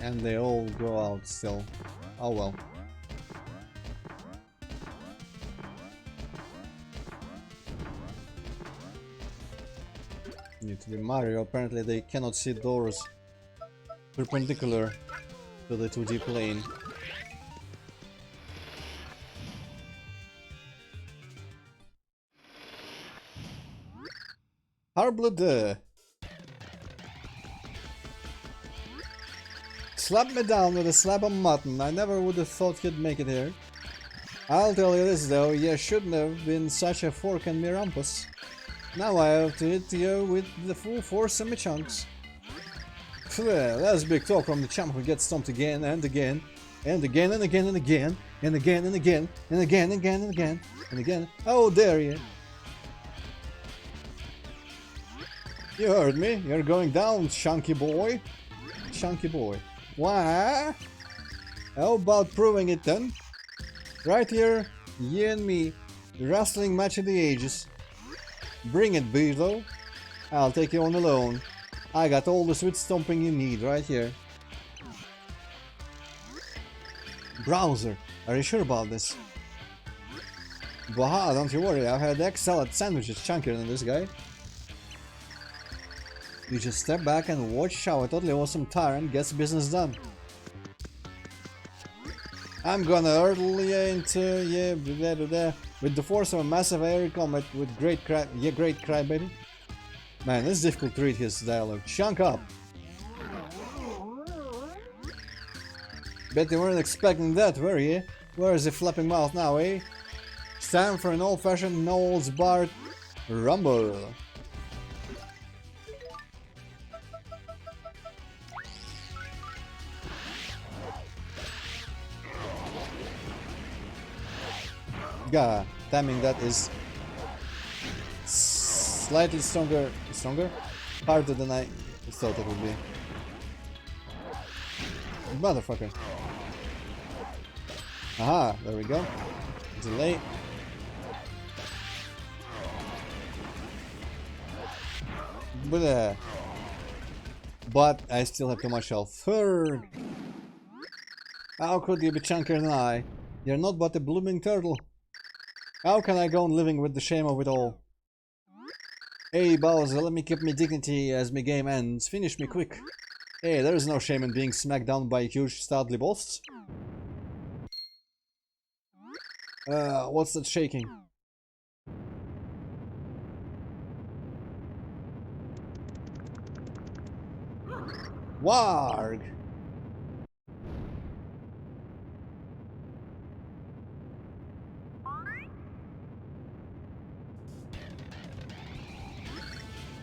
And they all go out still. Oh well. Need to be Mario. Apparently they cannot see doors perpendicular to the 2D plane. Harblood. Slap me down with a slab of mutton. I never would have thought he'd make it here. I'll tell you this though, you shouldn't have been such a fork and me rumpus. Now I have to hit you with the full force of my chunks. Phew, that's big talk from the chump who gets stomped again and again. And again and again and again. And again and again. And again and again and again. And again. How dare you? You heard me. You're going down, chunky boy. Chunky boy. Why? How about proving it then? Right here, you and me. The wrestling match of the ages. Bring it, Beetle. I'll take you on alone. I got all the sweet stomping you need right here. Browser, are you sure about this? Baha, don't you worry, I've had egg salad sandwiches chunkier than this guy. You just step back and watch how a totally awesome tyrant gets business done. I'm gonna hurtle you into with the force of a massive air comet with great crybaby. Man, this is difficult to read his dialogue. Chunk up! Bet you weren't expecting that, were you? Where is the flapping mouth now, eh? It's time for an old-fashioned, no-holds-barred rumble. God, timing that is slightly stronger, harder than I thought it would be. Motherfucker. Aha, there we go. Delay. But I still have too much health. How could you be chunkier than I? You're not but a blooming turtle. How can I go on living with the shame of it all? Hey Bowser, let me keep my dignity as my game ends. Finish me quick. Hey, there is no shame in being smacked down by huge stoutly boss. What's that shaking? Warg!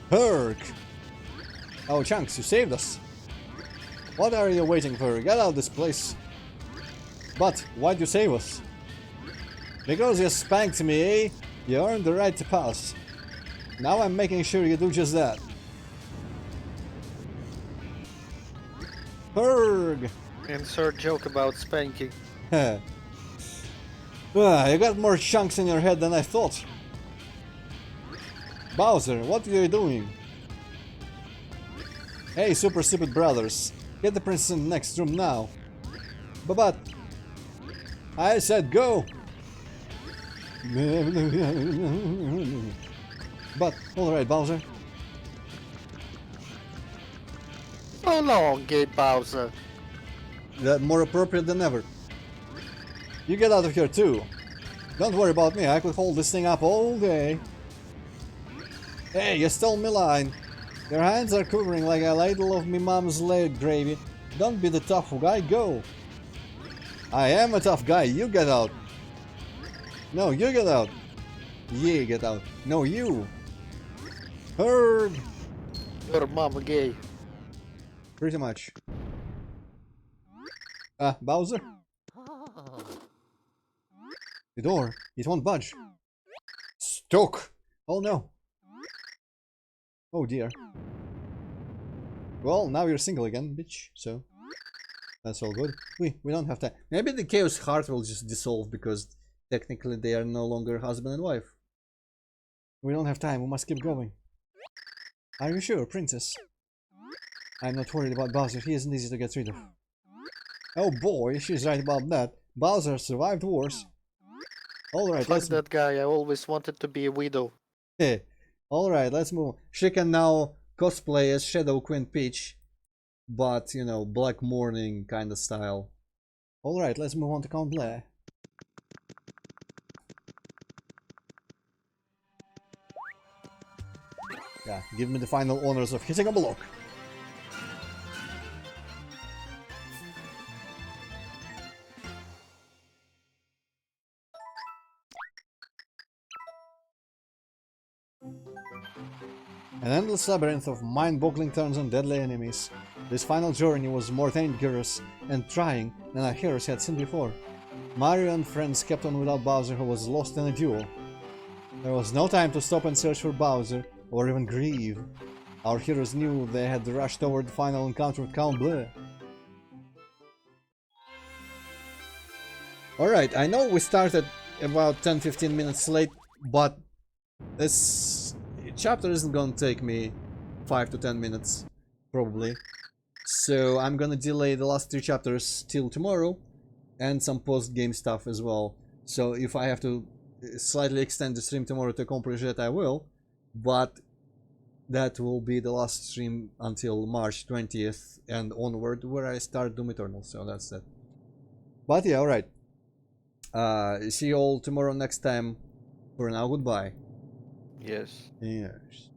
Herc! Oh, Chunks, you saved us. What are you waiting for? Get out of this place. But, why'd you save us? Because you spanked me, eh? You earned the right to pass. Now I'm making sure you do just that. Herg! Insert joke about spanking. You got more chunks in your head than I thought. Bowser, what are you doing? Hey, super stupid brothers. Get the princess in the next room now. But I said go. But alright, Bowser. So long, gay Bowser. That more appropriate than ever. You get out of here too. Don't worry about me, I could hold this thing up all day. Hey, you stole me line. Your hands are quivering like a ladle of me mom's leg gravy. Don't be the tough guy, go. I am a tough guy, you get out. No, you get out. Yeah, get out. No, you. Heard. Your mama gay. Pretty much. Bowser? The door. It won't budge. Stuck. Oh no. Oh dear. Well, now you're single again, bitch, so that's all good. We don't have time. Maybe the Chaos Heart will just dissolve because technically they are no longer husband and wife. We don't have time, we must keep going. Are you sure, princess? I'm not worried about Bowser, he isn't easy to get rid of. Oh boy, she's right about that. Bowser survived wars. Alright, Fuck let's... that guy, I always wanted to be a widow. Hey, alright, let's move. She can now cosplay as Shadow Queen Peach, but, you know, Black Morning kind of style. Alright, let's move on to Count Blair. Yeah, give me the final honors of hitting a block. An endless labyrinth of mind-boggling turns and deadly enemies. This final journey was more dangerous and trying than our heroes had seen before. Mario and friends kept on without Bowser, who was lost in a duel. There was no time to stop and search for Bowser, or even grieve. Our heroes knew they had rushed toward the final encounter with Count Bleu. Alright, I know we started about 10-15 minutes late, but this chapter isn't gonna take me 5 to 10 minutes, probably. So I'm gonna delay the last 3 chapters till tomorrow, and some post-game stuff as well. So if I have to slightly extend the stream tomorrow to accomplish that, I will. But that will be the last stream until March 20th and onward, where I start Doom Eternal, so that's it. But yeah, alright. See you all tomorrow next time. For now, goodbye. Yes. Yes.